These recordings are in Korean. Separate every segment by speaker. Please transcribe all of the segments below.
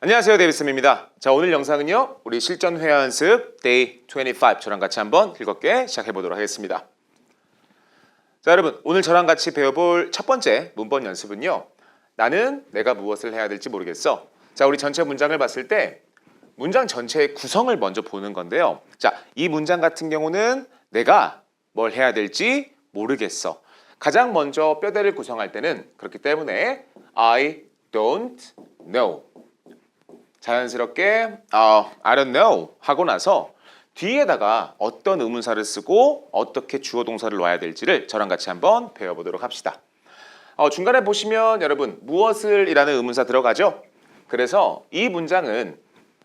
Speaker 1: 안녕하세요, 데이비스입니다. 자, 오늘 영상은요, 우리 실전 회화 연습 Day 25 저랑 같이 한번 즐겁게 시작해 보도록 하겠습니다. 자, 여러분, 오늘 저랑 같이 배워볼 첫 번째 문법 연습은요, 나는 내가 무엇을 해야 될지 모르겠어. 자, 우리 전체 문장을 봤을 때 문장 전체의 구성을 먼저 보는 건데요. 자, 이 문장 같은 경우는 내가 뭘 해야 될지 모르겠어. 가장 먼저 뼈대를 구성할 때는 그렇기 때문에 I don't know. 자연스럽게 I don't know 하고 나서 뒤에다가 어떤 의문사를 쓰고 어떻게 주어 동사를 놔야 될지를 저랑 같이 한번 배워보도록 합시다. 중간에 보시면 여러분 무엇을 이라는 의문사 들어가죠? 그래서 이 문장은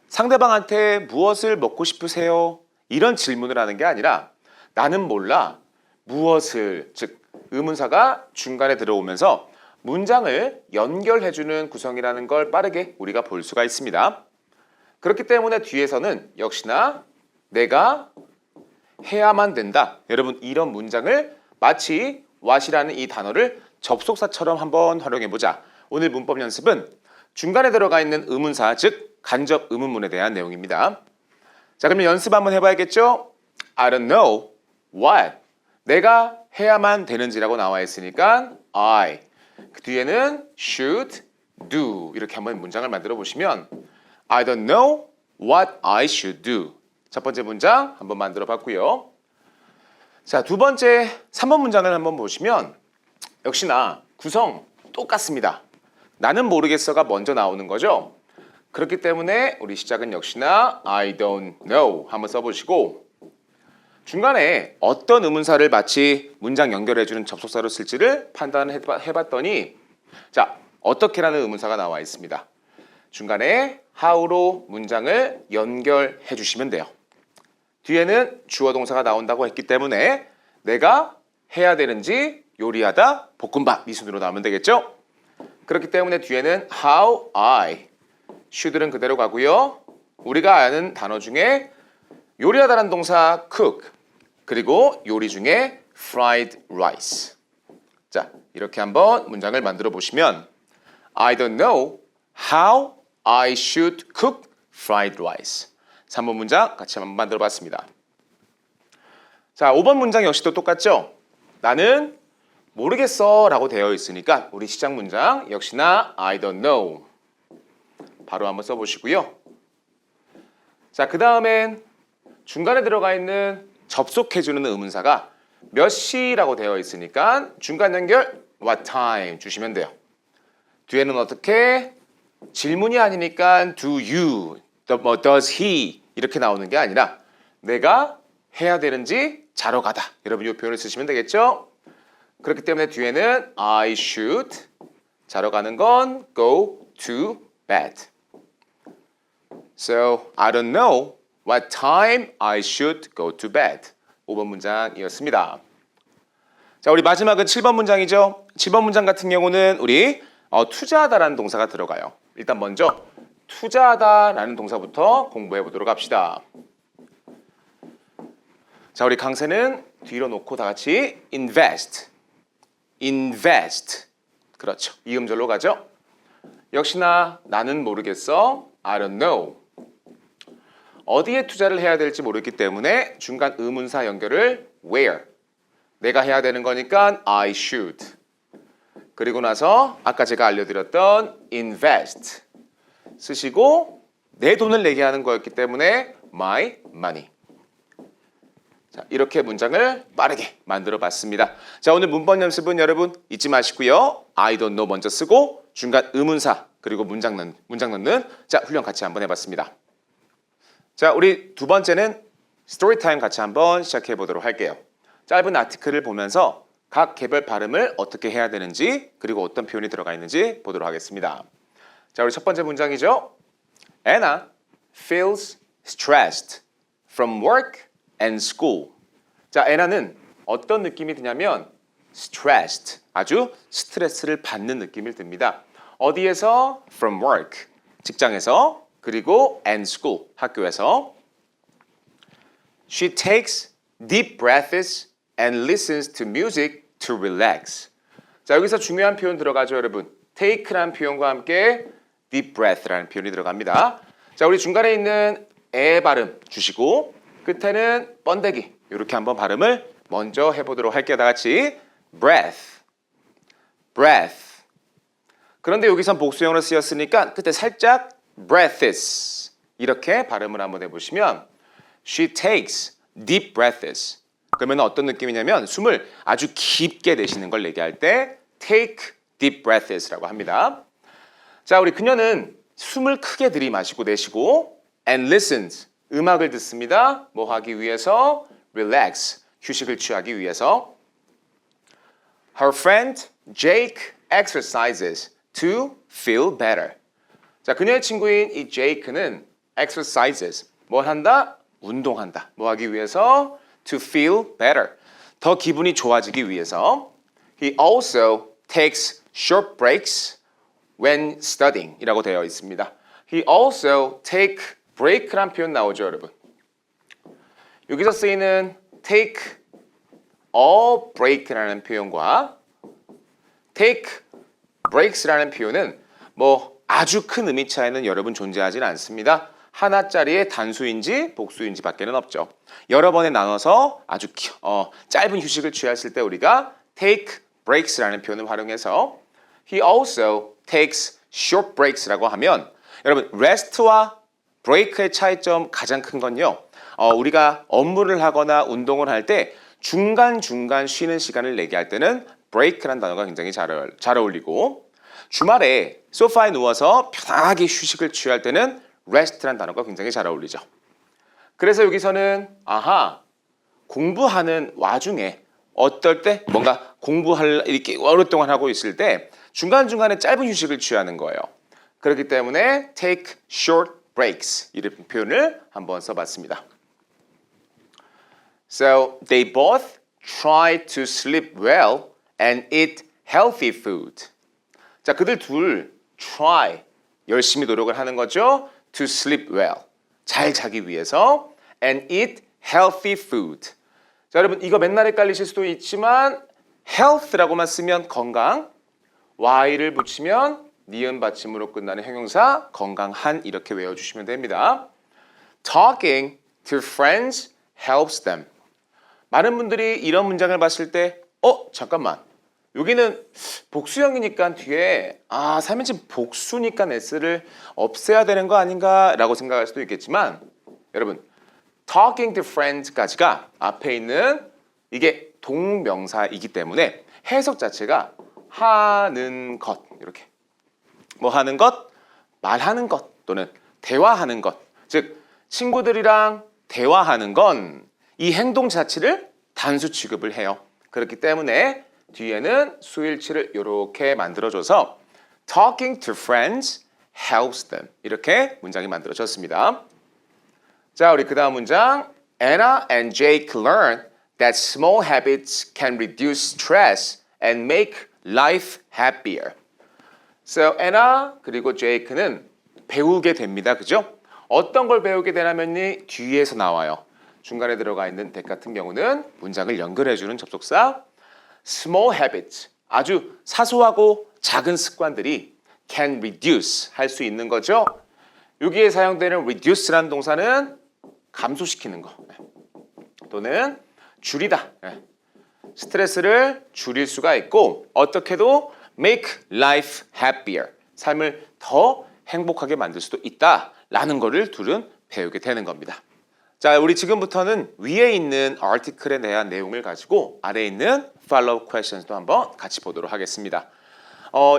Speaker 1: 상대방한테 무엇을 먹고 싶으세요? 이런 질문을 하는 게 아니라 나는 몰라 무엇을, 즉 의문사가 중간에 들어오면서 문장을 연결해주는 구성이라는 걸 빠르게 우리가 볼 수가 있습니다. 그렇기 때문에 뒤에서는 역시나 내가 해야만 된다. 여러분 이런 문장을 마치 what이라는 이 단어를 접속사처럼 한번 활용해보자. 오늘 문법 연습은 중간에 들어가 있는 의문사, 즉 간접 의문문에 대한 내용입니다. 자, 그러면 연습 한번 해봐야겠죠? I don't know what. 내가 해야만 되는지라고 나와 있으니까 I. 그 뒤에는 should, do 이렇게 한번 문장을 만들어 보시면 I don't know what I should do. 첫 번째 문장 한번 만들어 봤고요. 자, 두 번째 3번 문장을 한번 보시면 역시나 구성 똑같습니다. 나는 모르겠어가 먼저 나오는 거죠. 그렇기 때문에 우리 시작은 역시나 I don't know 한번 써보시고 중간에 어떤 의문사를 마치 문장 연결해주는 접속사로 쓸지를 판단해봤더니 자, 어떻게라는 의문사가 나와 있습니다. 중간에 how로 문장을 연결해 주시면 돼요. 뒤에는 주어 동사가 나온다고 했기 때문에 내가 해야 되는지 요리하다, 볶음밥 이 순으로 나오면 되겠죠? 그렇기 때문에 뒤에는 how I, should는 그대로 가고요. 우리가 아는 단어 중에 요리하다라는 동사 cook, 그리고 요리 중에 fried rice. 자, 이렇게 한번 문장을 만들어 보시면 I don't know how I should cook fried rice. 3번 문장 같이 한번 만들어 봤습니다. 자, 5번 문장 역시도 똑같죠? 나는 모르겠어 라고 되어 있으니까 우리 시작 문장 역시나 I don't know. 바로 한번 써보시고요. 자, 그 다음엔 중간에 들어가 있는 접속해주는 의문사가 몇 시라고 되어 있으니까 중간 연결 what time 주시면 돼요. 뒤에는 어떻게? 질문이 아니니까 do you, does he 이렇게 나오는 게 아니라 내가 해야 되는지 자러 가다. 여러분 이 표현을 쓰시면 되겠죠? 그렇기 때문에 뒤에는 I should 자러 가는 건 go to bed. So I don't know what time I should go to bed. 5번 문장이었습니다. 자, 우리 마지막은 7번 문장이죠. 7번 문장 같은 경우는 우리 투자하다라는 동사가 들어가요. 일단 먼저 투자하다라는 동사부터 공부해 보도록 합시다. 자, 우리 강세는 뒤로 놓고 다 같이 invest. invest. 그렇죠. 이 음절로 가죠. 역시나 나는 모르겠어. I don't know. 어디에 투자를 해야 될지 모르기 때문에 중간 의문사 연결을 where. 내가 해야 되는 거니까 I should. 그리고 나서 아까 제가 알려드렸던 invest. 쓰시고 내 돈을 내게 하는 거였기 때문에 my money. 자, 이렇게 문장을 빠르게 만들어 봤습니다. 자, 오늘 문법 연습은 여러분 잊지 마시고요. I don't know 먼저 쓰고 중간 의문사 그리고 문장 넣는 자, 훈련 같이 한번 해봤습니다. 자, 우리 두 번째는 스토리 타임 같이 한번 시작해 보도록 할게요. 짧은 아티클을 보면서 각 개별 발음을 어떻게 해야 되는지 그리고 어떤 표현이 들어가 있는지 보도록 하겠습니다. 자, 우리 첫 번째 문장이죠. Anna feels stressed from work and school. 자, 애나는 어떤 느낌이 드냐면 stressed, 아주 스트레스를 받는 느낌이 듭니다. 어디에서? From work, 직장에서. 그리고 and school, 학교에서. She takes deep breaths and listens to music to relax. 자, 여기서 중요한 표현 들어가죠, 여러분. take란 표현과 함께 deep breath라는 표현이 들어갑니다. 자, 우리 중간에 있는 에 발음 주시고 끝에는 번데기 이렇게 한번 발음을 먼저 해보도록 할게요. 다 같이 breath, breath. 그런데 여기선 복수형으로 쓰였으니까 끝에 살짝 breathes 이렇게 발음을 한번 해보시면 she takes deep breaths. 그러면 어떤 느낌이냐면 숨을 아주 깊게 내쉬는 걸 얘기할 때 take deep breaths라고 합니다. 자, 우리 그녀는 숨을 크게 들이마시고 내쉬고 and listens 음악을 듣습니다. 뭐 하기 위해서? relax 휴식을 취하기 위해서. Her friend Jake exercises to feel better. 자, 그녀의 친구인 이 제이크는 exercises 뭘 한다? 운동한다. 뭐 하기 위해서? to feel better 더 기분이 좋아지기 위해서. He also takes short breaks when studying 이라고 되어 있습니다. He also take break란 표현 나오죠, 여러분. 여기서 쓰이는 take a break라는 표현과 take breaks라는 표현은 뭐 아주 큰 의미 차이는 여러분 존재하지는 않습니다. 하나짜리의 단수인지 복수인지 밖에는 없죠. 여러 번에 나눠서 아주 짧은 휴식을 취했을 때 우리가 take breaks라는 표현을 활용해서 he also takes short breaks라고 하면 여러분 rest와 break의 차이점 가장 큰 건요. 우리가 업무를 하거나 운동을 할 때 중간중간 쉬는 시간을 얘기할 때는 break라는 단어가 굉장히 잘 어울리고 주말에 소파에 누워서 편하게 휴식을 취할 때는 rest라는 단어가 굉장히 잘 어울리죠. 그래서 여기서는 공부하는 와중에 어떨 때 뭔가 이렇게 오랫동안 하고 있을 때 중간중간에 짧은 휴식을 취하는 거예요. 그렇기 때문에 take short breaks 이런 표현을 한번 써봤습니다. So they both try to sleep well and eat healthy food. 자, 그들 둘 try 열심히 노력을 하는 거죠. to sleep well 잘 자기 위해서 and eat healthy food. 자, 여러분 이거 맨날 헷갈리실 수도 있지만 health라고만 쓰면 건강, y를 붙이면 니은 받침으로 끝나는 형용사 건강한 이렇게 외워주시면 됩니다. Talking to friends helps them. 많은 분들이 이런 문장을 봤을 때 잠깐만 여기는 복수형이니까 뒤에 삼인칭 복수니까 s를 없애야 되는 거 아닌가 라고 생각할 수도 있겠지만 여러분 talking to friends까지가 앞에 있는 이게 동명사이기 때문에 해석 자체가 하는 것 이렇게 뭐 하는 것, 말하는 것 또는 대화하는 것 즉 친구들이랑 대화하는 건 이 행동 자체를 단수 취급을 해요. 그렇기 때문에 뒤에는 수일치를 이렇게 만들어줘서 talking to friends helps them 이렇게 문장이 만들어졌습니다. 자, 우리 그 다음 문장 Anna and Jake learn that small habits can reduce stress and make life happier. So Anna 그리고 Jake는 배우게 됩니다. 그죠? 어떤 걸 배우게 되냐면요 뒤에서 나와요. 중간에 들어가 있는 that 같은 경우는 문장을 연결해주는 접속사 small habits 아주 사소하고 작은 습관들이 can reduce 할 수 있는 거죠. 여기에 사용되는 reduce라는 동사는 감소시키는 거 또는 줄이다. 스트레스를 줄일 수가 있고 어떻게도 make life happier 삶을 더 행복하게 만들 수도 있다라는 거를 둘은 배우게 되는 겁니다. 자, 우리 지금부터는 위에 있는 article에 대한 내용을 가지고 아래에 있는 follow questions도 한번 같이 보도록 하겠습니다.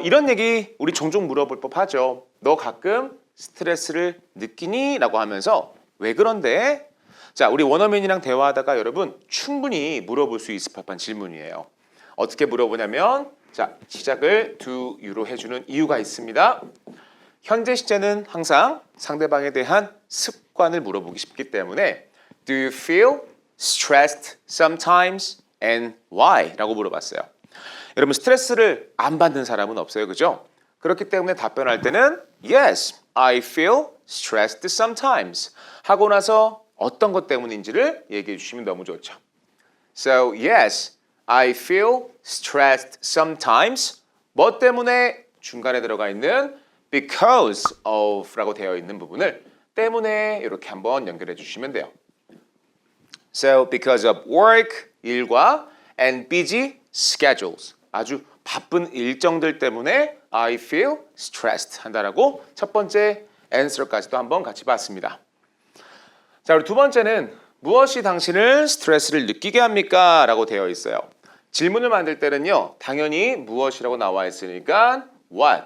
Speaker 1: 이런 얘기 우리 종종 물어볼 법하죠. 너 가끔 스트레스를 느끼니? 라고 하면서 왜 그런데? 자, 우리 원어민이랑 대화하다가 여러분 충분히 물어볼 수 있을 법한 질문이에요. 어떻게 물어보냐면 자, 시작을 do you로 해주는 이유가 있습니다. 현재 시제는 항상 상대방에 대한 습관을 물어보기 쉽기 때문에 Do you feel stressed sometimes and why? 라고 물어봤어요. 여러분 스트레스를 안 받는 사람은 없어요. 그죠? 그렇기 때문에 답변할 때는 Yes, I feel stressed sometimes 하고 나서 어떤 것 때문인지를 얘기해 주시면 너무 좋죠. So yes, I feel stressed sometimes. 뭐 때문에 중간에 들어가 있는 because of라고 되어 있는 부분을 때문에 이렇게 한번 연결해 주시면 돼요. So because of work, 일과 and busy schedules, 아주 바쁜 일정들 때문에 I feel stressed 한다라고 첫 번째 answer까지도 한번 같이 봤습니다. 자, 우리 두 번째는 무엇이 당신을 스트레스를 느끼게 합니까? 라고 되어 있어요. 질문을 만들 때는요, 당연히 무엇이라고 나와 있으니까 what.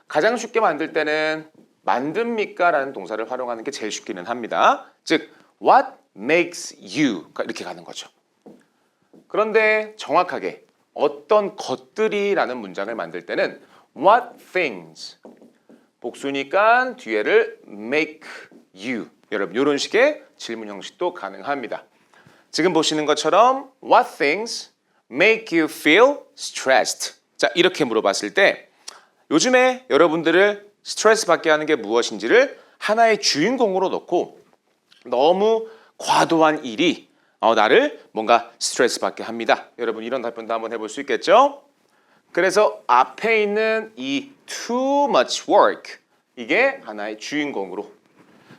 Speaker 1: 가장 쉽게 만들 때는 만듭니까? 라는 동사를 활용하는 게 제일 쉽기는 합니다. 즉, what makes you 이렇게 가는 거죠. 그런데 정확하게 어떤 것들이 라는 문장을 만들 때는 what things. 복수니까 뒤에를 make you. 여러분, 이런 식의 질문 형식도 가능합니다. 지금 보시는 것처럼 what things make you feel stressed? 자, 이렇게 물어봤을 때 요즘에 여러분들을 스트레스 받게 하는 게 무엇인지를 하나의 주인공으로 놓고 너무 과도한 일이 나를 뭔가 스트레스 받게 합니다. 여러분, 이런 답변도 한번 해볼 수 있겠죠? 그래서 앞에 있는 이 too much work, 이게 하나의 주인공으로,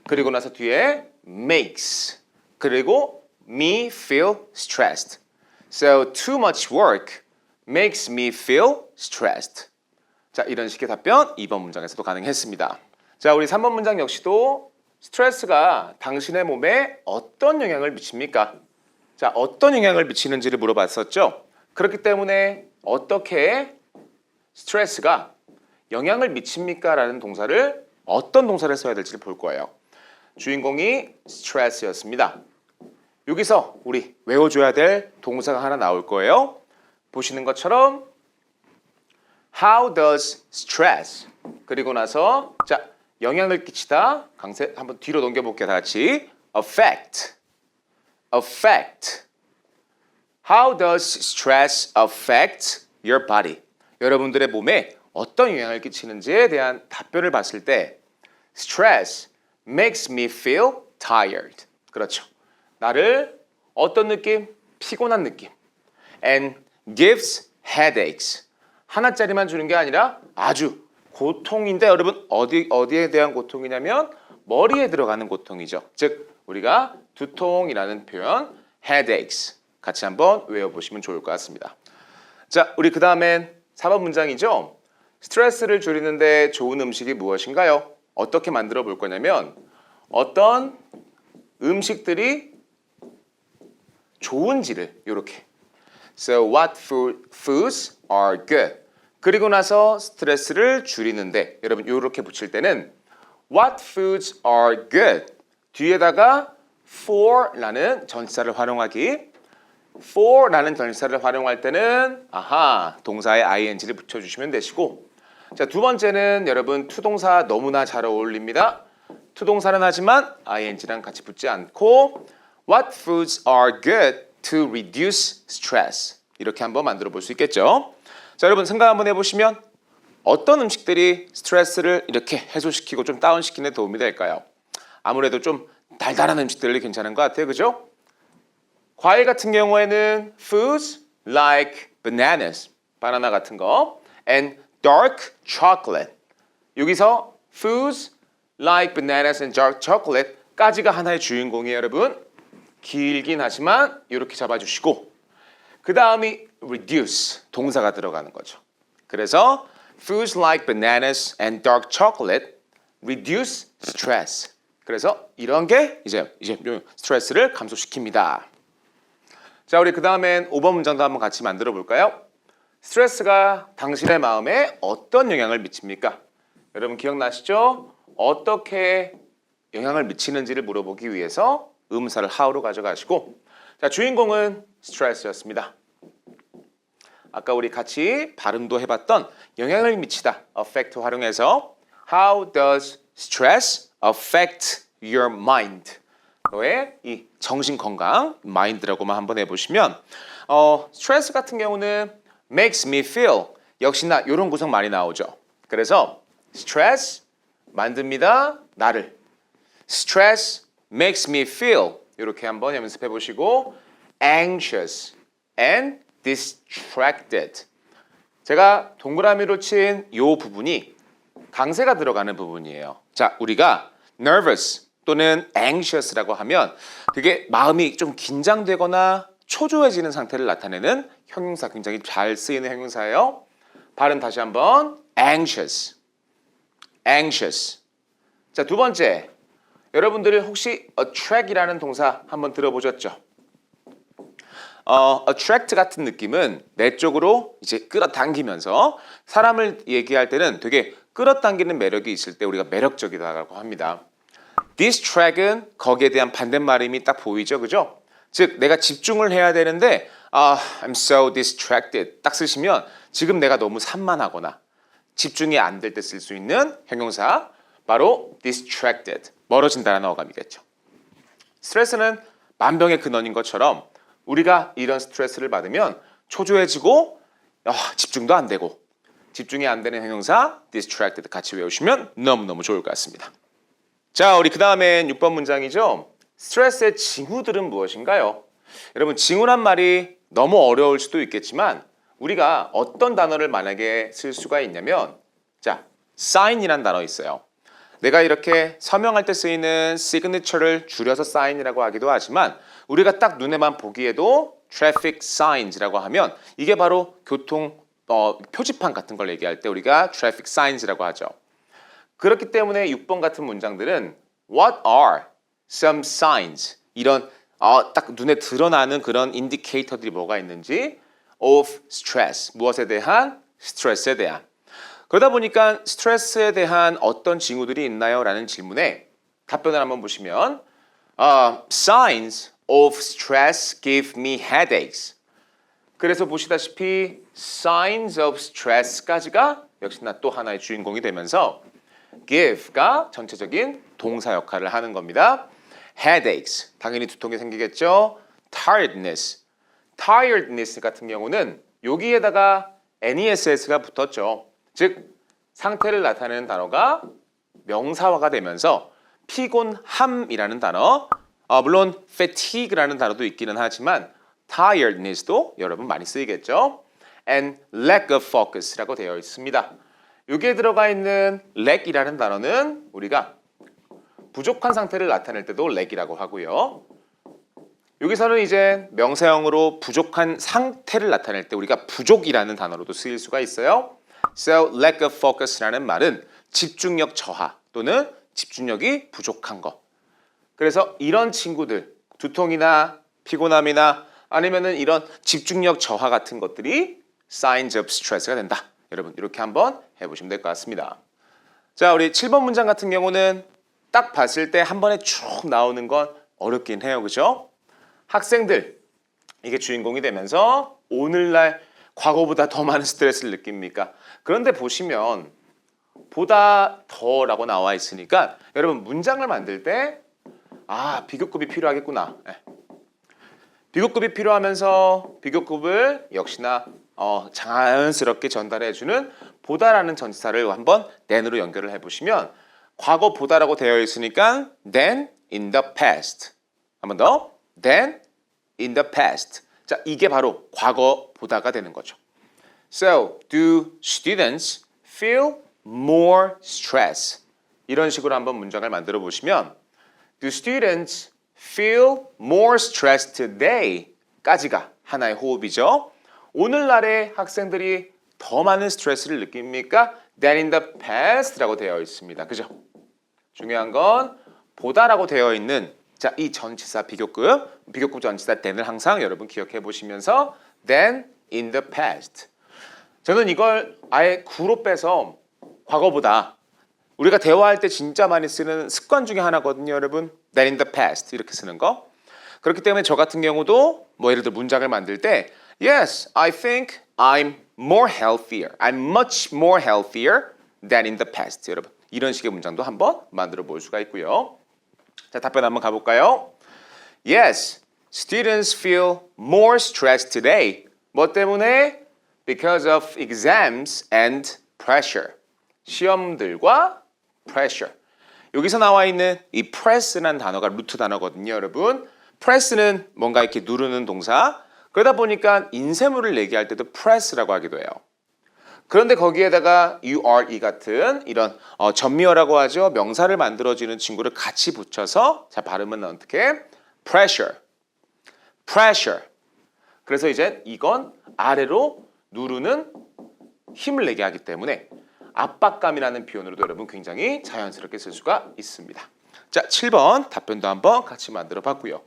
Speaker 1: 그리고 나서 뒤에 makes, 그리고 me feel stressed. So too much work makes me feel stressed. 자, 이런 식의 답변 2번 문장에서도 가능했습니다. 자, 우리 3번 문장 역시도 스트레스가 당신의 몸에 어떤 영향을 미칩니까? 자, 어떤 영향을 미치는지를 물어봤었죠. 그렇기 때문에 어떻게 스트레스가 영향을 미칩니까? 라는 동사를 어떤 동사를 써야 될지를 볼 거예요. 주인공이 스트레스였습니다. 여기서 우리 외워줘야 될 동사가 하나 나올 거예요. 보시는 것처럼 How does stress? 그리고 나서 자, 영향을 끼치다. 강세 한번 뒤로 넘겨볼게요. 다 같이. affect. How does stress affect your body? 여러분들의 몸에 어떤 영향을 끼치는지에 대한 답변을 봤을 때 stress makes me feel tired. 그렇죠. 나를 어떤 느낌? 피곤한 느낌. and gives headaches. 하나짜리만 주는 게 아니라 아주 고통인데 여러분 어디에 대한 고통이냐면 머리에 들어가는 고통이죠. 즉 우리가 두통이라는 표현 headaches 같이 한번 외워보시면 좋을 것 같습니다. 자, 우리 그 다음엔 4번 문장이죠. 스트레스를 줄이는데 좋은 음식이 무엇인가요? 어떻게 만들어 볼 거냐면 어떤 음식들이 좋은지를 이렇게 So what foods are good? 그리고 나서 스트레스를 줄이는데 여러분 이렇게 붙일 때는 What foods are good? 뒤에다가 for라는 전치사를 활용하기 for라는 전치사를 활용할 때는 동사에 ing를 붙여주시면 되시고 자, 두 번째는 여러분 투동사 너무나 잘 어울립니다. 투동사는 하지만 ing랑 같이 붙지 않고 What foods are good to reduce stress? 이렇게 한번 만들어 볼 수 있겠죠. 자, 여러분 생각 한번 해보시면 어떤 음식들이 스트레스를 이렇게 해소시키고 좀 다운시키는 데 도움이 될까요? 아무래도 좀 달달한 음식들이 괜찮은 것 같아요. 그죠? 과일 같은 경우에는 foods like bananas, 바나나 같은 거 and dark chocolate. 여기서 foods like bananas and dark chocolate까지가 하나의 주인공이에요, 여러분. 길긴 하지만 이렇게 잡아주시고 그 다음이 reduce, 동사가 들어가는 거죠. 그래서 foods like bananas and dark chocolate reduce stress. 그래서 이런 게 이제 스트레스를 감소시킵니다. 자, 우리 그 다음엔 5번 문장도 한번 같이 만들어 볼까요? 스트레스가 당신의 마음에 어떤 영향을 미칩니까? 여러분 기억나시죠? 어떻게 영향을 미치는지를 물어보기 위해서 의문사를 how로 가져가시고 자, 주인공은 스트레스였습니다. 아까 우리 같이 발음도 해봤던 영향을 미치다 affect 활용해서 How does stress affect your mind? 너의 이 정신 건강, mind라고만 한번 해보시면 스트레스 같은 경우는 makes me feel 역시나 이런 구성 많이 나오죠. 그래서 stress 만듭니다. 나를 stress makes me feel 이렇게 한번 연습해 보시고 anxious and distracted 제가 동그라미로 친 이 부분이 강세가 들어가는 부분이에요. 자, 우리가 nervous 또는 anxious라고 하면 되게 마음이 좀 긴장되거나 초조해지는 상태를 나타내는 형용사, 굉장히 잘 쓰이는 형용사예요. 발음 다시 한번 anxious, anxious. 자, 두 번째, 여러분들이 혹시 attract이라는 동사 한번 들어보셨죠? attract 같은 느낌은 내 쪽으로 이제 끌어당기면서 사람을 얘기할 때는 되게 끌어당기는 매력이 있을 때 우리가 매력적이다라고 합니다. distract은 거기에 대한 반대말임이 딱 보이죠, 그죠? 즉 내가 집중을 해야 되는데 I'm so distracted 딱 쓰시면 지금 내가 너무 산만하거나 집중이 안 될 때 쓸 수 있는 형용사 바로 distracted, 멀어진다는 어감이겠죠. 스트레스는 만병의 근원인 것처럼 우리가 이런 스트레스를 받으면 초조해지고 집중도 안 되고 집중이 안 되는 형용사 distracted 같이 외우시면 너무너무 좋을 것 같습니다. 자, 우리 그 다음엔 6번 문장이죠. 스트레스의 징후들은 무엇인가요? 여러분, 징후란 말이 너무 어려울 수도 있겠지만 우리가 어떤 단어를 만약에 쓸 수가 있냐면 자, sign이란 단어 있어요. 내가 이렇게 서명할 때 쓰이는 signature를 줄여서 sign이라고 하기도 하지만 우리가 딱 눈에만 보기에도 traffic signs라고 하면 이게 바로 교통 표지판 같은 걸 얘기할 때 우리가 traffic signs라고 하죠. 그렇기 때문에 6번 같은 문장들은 What are some signs? 이런 딱 눈에 드러나는 그런 인디케이터들이 뭐가 있는지 of stress, 무엇에 대한? 스트레스에 대한. 그러다 보니까 스트레스에 대한 어떤 징후들이 있나요? 라는 질문에 답변을 한번 보시면 Signs of stress give me headaches. 그래서 보시다시피 signs of stress까지가 역시나 또 하나의 주인공이 되면서 give가 전체적인 동사 역할을 하는 겁니다. headaches, 당연히 두통이 생기겠죠. tiredness 같은 경우는 여기에다가 ness가 붙었죠. 즉 상태를 나타내는 단어가 명사화가 되면서 피곤함이라는 단어, 물론 fatigue라는 단어도 있기는 하지만 tiredness도 여러분 많이 쓰이겠죠. and lack of focus라고 되어 있습니다. 여기에 들어가 있는 lack이라는 단어는 우리가 부족한 상태를 나타낼 때도 lack이라고 하고요. 여기서는 이제 명사형으로 부족한 상태를 나타낼 때 우리가 부족이라는 단어로도 쓰일 수가 있어요. So lack of focus라는 말은 집중력 저하 또는 집중력이 부족한 것. 그래서 이런 친구들, 두통이나 피곤함이나 아니면은 이런 집중력 저하 같은 것들이 signs of stress가 된다. 여러분 이렇게 한번 해보시면 될 것 같습니다. 자, 우리 7번 문장 같은 경우는 딱 봤을 때 한 번에 쭉 나오는 건 어렵긴 해요. 그죠? 학생들, 이게 주인공이 되면서 오늘날 과거보다 더 많은 스트레스를 느낍니까? 그런데 보시면 보다 더라고 나와 있으니까 여러분 문장을 만들 때 비교급이 필요하겠구나. 비교급이 필요하면서 비교급을 역시나 자연스럽게 전달해주는 보다라는 전치사를 한번 then으로 연결을 해보시면 과거 보다라고 되어 있으니까 then in the past. 한 번 더 then in the past. 자, 이게 바로 과거 보다가 되는 거죠. So, do students feel more stress? 이런 식으로 한번 문장을 만들어 보시면 Do students feel more stressed today? 까지가 하나의 호흡이죠. 오늘날의 학생들이 더 많은 스트레스를 느낍니까? Than in the past 라고 되어 있습니다. 그죠? 중요한 건 보다라고 되어 있는 자, 이 전치사 비교급 전치사 then을 항상 여러분 기억해 보시면서 than in the past. 저는 이걸 아예 구로 빼서 과거보다 우리가 대화할 때 진짜 많이 쓰는 습관 중에 하나거든요, 여러분. than in the past 이렇게 쓰는 거. 그렇기 때문에 저 같은 경우도 뭐 예를 들어 문장을 만들 때 Yes, I think I'm more healthier. I'm much more healthier than in the past. 여러분, 이런 식의 문장도 한번 만들어 볼 수가 있고요. 자, 답변 한번 가볼까요? Yes, students feel more stressed today. 뭐 때문에? Because of exams and pressure. 시험들과 pressure. 여기서 나와 있는 이 press라는 단어가 루트 단어거든요, 여러분. press는 뭔가 이렇게 누르는 동사. 그러다 보니까 인쇄물을 얘기할 때도 press라고 하기도 해요. 그런데 거기에다가 you 같은 이런 전미어라고 하죠. 명사를 만들어주는 친구를 같이 붙여서 자 발음은 어떻게? pressure, pressure. 그래서 이제 이건 아래로 누르는 힘을 내게 하기 때문에 압박감이라는 표현으로도 여러분 굉장히 자연스럽게 쓸 수가 있습니다. 자, 7번 답변도 한번 같이 만들어 봤고요.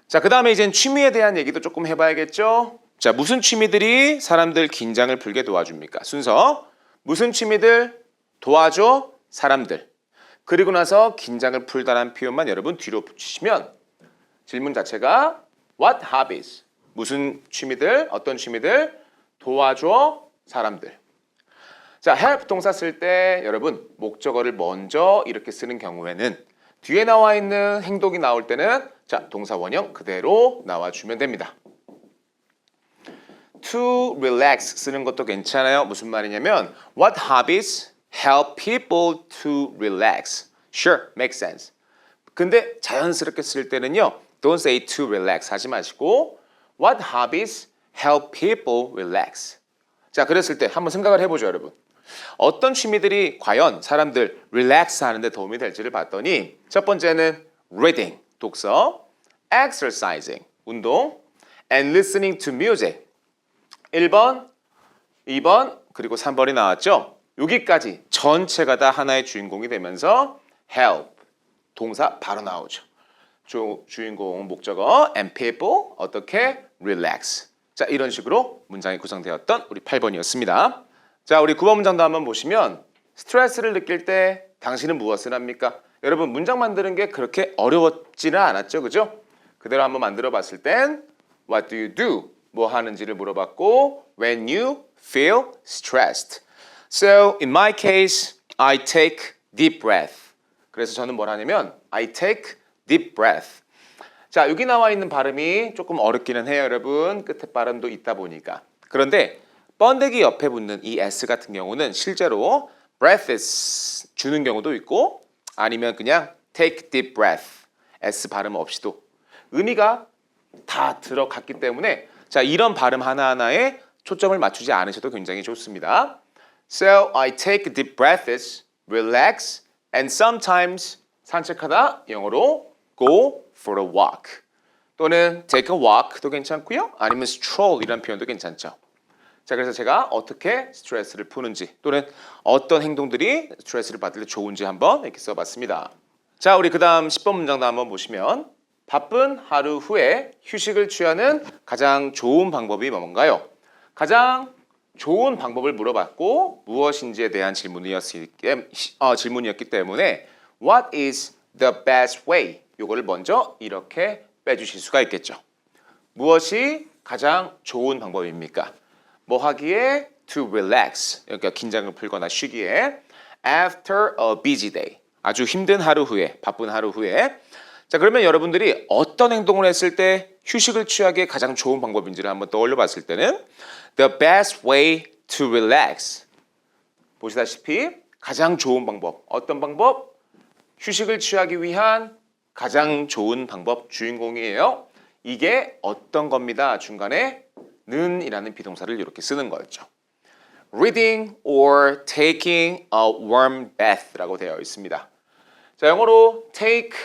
Speaker 1: 자, 그 다음에 이제 취미에 대한 얘기도 조금 해봐야겠죠. 자, 무슨 취미들이 사람들 긴장을 풀게 도와줍니까? 순서 무슨 취미들 도와줘 사람들. 그리고 나서 긴장을 풀다라는 표현만 여러분 뒤로 붙이시면 질문 자체가 What hobbies? 무슨 취미들, 어떤 취미들 도와줘 사람들. 자, help 동사 쓸 때 여러분 목적어를 먼저 이렇게 쓰는 경우에는 뒤에 나와 있는 행동이 나올 때는 자, 동사 원형 그대로 나와주면 됩니다. To relax 쓰는 것도 괜찮아요. 무슨 말이냐면 What hobbies help people to relax? Sure, makes sense. 근데 자연스럽게 쓸 때는요. Don't say to relax 하지 마시고 What hobbies help people relax? 자, 그랬을 때 한번 생각을 해보죠, 여러분. 어떤 취미들이 과연 사람들 릴렉스 하는 데 도움이 될지를 봤더니 첫 번째는 reading, 독서, exercising, 운동, and listening to music. 1번, 2번, 그리고 3번이 나왔죠? 여기까지 전체가 다 하나의 주인공이 되면서 help, 동사 바로 나오죠. 주인공 목적어 and people, 어떻게? relax. 자, 이런 식으로 문장이 구성되었던 우리 8번이었습니다. 자, 우리 9번 문장도 한번 보시면 스트레스를 느낄 때 당신은 무엇을 합니까? 여러분 문장 만드는 게 그렇게 어려웠지는 않았죠, 그죠? 그대로 한번 만들어 봤을 땐 What do you do? 뭐 하는지를 물어봤고 When you feel stressed. So in my case, I take deep breath. 그래서 저는 뭘 하냐면 I take deep breath. 자, 여기 나와 있는 발음이 조금 어렵기는 해요, 여러분. 끝에 발음도 있다 보니까. 그런데 번데기 옆에 붙는 이 S 같은 경우는 실제로 breath 주는 경우도 있고 아니면 그냥 take deep breath S 발음 없이도 의미가 다 들어갔기 때문에 자, 이런 발음 하나하나에 초점을 맞추지 않으셔도 굉장히 좋습니다. So I take deep breaths, relax, and sometimes 산책하다 영어로 go for a walk 또는 take a walk도 괜찮고요. 아니면 stroll 이란 표현도 괜찮죠. 자, 그래서 제가 어떻게 스트레스를 푸는지 또는 어떤 행동들이 스트레스를 받을 때 좋은지 한번 이렇게 써봤습니다. 자, 우리 그 다음 10번 문장도 한번 보시면 바쁜 하루 후에 휴식을 취하는 가장 좋은 방법이 뭔가요? 가장 좋은 방법을 물어봤고 무엇인지에 대한 질문이었기 때문에 What is the best way? 이거를 먼저 이렇게 빼주실 수가 있겠죠. 무엇이 가장 좋은 방법입니까? 뭐 하기에? To relax, 그러니까 긴장을 풀거나 쉬기에 After a busy day, 아주 힘든 하루 후에, 바쁜 하루 후에 자, 그러면 여러분들이 어떤 행동을 했을 때 휴식을 취하기에 가장 좋은 방법인지를 한번 떠올려 봤을 때는 The best way to relax 보시다시피 가장 좋은 방법, 어떤 방법? 휴식을 취하기 위한 가장 좋은 방법 주인공이에요. 이게 어떤 겁니다. 중간에 는이라는 비동사를 이렇게 쓰는 거였죠. Reading or taking a warm bath라고 되어 있습니다. 자, 영어로 take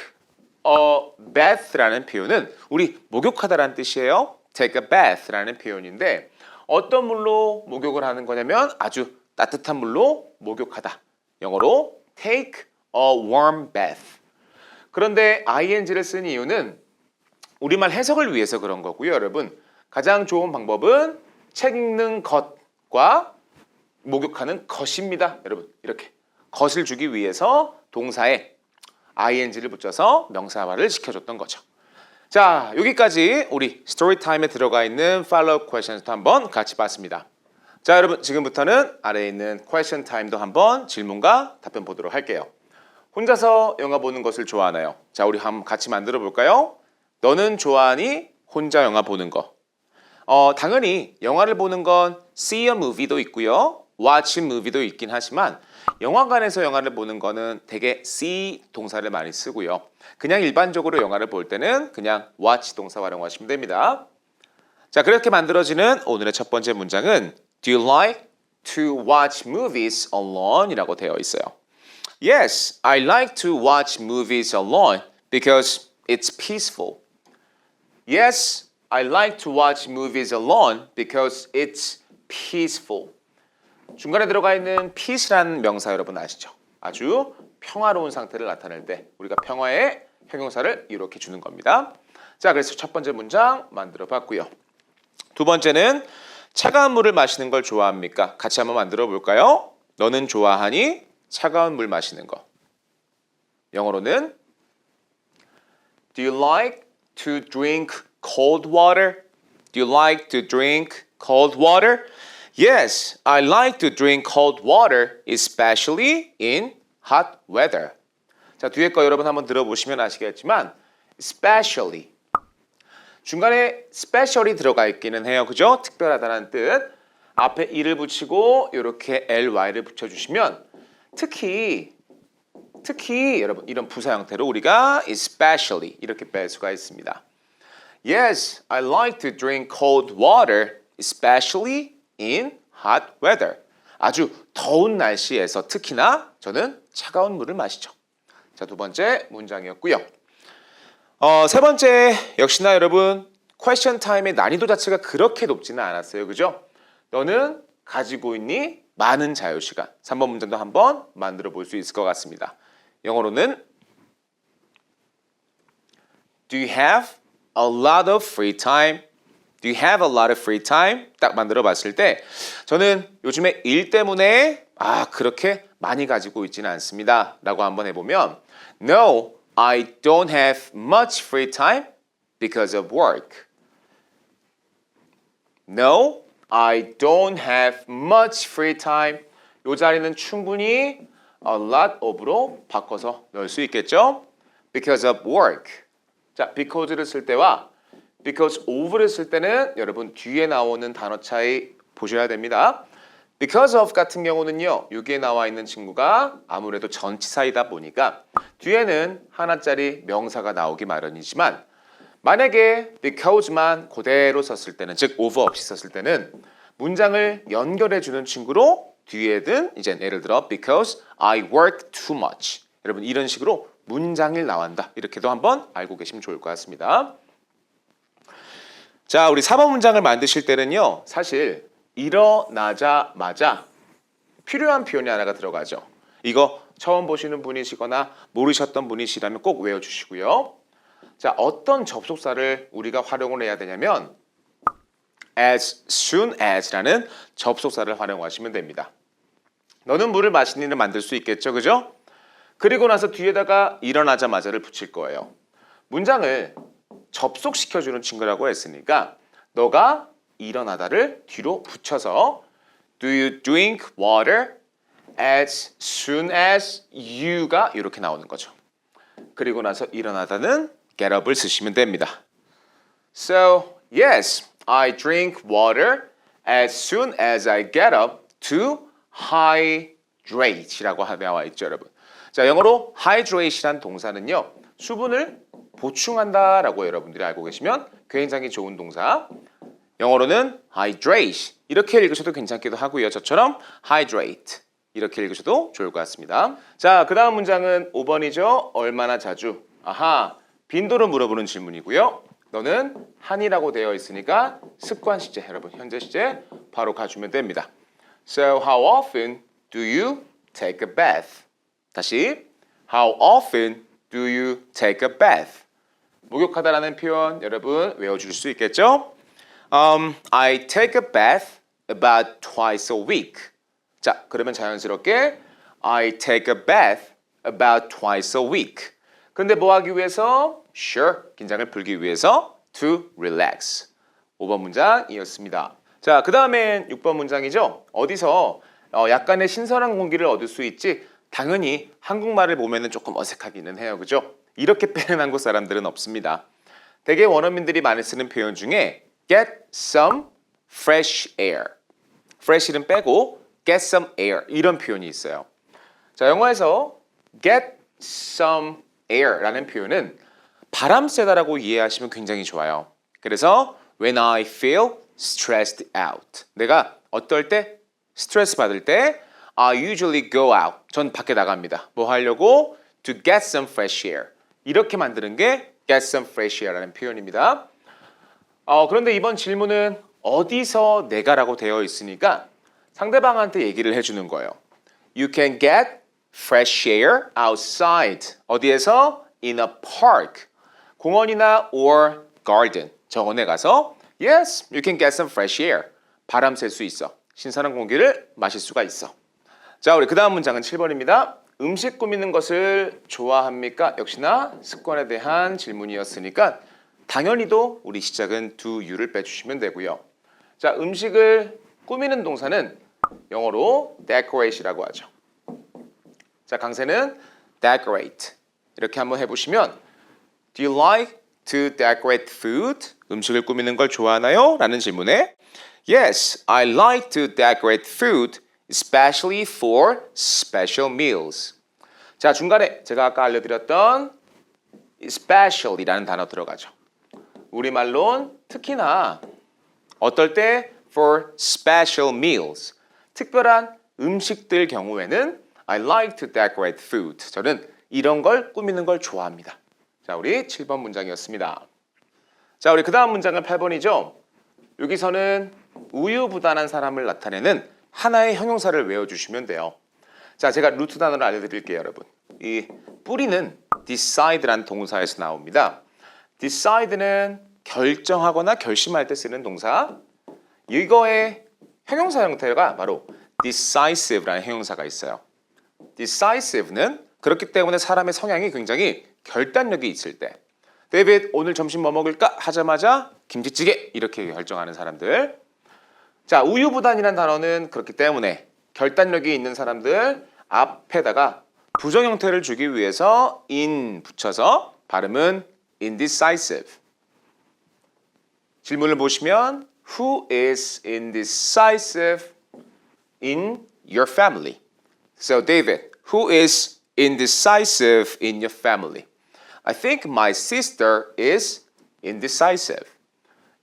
Speaker 1: a bath라는 표현은 우리 목욕하다라는 뜻이에요. take a bath라는 표현인데 어떤 물로 목욕을 하는 거냐면 아주 따뜻한 물로 목욕하다. 영어로 take a warm bath. 그런데 ing를 쓴 이유는 우리말 해석을 위해서 그런 거고요, 여러분. 가장 좋은 방법은 책 읽는 것과 목욕하는 것입니다. 여러분, 이렇게 것을 주기 위해서 동사에 ing를 붙여서 명사화를 시켜줬던 거죠. 자, 여기까지 우리 스토리타임에 들어가 있는 팔로우 퀘션도 한번 같이 봤습니다. 자, 여러분 지금부터는 아래에 있는 퀘션 타임도 한번 질문과 답변 보도록 할게요. 혼자서 영화 보는 것을 좋아하나요? 자, 우리 한번 같이 만들어 볼까요? 너는 좋아하니? 혼자 영화 보는 거. 당연히 영화를 보는 건 see a movie도 있고요. watch a movie도 있긴 하지만 영화관에서 영화를 보는 거는 되게 see 동사를 많이 쓰고요. 그냥 일반적으로 영화를 볼 때는 그냥 watch 동사 활용하시면 됩니다. 자, 그렇게 만들어지는 오늘의 첫 번째 문장은 Do you like to watch movies alone? 이라고 되어 있어요. Yes, I like to watch movies alone because it's peaceful. Yes, I like to watch movies alone because it's peaceful. 중간에 들어가 있는 peace라는 명사 여러분 아시죠? 아주 평화로운 상태를 나타낼 때 우리가 평화의 형용사를 이렇게 주는 겁니다. 자, 그래서 첫 번째 문장 만들어 봤고요. 두 번째는 차가운 물을 마시는 걸 좋아합니까? 같이 한번 만들어 볼까요? 너는 좋아하니? 차가운 물 마시는 거. 영어로는 Do you like to drink cold water? Do you like to drink cold water? Yes, I like to drink cold water, especially in hot weather. 자, 뒤에 거 여러분 한번 들어보시면 아시겠지만 especially 중간에 special이 들어가 있기는 해요. 그죠? 특별하다는 뜻. 앞에 e를 붙이고 이렇게 ly를 붙여주시면 특히 여러분 이런 부사 형태로 우리가 especially 이렇게 뺄 수가 있습니다. Yes, I like to drink cold water, especially in hot weather. 아주 더운 날씨에서 특히나 저는 차가운 물을 마시죠. 자, 두 번째 문장이었고요. 세 번째 역시나 여러분 question time의 난이도 자체가 그렇게 높지는 않았어요. 그죠? 너는 가지고 있니? 많은 자유시간. 3번 문장도 한번 만들어 볼 수 있을 것 같습니다. 영어로는 Do you have a lot of free time? Do you have a lot of free time? 딱 만들어 봤을 때 저는 요즘에 일 때문에 그렇게 많이 가지고 있지는 않습니다. 라고 한번 해보면 No, I don't have much free time because of work. No, I don't have much free time. 이 자리는 충분히 a lot of로 바꿔서 넣을 수 있겠죠? Because of work. 자, because를 쓸 때와 because of를 쓸 때는 여러분 뒤에 나오는 단어 차이 보셔야 됩니다. Because of 같은 경우는요. 여기에 나와 있는 친구가 아무래도 전치사이다 보니까 뒤에는 하나짜리 명사가 나오기 마련이지만 만약에 because만 그대로 썼을 때는 즉 of 없이 썼을 때는 문장을 연결해 주는 친구로 뒤에든 이제 예를 들어 because I work too much. 여러분 이런 식으로 문장일 나온다. 이렇게도 한번 알고 계시면 좋을 것 같습니다. 자, 우리 4번 문장을 만드실 때는요. 사실 일어나자마자 필요한 표현이 하나가 들어가죠. 이거 처음 보시는 분이시거나 모르셨던 분이시라면 꼭 외워주시고요. 자, 어떤 접속사를 우리가 활용을 해야 되냐면 as soon as라는 접속사를 활용하시면 됩니다. 너는 물을 마시니를 만들 수 있겠죠, 그죠? 그리고 나서 뒤에다가 일어나자마자를 붙일 거예요. 문장을 접속시켜주는 친구라고 했으니까 너가 일어나다를 뒤로 붙여서 Do you drink water as soon as you가 이렇게 나오는 거죠. 그리고 나서 일어나다는 get up을 쓰시면 됩니다. So, yes, I drink water as soon as I get up to hydrate이라고 나와 있죠, 여러분. 자, 영어로 hydrate이란 동사는요. 수분을 보충한다라고 여러분들이 알고 계시면 굉장히 좋은 동사. 영어로는 hydrate 이렇게 읽으셔도 괜찮기도 하고요. 저처럼 hydrate 이렇게 읽으셔도 좋을 것 같습니다. 자, 그 다음 문장은 5번이죠. 얼마나 자주? 빈도를 물어보는 질문이고요. 너는 한이라고 되어 있으니까 습관 시제, 여러분 현재 시제 바로 가주면 됩니다. So how often do you take a bath? 다시 How often do you take a bath? 목욕하다라는 표현 여러분 외워줄 수 있겠죠? I take a bath about twice a week. 자, 그러면 자연스럽게 I take a bath about twice a week. 근데 뭐 하기 위해서? Sure, 긴장을 풀기 위해서 to relax. 5번 문장이었습니다. 자, 그 다음엔 6번 문장이죠. 어디서 약간의 신선한 공기를 얻을 수 있지? 당연히 한국말을 보면은 조금 어색하기는 해요. 그죠? 이렇게 빼는 한국 사람들은 없습니다. 대개 원어민들이 많이 쓰는 표현 중에 get some fresh air. fresh는 빼고 get some air 이런 표현이 있어요. 자, 영어에서 get some air라는 표현은 바람 쐬다라고 이해하시면 굉장히 좋아요. 그래서 when I feel stressed out. 내가 어떨 때? 스트레스 받을 때 I usually go out. 전 밖에 나갑니다. 뭐 하려고? To get some fresh air. 이렇게 만드는 게 get some fresh air라는 표현입니다. 그런데 이번 질문은 어디서 내가라고 되어 있으니까 상대방한테 얘기를 해주는 거예요. You can get fresh air outside. 어디에서? In a park. 공원이나 or garden. 정원에 가서 Yes, you can get some fresh air. 바람 쐴 수 있어. 신선한 공기를 마실 수가 있어. 자, 우리 그 다음 문장은 7번입니다. 음식 꾸미는 것을 좋아합니까? 역시나 습관에 대한 질문이었으니까 당연히도 우리 시작은 do you를 빼주시면 되고요. 자, 음식을 꾸미는 동사는 영어로 decorate이라고 하죠. 자, 강세는 decorate. 이렇게 한번 해보시면 Do you like to decorate food? 음식을 꾸미는 걸 좋아하나요? 라는 질문에 Yes, I like to decorate food, especially for special meals. 자, 중간에 제가 아까 알려드렸던 special이라는 단어 들어가죠. 우리말로는 특히나 어떨 때 for special meals, 특별한 음식들 경우에는 I like to decorate food. 저는 이런 걸 꾸미는 걸 좋아합니다. 자, 우리 7번 문장이었습니다. 자, 우리 그 다음 문장은 8번이죠. 여기서는 우유부단한 사람을 나타내는 하나의 형용사를 외워주시면 돼요. 자, 제가 루트 단어를 알려드릴게요, 여러분. 이 뿌리는 decide라는 동사에서 나옵니다. decide는 결정하거나 결심할 때 쓰는 동사. 이거의 형용사 형태가 바로 decisive라는 형용사가 있어요. decisive는 그렇기 때문에 사람의 성향이 굉장히 결단력이 있을 때 데이빗 오늘 점심 뭐 먹을까? 하자마자 김치찌개 이렇게 결정하는 사람들. 자, 우유부단이라는 단어는 그렇기 때문에 결단력이 있는 사람들 앞에다가 부정 형태를 주기 위해서 in 붙여서 발음은 indecisive. 질문을 보시면 Who is indecisive in your family? So David, who is indecisive in your family? I think my sister is indecisive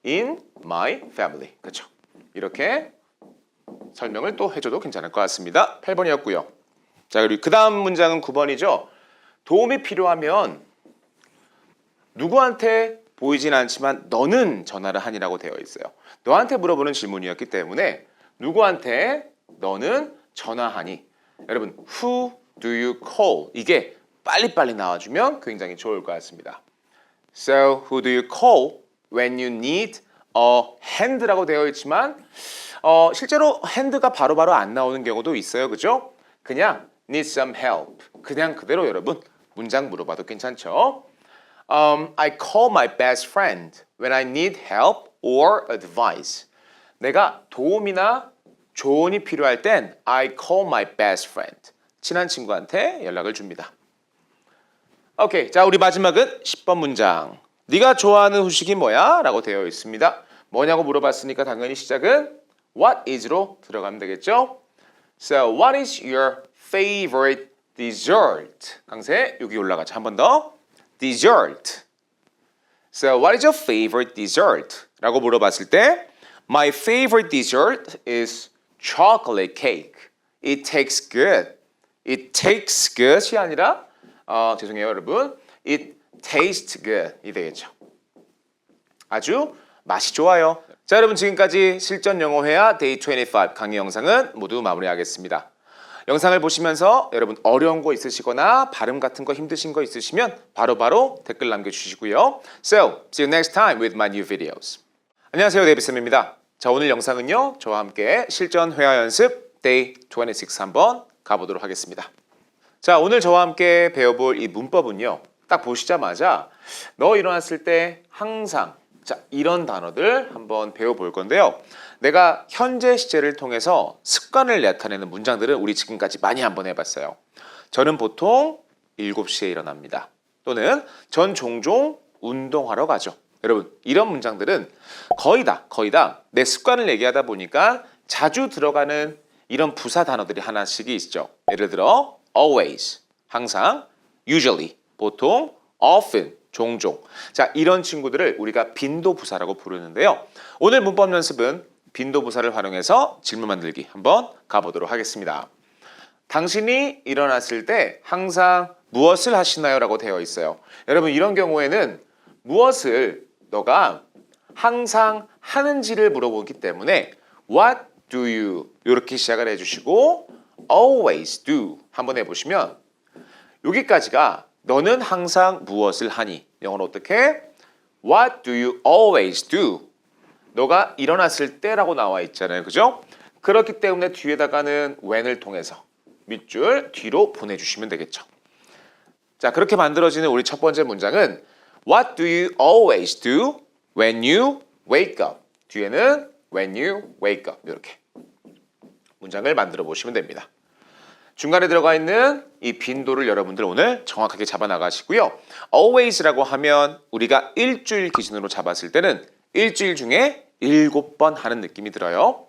Speaker 1: in my family. 그렇죠? 이렇게 설명을 또 해줘도 괜찮을 것 같습니다. 8번이었고요. 자, 그리고 그 다음 문장은 9번이죠. 도움이 필요하면 누구한테 보이진 않지만 너는 전화를 하니라고 되어 있어요. 너한테 물어보는 질문이었기 때문에 누구한테 너는 전화하니? 여러분, who do you call? 이게 빨리빨리 나와주면 굉장히 좋을 것 같습니다. So, who do you call when you need a hand라고 되어 있지만 실제로 hand가 바로바로 안 나오는 경우도 있어요. 그죠? 그냥 need some help. 그냥 그대로 여러분 문장 물어봐도 괜찮죠? I call my best friend when I need help or advice. 내가 도움이나 조언이 필요할 땐 I call my best friend. 친한 친구한테 연락을 줍니다. 오케이, 자, 우리 마지막은 10번 문장. 네가 좋아하는 후식이 뭐야? 라고 되어 있습니다. 뭐냐고 물어봤으니까 당연히 시작은 what is로 들어가면 되겠죠? So, what is your favorite dessert? 강세, 여기 올라가자. 한 번 더. Dessert. So, what is your favorite dessert? 라고 물어봤을 때 My favorite dessert is chocolate cake. It tastes good. It tastes good이 아니라 죄송해요, 여러분. It tastes good 이 되겠죠. 아주 맛이 좋아요. 자, 여러분 지금까지 실전 영어 회화 데이 25 강의 영상은 모두 마무리하겠습니다. 영상을 보시면서 여러분 어려운 거 있으시거나 발음 같은 거 힘드신 거 있으시면 바로바로 댓글 남겨주시고요. So, see you next time with my new videos. 안녕하세요, 데이비쌤입니다. 자, 오늘 영상은요, 저와 함께 실전 회화 연습 데이 26 한번 가보도록 하겠습니다. 자, 오늘 저와 함께 배워볼 이 문법은요, 딱 보시자마자 너 일어났을 때 항상 자, 이런 단어들 한번 배워볼 건데요. 내가 현재 시제를 통해서 습관을 나타내는 문장들은 우리 지금까지 많이 한번 해봤어요. 저는 보통 7시에 일어납니다. 또는 전 종종 운동하러 가죠. 여러분, 이런 문장들은 거의 다 내 습관을 얘기하다 보니까 자주 들어가는 이런 부사 단어들이 하나씩 있죠. 예를 들어 always, 항상, usually, 보통, often, 종종. 자, 이런 친구들을 우리가 빈도부사라고 부르는데요. 오늘 문법 연습은 빈도부사를 활용해서 질문 만들기 한번 가보도록 하겠습니다. 당신이 일어났을 때 항상 무엇을 하시나요? 라고 되어 있어요. 여러분 이런 경우에는 무엇을 너가 항상 하는지를 물어보기 때문에 What do you? 이렇게 시작을 해주시고 Always do 한번 해보시면 여기까지가 너는 항상 무엇을 하니? 영어로 어떻게? What do you always do? 너가 일어났을 때라고 나와 있잖아요. 그죠? 그렇기 때문에 뒤에다가는 when을 통해서 밑줄 뒤로 보내주시면 되겠죠. 자, 그렇게 만들어지는 우리 첫 번째 문장은 What do you always do when you wake up? 뒤에는 when you wake up 이렇게 문장을 만들어 보시면 됩니다. 중간에 들어가 있는 이 빈도를 여러분들 오늘 정확하게 잡아 나가시고요. always라고 하면 우리가 일주일 기준으로 잡았을 때는 일주일 중에 7번 하는 느낌이 들어요.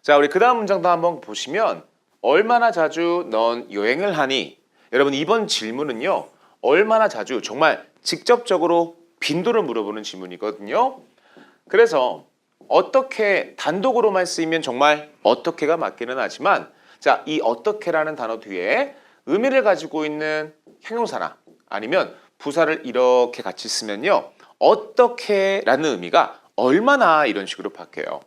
Speaker 1: 자, 우리 그 다음 문장도 한번 보시면 얼마나 자주 넌 여행을 하니? 여러분 이번 질문은요. 얼마나 자주 정말 직접적으로 빈도를 물어보는 질문이거든요. 그래서 어떻게 단독으로만 쓰이면 정말 어떻게가 맞기는 하지만 자, 이 어떻게라는 단어 뒤에 의미를 가지고 있는 형용사나 아니면 부사를 이렇게 같이 쓰면요. 어떻게라는 의미가 얼마나 이런 식으로 바뀌어요.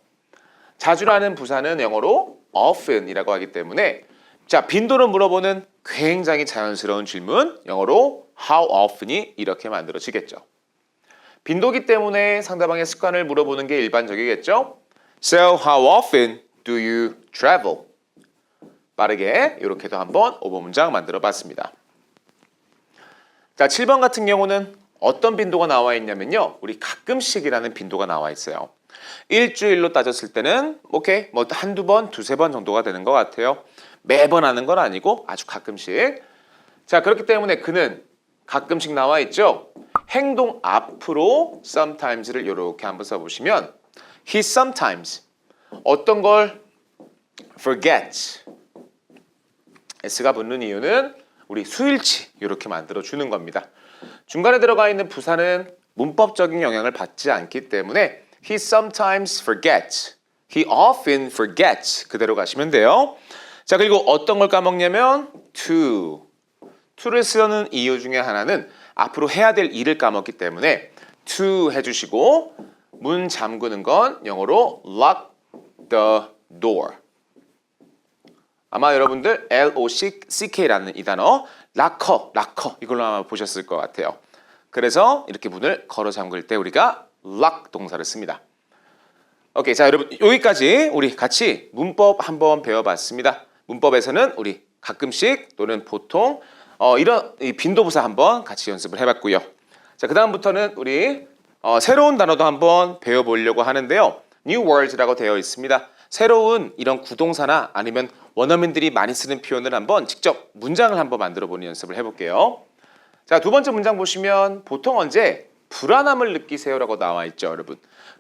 Speaker 1: 자주라는 부사는 영어로 often이라고 하기 때문에 자, 빈도를 물어보는 굉장히 자연스러운 질문 영어로 how often이 이렇게 만들어지겠죠. 빈도기 때문에 상대방의 습관을 물어보는 게 일반적이겠죠. So how often do you travel? 빠르게 이렇게도 한번 오버 문장 만들어 봤습니다. 자, 7번 같은 경우는 어떤 빈도가 나와 있냐면요. 우리 가끔씩이라는 빈도가 나와 있어요. 일주일로 따졌을 때는 오케이 뭐 한두 번, 두세 번 정도가 되는 것 같아요. 매번 하는 건 아니고 아주 가끔씩. 자, 그렇기 때문에 그는 가끔씩 나와 있죠. 행동 앞으로 sometimes를 이렇게 한번 써보시면 he sometimes 어떤 걸 forgets S가 붙는 이유는 우리 수일치 이렇게 만들어 주는 겁니다. 중간에 들어가 있는 부사는 문법적인 영향을 받지 않기 때문에 he sometimes forgets, he often forgets 그대로 가시면 돼요. 자, 그리고 어떤 걸 까먹냐면 to를 쓰는 이유 중에 하나는 앞으로 해야 될 일을 까먹기 때문에 to 해주시고 문 잠그는 건 영어로 lock the door. 아마 여러분들 LOCK라는 이 단어 락커 이걸로 아마 보셨을 것 같아요. 그래서 이렇게 문을 걸어 잠글 때 우리가 lock 동사를 씁니다. 오케이, 자 여러분 여기까지 우리 같이 문법 한번 배워봤습니다. 문법에서는 우리 가끔씩 또는 보통 이런 빈도부사 한번 같이 연습을 해봤고요. 자, 그 다음부터는 우리 새로운 단어도 한번 배워보려고 하는데요. New words라고 되어 있습니다. 새로운 이런 구동사나 아니면 원어민들이 많이 쓰는 표현을 한번 직접 문장을 한번 만들어보는 연습을 해볼게요. 자, 두 번째 문장 보시면 보통 언제 불안함을 느끼세요라고 나와 있죠, 여러분.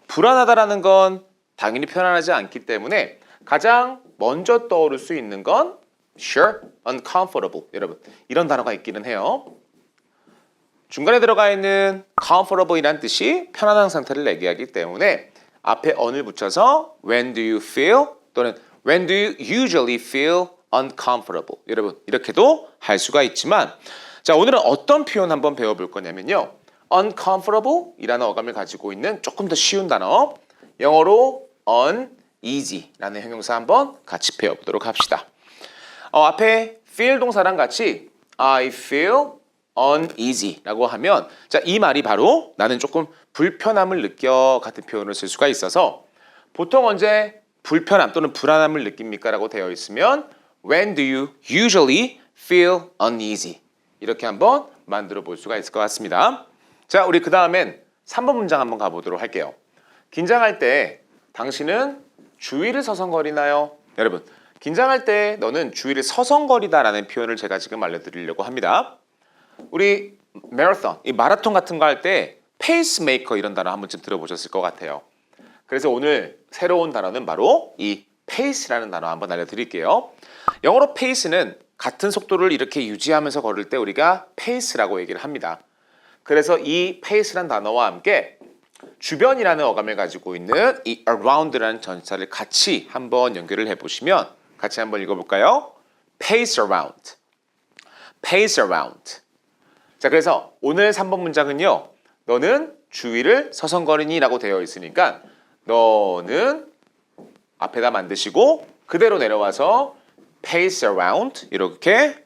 Speaker 1: 불안하다라는 건 당연히 편안하지 않기 때문에 가장 먼저 떠오를 수 있는 건 sure, uncomfortable. 여러분, 이런 단어가 있기는 해요. 중간에 들어가 있는 comfortable이란 뜻이 편안한 상태를 얘기하기 때문에 앞에 on을 붙여서 when do you feel 또는 when do you usually feel uncomfortable. 여러분, 이렇게도 할 수가 있지만 자, 오늘은 어떤 표현 한번 배워볼 거냐면요. uncomfortable 이라는 어감을 가지고 있는 조금 더 쉬운 단어 영어로 uneasy라는 형용사 한번 같이 배워보도록 합시다. 앞에 feel 동사랑 같이 I feel uneasy라고 하면 자, 이 말이 바로 나는 조금 불편함을 느껴 같은 표현을 쓸 수가 있어서 보통 언제 불편함 또는 불안함을 느낍니까? 라고 되어 있으면 When do you usually feel uneasy? 이렇게 한번 만들어 볼 수가 있을 것 같습니다. 자, 우리 그 다음엔 3번 문장 한번 가보도록 할게요. 긴장할 때 당신은 주위를 서성거리나요? 여러분, 긴장할 때 너는 주위를 서성거리다라는 표현을 제가 지금 알려드리려고 합니다. 우리 마라톤, 이 마라톤 같은 거 할 때 페이스메이커 이런 단어 한 번쯤 들어보셨을 것 같아요. 그래서 오늘 새로운 단어는 바로 이 페이스라는 단어 한번 알려드릴게요. 영어로 페이스는 같은 속도를 이렇게 유지하면서 걸을 때 우리가 페이스라고 얘기를 합니다. 그래서 이 페이스라는 단어와 함께 주변이라는 어감을 가지고 있는 이 around라는 전치사를 같이 한번 연결을 해보시면 같이 한번 읽어볼까요? pace around, pace around. 자, 그래서 오늘 3번 문장은요. 너는 주위를 서성거리니? 라고 되어 있으니까 너는 앞에다 만드시고 그대로 내려와서 pace around 이렇게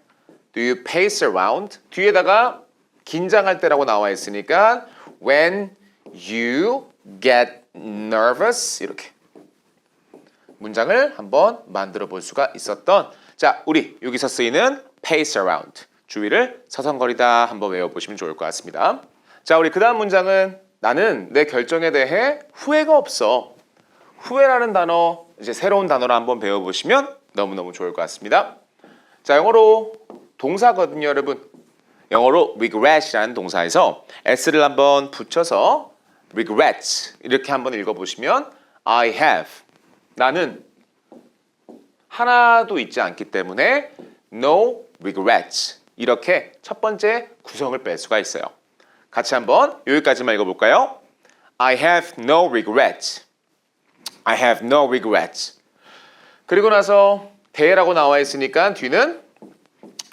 Speaker 1: do you pace around 뒤에다가 긴장할 때라고 나와 있으니까 when you get nervous 이렇게 문장을 한번 만들어 볼 수가 있었던 자 우리 여기서 쓰이는 pace around 주위를 서성거리다 한번 외워보시면 좋을 것 같습니다. 자 우리 그 다음 문장은 나는 내 결정에 대해 후회가 없어. 후회라는 단어 이제 새로운 단어로 한번 배워보시면 너무너무 좋을 것 같습니다. 자 영어로 동사거든요 여러분. 영어로 regret이라는 동사에서 s를 한번 붙여서 regret 이렇게 한번 읽어보시면 I have 나는 하나도 있지 않기 때문에 no regrets 이렇게 첫 번째 구성을 뺄 수가 있어요. 같이 한번 여기까지만 읽어볼까요? I have no regrets. I have no regrets. 그리고 나서 대라고 나와 있으니까 뒤는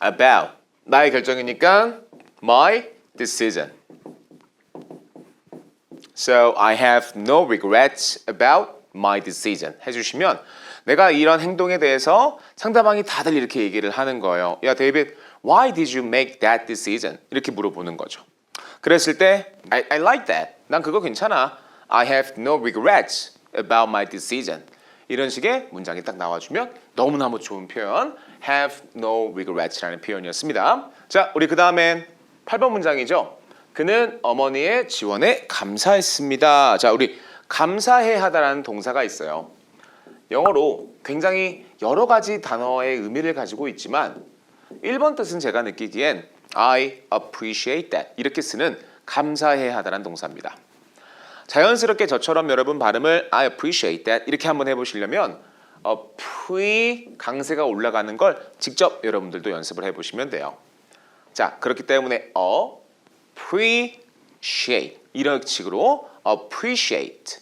Speaker 1: about 나의 결정이니까 my decision. So I have no regrets about my decision. 해주시면 내가 이런 행동에 대해서 상대방이 다들 이렇게 얘기를 하는 거예요. 야 데이빗, why did you make that decision? 이렇게 물어보는 거죠. 그랬을 때 I like that. 난 그거 괜찮아. I have no regrets about my decision. 이런 식의 문장이 딱 나와주면 너무너무 좋은 표현 have no regrets라는 표현이었습니다. 자, 우리 그 다음엔 8번 문장이죠. 그는 어머니의 지원에 감사했습니다. 자, 우리 감사해 하다라는 동사가 있어요. 영어로 굉장히 여러 가지 단어의 의미를 가지고 있지만 1번 뜻은 제가 느끼기엔 I appreciate that 이렇게 쓰는 감사해 하다라는 동사입니다. 자연스럽게 저처럼 여러분 발음을 I appreciate that 이렇게 한번 해보시려면 pre 강세가 올라가는 걸 직접 여러분들도 연습을 해보시면 돼요. 자 그렇기 때문에 appreciate 이런 식으로 appreciate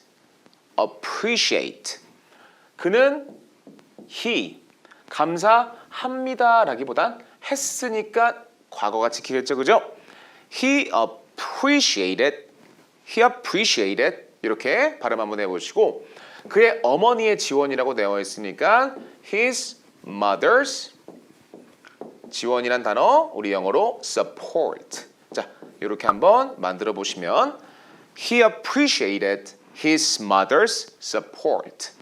Speaker 1: 그는 he 감사합니다 라기보단 했으니까 과거가 지키겠죠 그죠? He appreciated 이렇게 발음 한번 해보시고 그의 어머니의 지원이라고 되어 있으니까 his mother's 지원이란 단어 우리 영어로 support 자 이렇게 한번 만들어 보시면 he appreciated his mother's support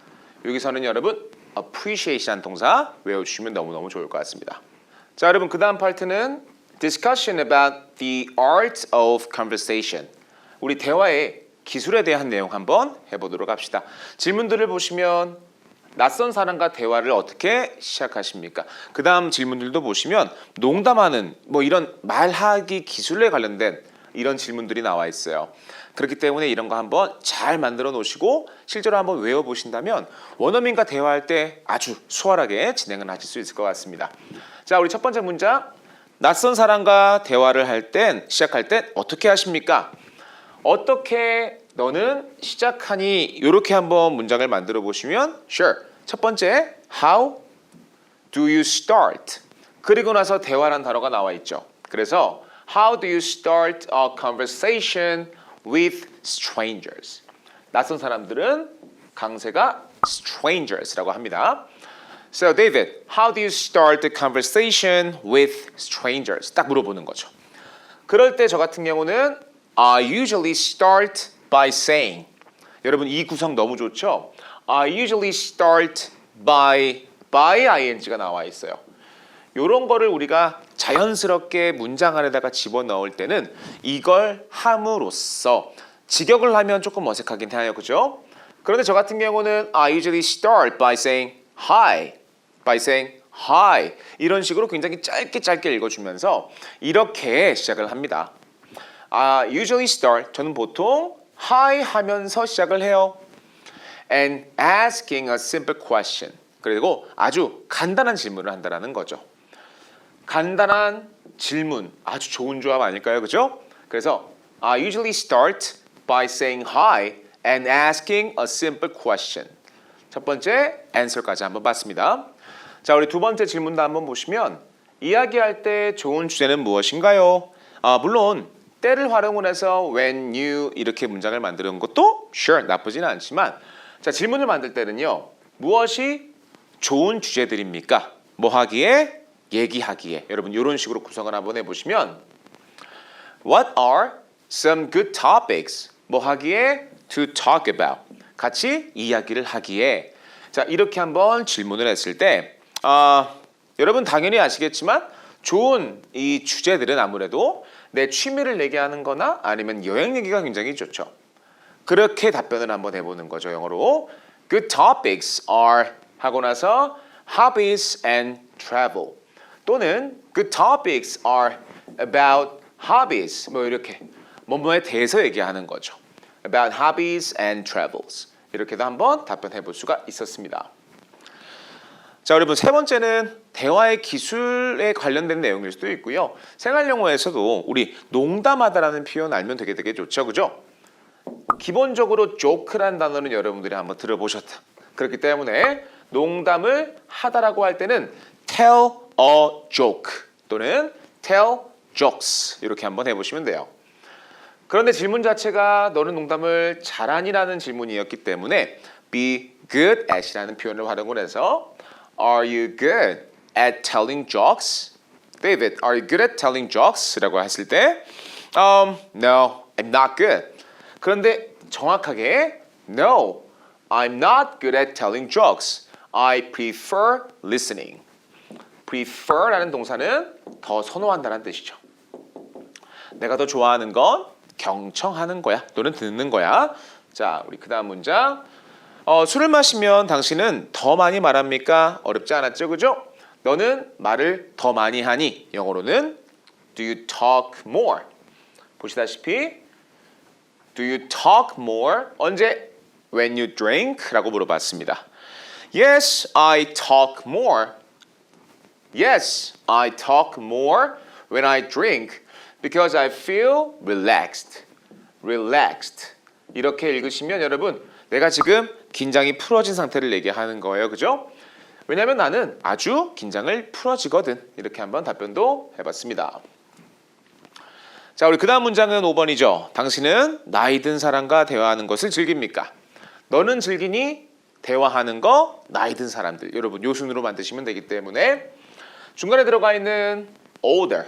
Speaker 1: 여기서는 여러분 appreciate이라는 동사 외워주시면 너무너무 좋을 것 같습니다. 자 여러분 그 다음 파트는 discussion about the art of conversation 우리 대화의 기술에 대한 내용 한번 해보도록 합시다. 질문들을 보시면 낯선 사람과 대화를 어떻게 시작하십니까? 그 다음 질문들도 보시면 농담하는 뭐 이런 말하기 기술에 관련된 이런 질문들이 나와 있어요. 그렇기 때문에 이런 거 한번 잘 만들어 놓으시고 실제로 한번 외워보신다면 원어민과 대화할 때 아주 수월하게 진행을 하실 수 있을 것 같습니다. 자 우리 첫 번째 문장 낯선 사람과 대화를 시작할 땐 어떻게 하십니까? 어떻게 너는 시작하니? 이렇게 한번 문장을 만들어 보시면 sure. 첫 번째 how do you start? 그리고 나서 대화란 단어가 나와 있죠. 그래서 how do you start a conversation with strangers? 낯선 사람들은 강세가 strangers라고 합니다. So David, how do you start a conversation with strangers? 딱 물어보는 거죠. 그럴 때 저 같은 경우는 I usually start by saying 여러분 이 구성 너무 좋죠? I usually start by ing가 나와 있어요. 이런 거를 우리가 자연스럽게 문장 안에다가 집어넣을 때는 이걸 함으로써 직역을 하면 조금 어색하긴 해요. 그죠? 그런데 저 같은 경우는 I usually start by saying hi 이런 식으로 굉장히 짧게 읽어주면서 이렇게 시작을 합니다. usually start 저는 보통 hi 하면서 시작을 해요. And asking a simple question 그리고 아주 간단한 질문을 한다는 거죠. 간단한 질문 아주 좋은 조합 아닐까요? 그죠? 그래서 I usually start by saying hi and asking a simple question. 첫 번째 answer까지 한번 봤습니다. 자, 우리 두 번째 질문도 한번 보시면 이야기할 때 좋은 주제는 무엇인가요? 물론 때를 활용을 해서 when you 이렇게 문장을 만드는 것도 sure 나쁘지는 않지만 자, 질문을 만들 때는요. 무엇이 좋은 주제들입니까? 뭐 하기에? 얘기하기에. 여러분 이런 식으로 구성을 한번 해보시면 What are some good topics? 뭐 하기에? To talk about. 같이 이야기를 하기에. 자, 이렇게 한번 질문을 했을 때 여러분 당연히 아시겠지만 좋은 이 주제들은 아무래도 내 취미를 얘기하는 거나 아니면 여행 얘기가 굉장히 좋죠. 그렇게 답변을 한번 해보는 거죠. 영어로 Good topics are 하고 나서 hobbies and travel 또는 Good topics are about hobbies 뭐 이렇게 뭐뭐에 대해서 얘기하는 거죠. About hobbies and travels 이렇게도 한번 답변해 볼 수가 있었습니다. 자, 여러분 세 번째는 대화의 기술에 관련된 내용일 수도 있고요. 생활 용어에서도 우리 농담하다라는 표현 알면 되게 좋죠, 그죠? 기본적으로 joke란 단어는 여러분들이 한번 들어보셨다. 그렇기 때문에 농담을 하다라고 할 때는 tell a joke 또는 tell jokes 이렇게 한번 해보시면 돼요. 그런데 질문 자체가 너는 농담을 잘하니라는 질문이었기 때문에 be good at이라는 표현을 활용을 해서 Are you good at telling jokes? David, are you good at telling jokes? 라고 했을 때 No, I'm not good. 그런데 정확하게 No, I'm not good at telling jokes. I prefer listening. prefer라는 동사는 더 선호한다는 뜻이죠. 내가 더 좋아하는 건 경청하는 거야 또는 듣는 거야. 자, 우리 그 다음 문장. 술을 마시면 당신은 더 많이 말합니까? 어렵지 않았죠, 그죠? 너는 말을 더 많이 하니? 영어로는 Do you talk more? 보시다시피 Do you talk more? 언제? When you drink? 라고 물어봤습니다. Yes, I talk more. Yes, I talk more when I drink because I feel relaxed. Relaxed. 이렇게 읽으시면 여러분 내가 지금 긴장이 풀어진 상태를 얘기하는 거예요. 그죠? 왜냐하면 나는 아주 긴장을 풀어지거든. 이렇게 한번 답변도 해봤습니다. 자, 우리 그 다음 문장은 5번이죠. 당신은 나이 든 사람과 대화하는 것을 즐깁니까? 너는 즐기니? 대화하는 거 나이 든 사람들. 여러분 요 순으로 만드시면 되기 때문에 중간에 들어가 있는 older.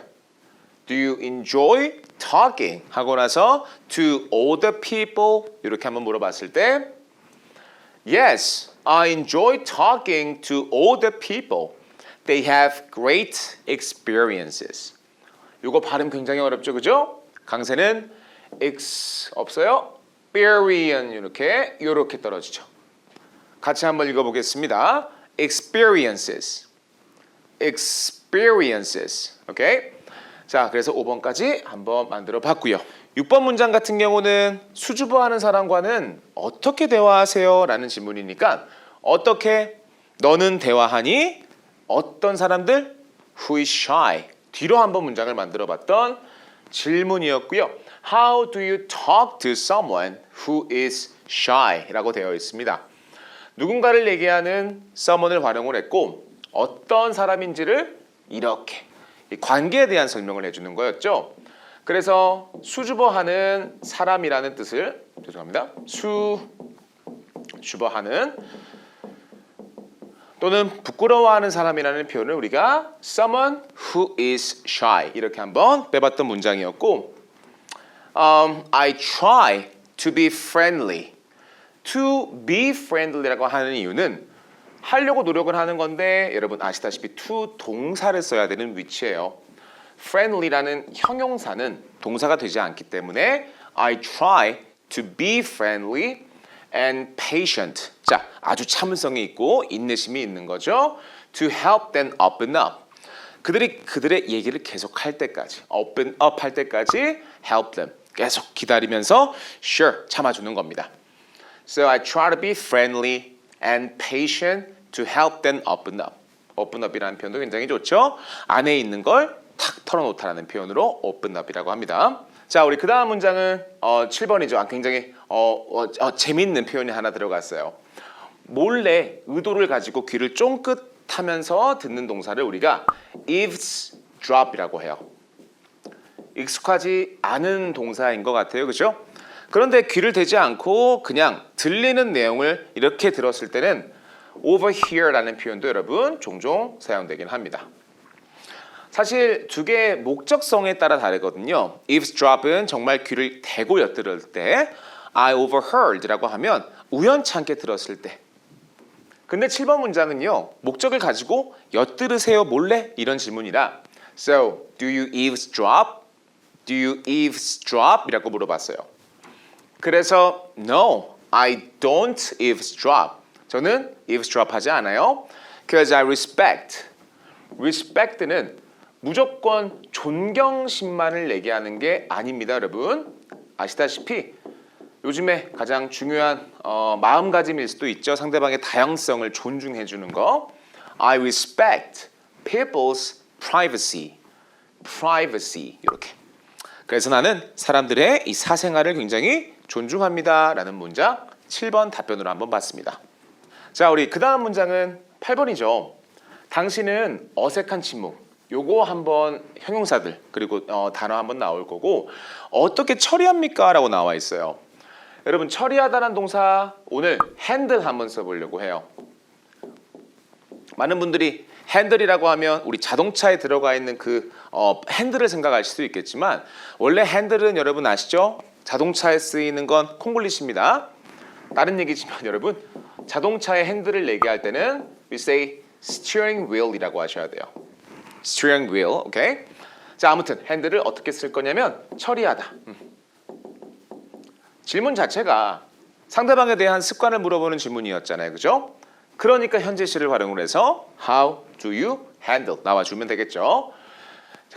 Speaker 1: Do you enjoy talking? 하고 나서 to older people 이렇게 한번 물어봤을 때 Yes, I enjoy talking to older people. They have great experiences. 이거 발음 굉장히 어렵죠, 그죠? 강세는 x 없어요. experience 이렇게 떨어지죠. 같이 한번 읽어보겠습니다. experiences, experiences. 오케이? 자, 그래서 5번까지 한번 만들어 봤고요. 6번 문장 같은 경우는 수줍어하는 사람과는 어떻게 대화하세요? 라는 질문이니까 어떻게 너는 대화하니? 어떤 사람들? Who is shy? 뒤로 한번 문장을 만들어 봤던 질문이었고요. How do you talk to someone who is shy? 라고 되어 있습니다. 누군가를 얘기하는 someone을 활용을 했고 어떤 사람인지를 이렇게 관계에 대한 설명을 해주는 거였죠. 그래서 수줍어하는 사람이라는 뜻을 죄송합니다. 수줍어하는 또는 부끄러워하는 사람이라는 표현을 우리가 someone who is shy 이렇게 한번 빼봤던 문장이었고 I try to be friendly. To be friendly라고 하는 이유는 하려고 노력을 하는 건데 여러분 아시다시피 to 동사를 써야 되는 위치예요. friendly라는 형용사는 동사가 되지 않기 때문에 I try to be friendly and patient. 자, 아주 참을성이 있고 인내심이 있는 거죠. To help them open up. 그들의 얘기를 계속 할 때까지 open up 할 때까지 help them. 계속 기다리면서 sure 참아주는 겁니다. So I try to be friendly and patient to help them open up. open up이라는 표현도 굉장히 좋죠. 안에 있는 걸 탁 털어놓다라는 표현으로 open up이라고 합니다. 자, 우리 그 다음 문장은 7번이죠. 굉장히 재밌는 표현이 하나 들어갔어요. 몰래 의도를 가지고 귀를 쫑긋하면서 듣는 동사를 우리가 eavesdrop이라고 해요. 익숙하지 않은 동사인 것 같아요. 그죠? 그런데 귀를 대지 않고 그냥 들리는 내용을 이렇게 들었을 때는 overhear라는 표현도 여러분 종종 사용되긴 합니다. 사실 두 개의 목적성에 따라 다르거든요. eavesdrop은 정말 귀를 대고 엿들을 때, I overheard라고 하면 우연찮게 들었을 때. 근데 7번 문장은요, 목적을 가지고 엿들으세요 몰래? 이런 질문이라 So, do you eavesdrop? Do you eavesdrop? 이라고 물어봤어요. 그래서 No, I don't eavesdrop. 저는 eavesdrop 하지 않아요. Because I respect. respect는 무조건 존경심만을 얘기하는 게 아닙니다, 여러분. 아시다시피 요즘에 가장 중요한 마음가짐일 수도 있죠. 상대방의 다양성을 존중해 주는 거. I respect people's privacy. privacy 이렇게. 그래서 나는 사람들의 이 사생활을 굉장히 존중합니다 라는 문장 7번 답변으로 한번 봤습니다. 자, 우리 그 다음 문장은 8번이죠. 당신은 어색한 침묵. 요거 한번 형용사들 그리고 단어 한번 나올 거고 어떻게 처리합니까? 라고 나와 있어요. 여러분 처리하다는 동사 오늘 핸들 한번 써보려고 해요. 많은 분들이 핸들이라고 하면 우리 자동차에 들어가 있는 그 핸들을 생각하실 수도 있겠지만 원래 핸들은 여러분 아시죠? 자동차에 쓰이는 건 콩글리시입니다. 다른 얘기지만 여러분 자동차의 핸들을 얘기할 때는 we say steering wheel이라고 하셔야 돼요. steering wheel, 오케이? 자, 아무튼 핸들을 어떻게 쓸 거냐면 처리하다. 질문 자체가 상대방에 대한 습관을 물어보는 질문이었잖아요, 그죠? 그러니까 현재시를 활용을 해서 How do you handle? 나와주면 되겠죠.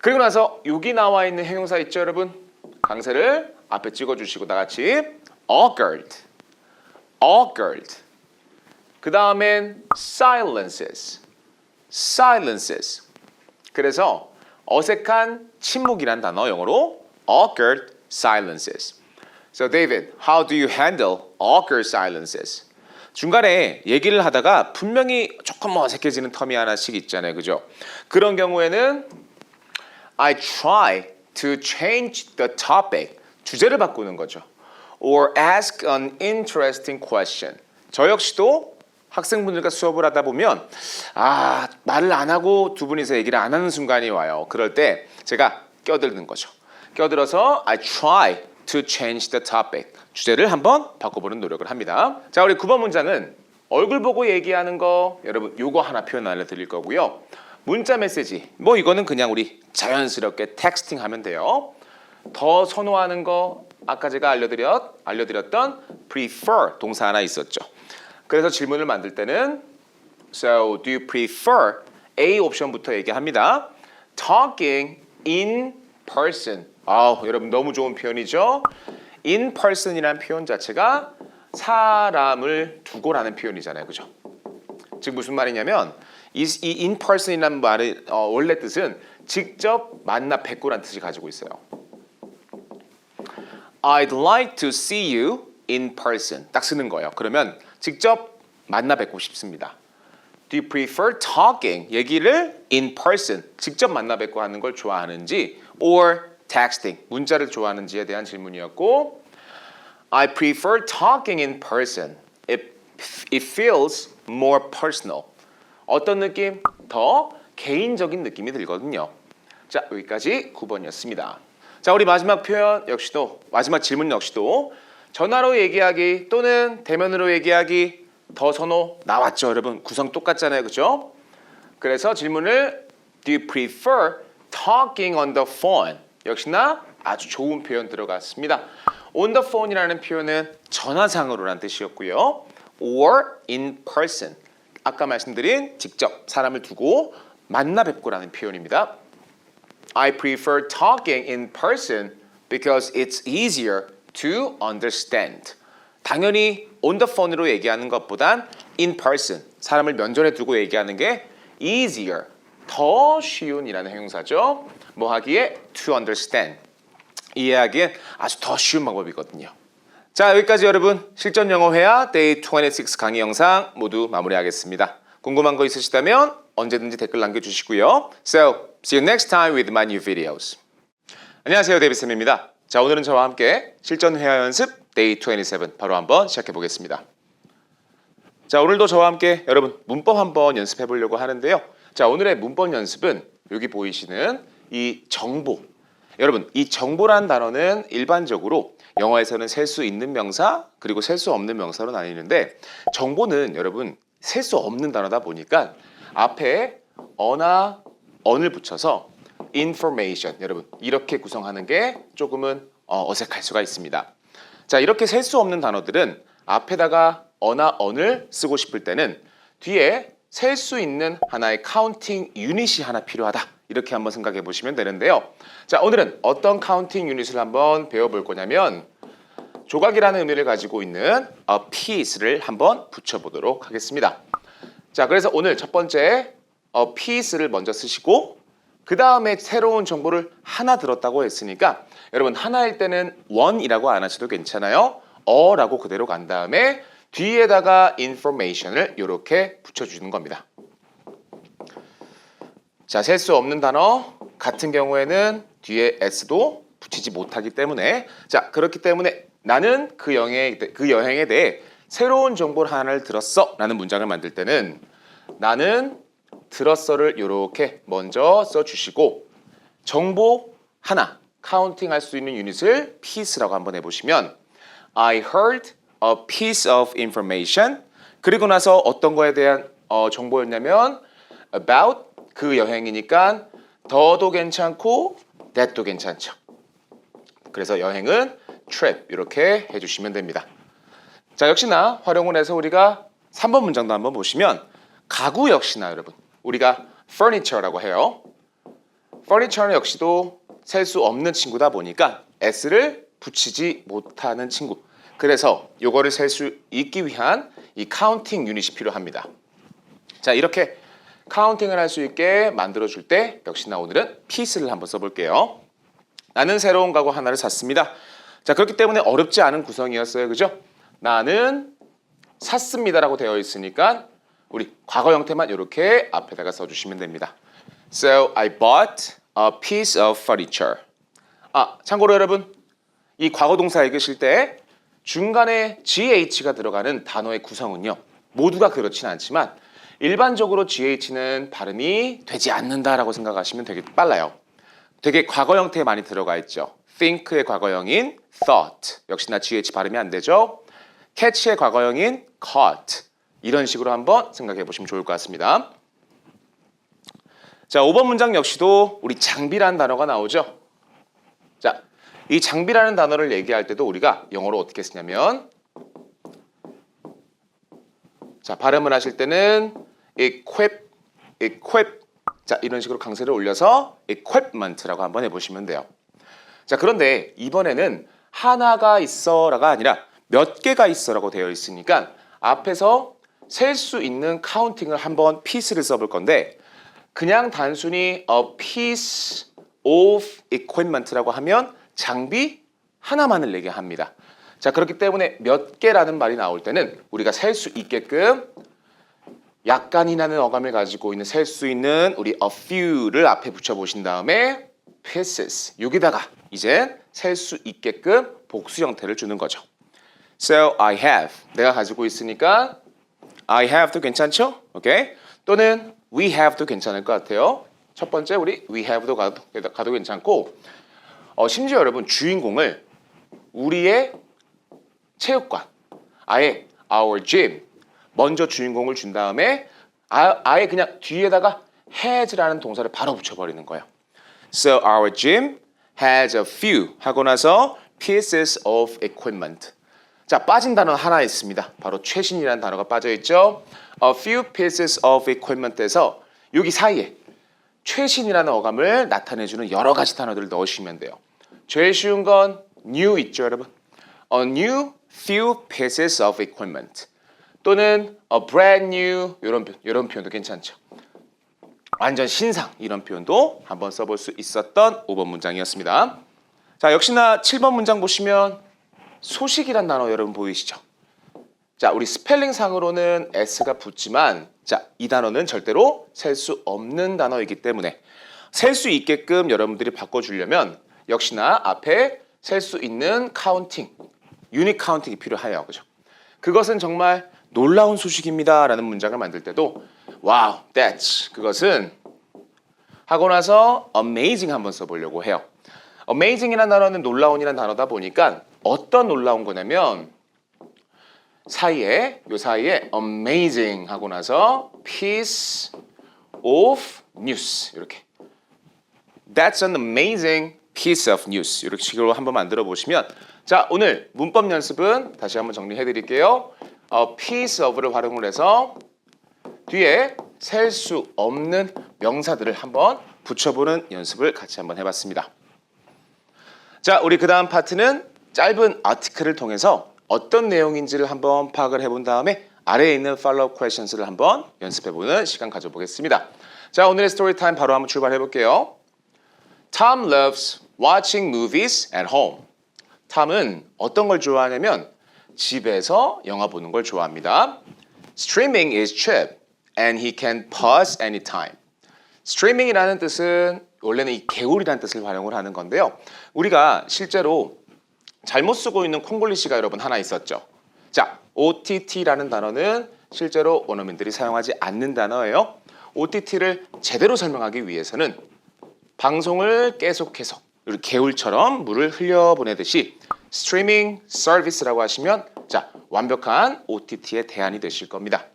Speaker 1: 그리고 나서 여기 나와 있는 형용사 있죠, 여러분? 강세를 앞에 찍어주시고 다 같이 awkward, awkward. 그 다음엔 silences, silences. 그래서 어색한 침묵이란 단어 영어로 awkward silences. So David, how do you handle awkward silences? 중간에 얘기를 하다가 분명히 조금 어색해지는 텀이 하나씩 있잖아요, 그죠? 그런 경우에는 I try to change the topic. 주제를 바꾸는 거죠. Or ask an interesting question. 저 역시도 학생분들과 수업을 하다 보면 말을 안 하고 두 분이서 얘기를 안 하는 순간이 와요. 그럴 때 제가 껴드는 거죠. 껴들어서 I try to change the topic. 주제를 한번 바꿔보는 노력을 합니다. 자, 우리 9번 문장은 얼굴 보고 얘기하는 거 여러분 요거 하나 표현 알려드릴 거고요. 문자 메시지 뭐 이거는 그냥 우리 자연스럽게 텍스팅 하면 돼요. 더 선호하는 거 아까 제가 알려드렸던 prefer 동사 하나 있었죠. 그래서 질문을 만들 때는 So do you prefer A 옵션부터 얘기합니다. Talking in person. 여러분 너무 좋은 표현이죠. In person이라는 표현 자체가 사람을 두고라는 표현이잖아요, 그죠? 즉 무슨 말이냐면 이 in person이라는 말의 원래 뜻은 직접 만나 뵙고라는 뜻을 가지고 있어요. I'd like to see you in person. 딱 쓰는 거예요. 그러면 직접 만나 뵙고 싶습니다. Do you prefer talking? 얘기를 in person, 직접 만나 뵙고 하는 걸 좋아하는지 or texting, 문자를 좋아하는지에 대한 질문이었고 I prefer talking in person. It feels more personal. 어떤 느낌? 더 개인적인 느낌이 들거든요. 자, 여기까지 9번이었습니다. 자, 우리 마지막 표현 역시도 마지막 질문 역시도 전화로 얘기하기 또는 대면으로 얘기하기 더 선호 나왔죠, 여러분. 구성 똑같잖아요, 그죠? 그래서 질문을 Do you prefer talking on the phone? 역시나 아주 좋은 표현 들어갔습니다. On the phone이라는 표현은 전화상으로라는 뜻이었고요. Or in person. 아까 말씀드린 직접 사람을 두고 만나 뵙고라는 표현입니다. I prefer talking in person because it's easier to understand. 당연히 on the phone으로 얘기하는 것보단 in person, 사람을 면전에 두고 얘기하는 게 easier, 더 쉬운이라는 형용사죠. 뭐 하기에 to understand. 이해하기엔 아주 더 쉬운 방법이거든요. 자, 여기까지 여러분 실전 영어 회화 Day 26 강의 영상 모두 마무리하겠습니다. 궁금한 거 있으시다면 언제든지 댓글 남겨주시고요. So, see you next time with my new videos. 안녕하세요, 데이비쌤입니다. 자, 오늘은 저와 함께 실전 회화 연습 Day 27 바로 한번 시작해 보겠습니다. 자, 오늘도 저와 함께 여러분 문법 한번 연습해 보려고 하는데요. 자, 오늘의 문법 연습은 여기 보이시는 이 정보. 여러분, 이 정보란 단어는 일반적으로 영어에서는 셀 수 있는 명사 그리고 셀 수 없는 명사로 나뉘는데 정보는 여러분 셀 수 없는 단어다 보니까 앞에 어나 언을 붙여서 information 여러분 이렇게 구성하는 게 조금은 어색할 수가 있습니다. 자, 이렇게 셀 수 없는 단어들은 앞에다가 어나 언을 쓰고 싶을 때는 뒤에 셀 수 있는 하나의 카운팅 유닛이 하나 필요하다. 이렇게 한번 생각해 보시면 되는데요. 자, 오늘은 어떤 카운팅 유닛을 한번 배워볼 거냐면 조각이라는 의미를 가지고 있는 a piece를 한번 붙여보도록 하겠습니다. 자, 그래서 오늘 첫 번째 a piece를 먼저 쓰시고 그 다음에 새로운 정보를 하나 들었다고 했으니까 여러분 하나일 때는 one이라고 안 하셔도 괜찮아요. 어라고 그대로 간 다음에 뒤에다가 information을 이렇게 붙여주는 겁니다. 자, 셀 수 없는 단어 같은 경우에는 뒤에 s도 붙이지 못하기 때문에 자, 그렇기 때문에 나는 그 여행에 대해 새로운 정보를 하나를 들었어 라는 문장을 만들 때는 나는 들었어를 이렇게 먼저 써주시고 정보 하나 카운팅할 수 있는 유닛을 piece라고 한번 해보시면 I heard a piece of information 그리고 나서 어떤 거에 대한 정보였냐면 about 그 여행이니까 더도 괜찮고 that도 괜찮죠. 그래서 여행은 trip 이렇게 해주시면 됩니다. 자, 역시나 활용을 해서 우리가 3번 문장도 한번 보시면 가구 역시나 여러분 우리가 furniture라고 해요. furniture는 역시도 셀 수 없는 친구다 보니까 s를 붙이지 못하는 친구. 그래서 요거를 셀 수 있기 위한 이 카운팅 유닛이 필요합니다. 자, 이렇게 카운팅을 할 수 있게 만들어줄 때 역시나 오늘은 piece를 한번 써볼게요. 나는 새로운 가구 하나를 샀습니다. 자, 그렇기 때문에 어렵지 않은 구성이었어요. 그죠? 나는 샀습니다라고 되어 있으니까 우리 과거 형태만 이렇게 앞에다가 써주시면 됩니다. So, I bought a piece of furniture. 아, 참고로 여러분 이 과거 동사 읽으실 때 중간에 GH가 들어가는 단어의 구성은요. 모두가 그렇진 않지만 일반적으로 GH는 발음이 되지 않는다라고 생각하시면 되게 빨라요. 되게 과거 형태에 많이 들어가 있죠. think의 과거형인 thought 역시나 GH 발음이 안 되죠. catch의 과거형인 caught 이런 식으로 한번 생각해 보시면 좋을 것 같습니다. 자, 5번 문장 역시도 우리 장비라는 단어가 나오죠. 자, 이 장비라는 단어를 얘기할 때도 우리가 영어로 어떻게 쓰냐면 자, 발음을 하실 때는 equip 자, 이런 식으로 강세를 올려서 equipment라고 한번 해보시면 돼요. 자, 그런데 이번에는 하나가 있어라가 아니라 몇 개가 있어라고 되어 있으니까 앞에서 셀 수 있는 카운팅을 한번 piece를 써볼 건데 그냥 단순히 a piece of equipment라고 하면 장비 하나만을 얘기합니다. 자, 그렇기 때문에 몇 개라는 말이 나올 때는 우리가 셀 수 있게끔 약간이라는 어감을 가지고 있는 셀 수 있는 우리 a few를 앞에 붙여보신 다음에 pieces 여기다가 이제 셀 수 있게끔 복수 형태를 주는 거죠. So I have 내가 가지고 있으니까 I have도 괜찮죠? 오케이? 또는 we have도 괜찮을 것 같아요. 첫 번째 우리 we have도 가도 괜찮고 심지어 여러분 주인공을 우리의 체육관 아예 our gym 먼저 주인공을 준 다음에 아예 그냥 뒤에다가 has라는 동사를 바로 붙여버리는 거예요. So our gym has a few 하고 나서 pieces of equipment. 자, 빠진 단어 하나 있습니다. 바로 최신이라는 단어가 빠져 있죠. A few pieces of equipment에서 여기 사이에 최신이라는 어감을 나타내주는 여러 가지 단어들을 넣으시면 돼요. 제일 쉬운 건 new 있죠, 여러분. A new few pieces of equipment 또는 a brand new 이런 표현도 괜찮죠. 완전 신상 이런 표현도 한번 써볼 수 있었던 5번 문장이었습니다. 자, 역시나 7번 문장 보시면 소식이란 단어 여러분 보이시죠? 자, 우리 스펠링 상으로는 S가 붙지만 자, 이 단어는 절대로 셀 수 없는 단어이기 때문에 셀 수 있게끔 여러분들이 바꿔주려면 역시나 앞에 셀 수 있는 카운팅, 유닛 카운팅이 필요해요. 그죠? 그것은 정말 놀라운 소식입니다 라는 문장을 만들 때도 wow, that's 그것은 하고 나서 amazing 한번 써보려고 해요. amazing이라는 단어는 놀라운이라는 단어다 보니까 어떤 놀라운 거냐면 요 사이에 amazing 하고 나서 piece of news 이렇게 That's an amazing piece of news 이렇게 식으로 한번 만들어 보시면 자, 오늘 문법 연습은 다시 한번 정리해 드릴게요. piece of를 활용을 해서 뒤에 셀 수 없는 명사들을 한번 붙여보는 연습을 같이 한번 해봤습니다. 자, 우리 그 다음 파트는 짧은 아티클을 통해서 어떤 내용인지를 한번 파악을 해본 다음에 아래에 있는 follow-up questions를 한번 연습해보는 시간 가져보겠습니다. 자, 오늘의 스토리 타임 바로 한번 출발해 볼게요. Tom loves watching movies at home. 탐은 어떤 걸 좋아하냐면 집에서 영화 보는 걸 좋아합니다. Streaming is cheap and he can pause anytime. 스트리밍이라는 뜻은 원래는 이 개울이라는 뜻을 활용을 하는 건데요. 우리가 실제로 잘못 쓰고 있는 콩글리시가 여러분 하나 있었죠. 자, OTT라는 단어는 실제로 원어민들이 사용하지 않는 단어예요. OTT를 제대로 설명하기 위해서는 방송을 계속해서 우리 개울처럼 물을 흘려보내듯이 스트리밍 서비스라고 하시면 자, 완벽한 OTT의 대안이 되실 겁니다.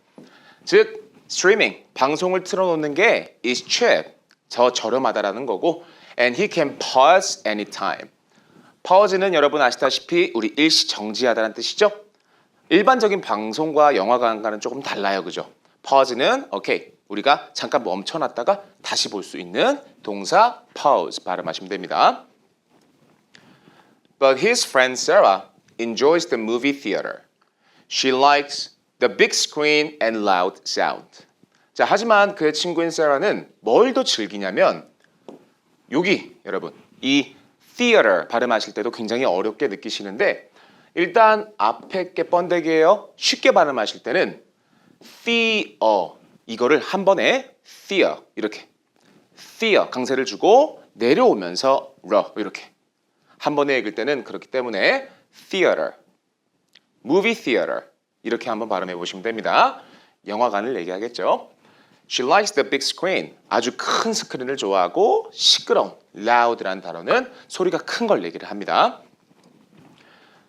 Speaker 1: 즉, 스트리밍, 방송을 틀어놓는 게 is cheap, 더 저렴하다라는 거고 and he can pause anytime. pause는 여러분 아시다시피 우리 일시 정지하다는 뜻이죠. 일반적인 방송과 영화관과는 조금 달라요. 그죠? pause는 오케이, 우리가 잠깐 멈춰놨다가 다시 볼 수 있는 동사 pause 발음하시면 됩니다. But his friend Sarah enjoys the movie theater. She likes the big screen and loud sound. 자, 하지만 그의 친구인 세라는 뭘 더 즐기냐면 여기 여러분 이 theater 발음하실 때도 굉장히 어렵게 느끼시는데 일단 앞에 게 번데기예요. 쉽게 발음하실 때는 theater 이거를 한 번에 theater 이렇게 theater 강세를 주고 내려오면서 이렇게 한 번에 읽을 때는 그렇기 때문에 theater, movie theater 이렇게 한번 발음해 보시면 됩니다. 영화관을 얘기하겠죠. She likes the big screen. 아주 큰 스크린을 좋아하고 시끄러운 loud라는 단어는 소리가 큰 걸 얘기를 합니다.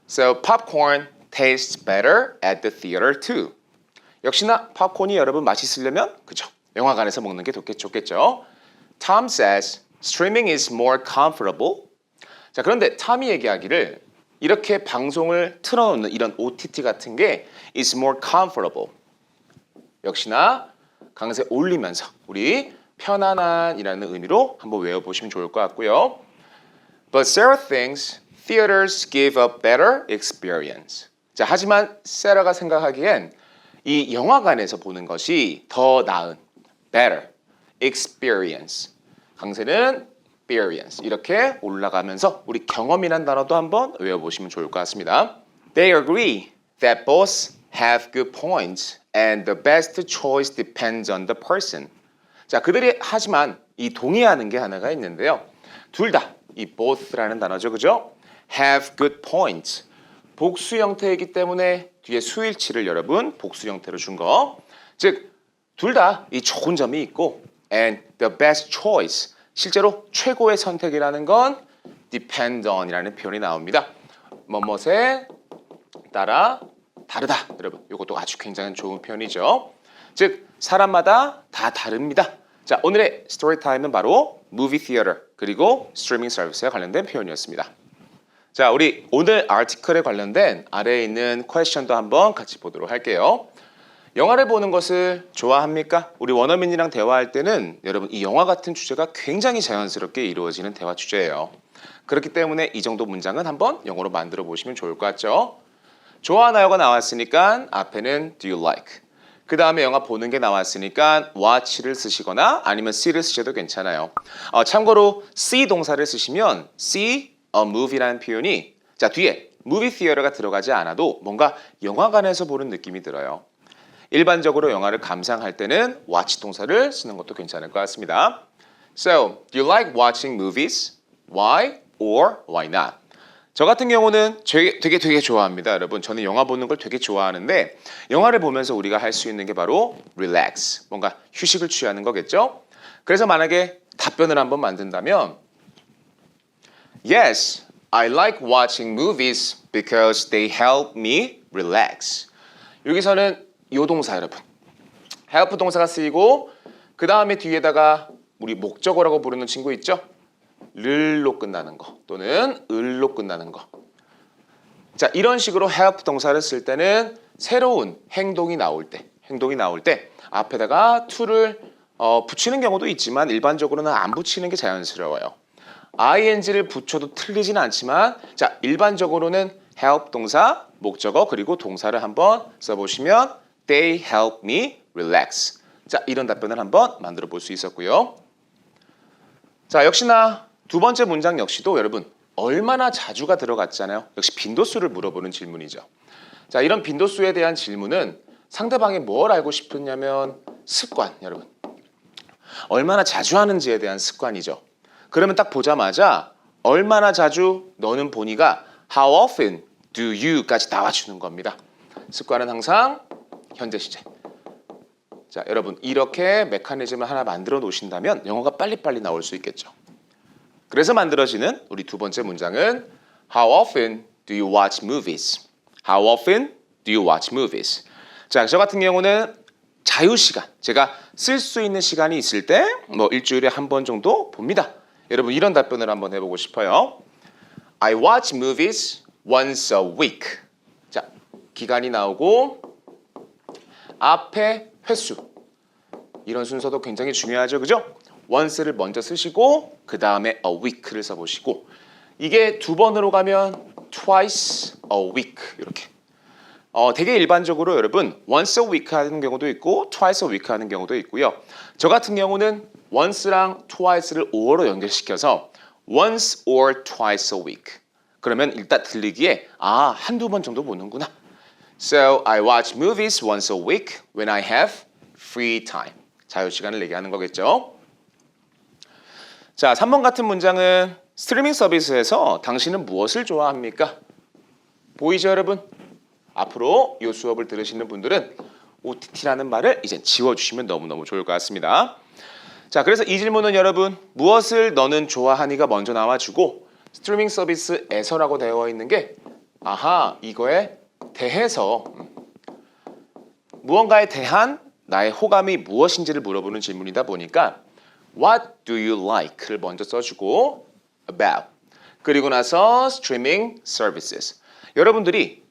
Speaker 1: So popcorn tastes better at the theater too. 역시나 팝콘이 여러분 맛있으려면 그죠? 영화관에서 먹는 게 좋겠죠. Tom says streaming is more comfortable. 자, 그런데 탐이 얘기하기를 이렇게 방송을 틀어놓는 이런 OTT 같은 게 is more comfortable. 역시나 강세 올리면서 우리 편안한이라는 의미로 한번 외워보시면 좋을 것 같고요. But Sarah thinks theaters give a better experience. 자, 하지만 세라가 생각하기엔 이 영화관에서 보는 것이 더 나은 better experience. 강세는 experience 이렇게 올라가면서 우리 경험이란 단어도 한번 외워보시면 좋을 것 같습니다. They agree that both have good points and the best choice depends on the person. 자, 그들이 하지만 이 동의하는 게 하나가 있는데요. 둘 다 이 both라는 단어죠, 그죠? Have good points. 복수 형태이기 때문에 뒤에 수일치를 여러분 복수 형태로 준 거. 즉, 둘 다 이 좋은 점이 있고 and the best choice. 실제로 최고의 선택이라는 건 depend on이라는 표현이 나옵니다. 뭐뭐에 따라 다르다. 여러분, 이것도 아주 굉장히 좋은 표현이죠. 즉, 사람마다 다 다릅니다. 자, 오늘의 스토리 타임은 바로 movie theater 그리고 스트리밍 서비스에 관련된 표현이었습니다. 자, 우리 오늘 아티클에 관련된 아래에 있는 퀘스천도 한번 같이 보도록 할게요. 영화를 보는 것을 좋아합니까? 우리 원어민이랑 대화할 때는 여러분 이 영화 같은 주제가 굉장히 자연스럽게 이루어지는 대화 주제예요. 그렇기 때문에 이 정도 문장은 한번 영어로 만들어 보시면 좋을 것 같죠? 좋아하나요가 나왔으니까 앞에는 do you like? 그 다음에 영화 보는 게 나왔으니까 watch를 쓰시거나 아니면 see를 쓰셔도 괜찮아요. 참고로 see 동사를 쓰시면 see a movie라는 표현이 자 뒤에 movie theater가 들어가지 않아도 뭔가 영화관에서 보는 느낌이 들어요. 일반적으로 영화를 감상할 때는 watch 동사를 쓰는 것도 괜찮을 것 같습니다. So, do you like watching movies? Why or why not? 저 같은 경우는 되게 좋아합니다, 여러분. 저는 영화 보는 걸 되게 좋아하는데 영화를 보면서 우리가 할 수 있는 게 바로 relax, 뭔가 휴식을 취하는 거겠죠? 그래서 만약에 답변을 한번 만든다면 Yes, I like watching movies because they help me relax. 여기서는 요 동사 여러분. help 동사가 쓰이고 그 다음에 뒤에다가 우리 목적어라고 부르는 친구 있죠? 를로 끝나는 거 또는 을로 끝나는 거. 자, 이런 식으로 help 동사를 쓸 때는 새로운 행동이 나올 때 앞에다가 to를 붙이는 경우도 있지만 일반적으로는 안 붙이는 게 자연스러워요. ing를 붙여도 틀리진 않지만 자, 일반적으로는 help 동사, 목적어 그리고 동사를 한번 써보시면 they help me relax. 자, 이런 답변을 한번 만들어 볼 수 있었고요. 자, 역시나 두 번째 문장 역시도 여러분 얼마나 자주가 들어갔잖아요. 역시 빈도수를 물어보는 질문이죠. 자, 이런 빈도수에 대한 질문은 상대방이 뭘 알고 싶었냐면 습관, 여러분. 얼마나 자주 하는지에 대한 습관이죠. 그러면 딱 보자마자 얼마나 자주 너는 보니가 How often do you까지 나와주는 겁니다. 습관은 항상 현재 시제. 자, 여러분 이렇게 메커니즘을 하나 만들어 놓으신다면 영어가 빨리빨리 나올 수 있겠죠. 그래서 만들어지는 우리 두 번째 문장은 How often do you watch movies? How often do you watch movies? 자, 저 같은 경우는 자유시간, 제가 쓸 수 있는 시간이 있을 때 뭐 일주일에 한 번 정도 봅니다. 여러분 이런 답변을 한번 해보고 싶어요. I watch movies once a week. 자, 기간이 나오고 앞에 횟수. 이런 순서도 굉장히 중요하죠, 그죠? once를 먼저 쓰시고 그 다음에 a week를 써보시고 이게 두 번으로 가면 twice a week 이렇게 되게 일반적으로 여러분 once a week 하는 경우도 있고 twice a week 하는 경우도 있고요. 저 같은 경우는 once랑 twice를 5어로 연결시켜서 once or twice a week 그러면 일단 들리기에 한두 번 정도 보는구나. So I watch movies once a week when I have free time. 자유시간을 얘기하는 거겠죠. 자, 3번 같은 문장은 스트리밍 서비스에서 당신은 무엇을 좋아합니까? 보이죠, 여러분? 앞으로 이 수업을 들으시는 분들은 OTT라는 말을 이제 지워주시면 너무너무 좋을 것 같습니다. 자, 그래서 이 질문은 여러분 무엇을 너는 좋아하니가 먼저 나와주고 스트리밍 서비스에서라고 되어 있는 게 이거에 대해서 무언가에 대한 나의 호감이 무엇인지를 물어보는 질문이다 보니까 What do you like를 먼저 써주고 about 그리고 나서 streaming services 여러분들이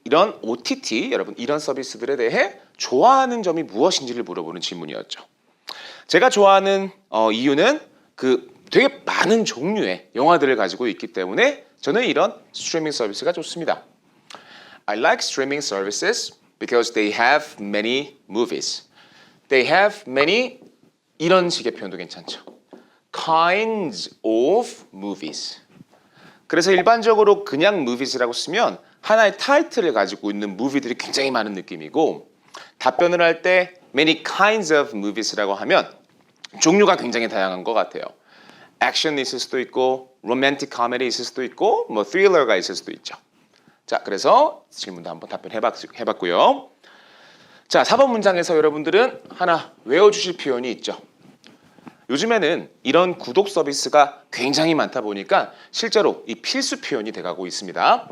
Speaker 1: 이런 OTT 여러분 이런 서비스들에 대해 좋아하는 점이 무엇인지를 물어보는 질문이었죠. 제가 좋아하는 이유는 되게 많은 종류의 영화들을 가지고 있기 때문에 저는 이런 스트리밍 서비스가 좋습니다. I like streaming services because they have many movies. They have many 이런 식의 표현도 괜찮죠. kinds of movies. 그래서 일반적으로 그냥 movies라고 쓰면 하나의 타이틀을 가지고 있는 무비들이 굉장히 많은 느낌이고 답변을 할 때 many kinds of movies라고 하면 종류가 굉장히 다양한 것 같아요. 액션이 있을 수도 있고 로맨틱 코미디 있을 수도 있고 뭐 스릴러가 있을 수도 있죠. 자, 그래서 질문도 한번 답변해봤고요. 자, 4번 문장에서 여러분들은 하나 외워주실 표현이 있죠. 요즘에는 이런 구독 서비스가 굉장히 많다 보니까 실제로 이 필수 표현이 돼가고 있습니다.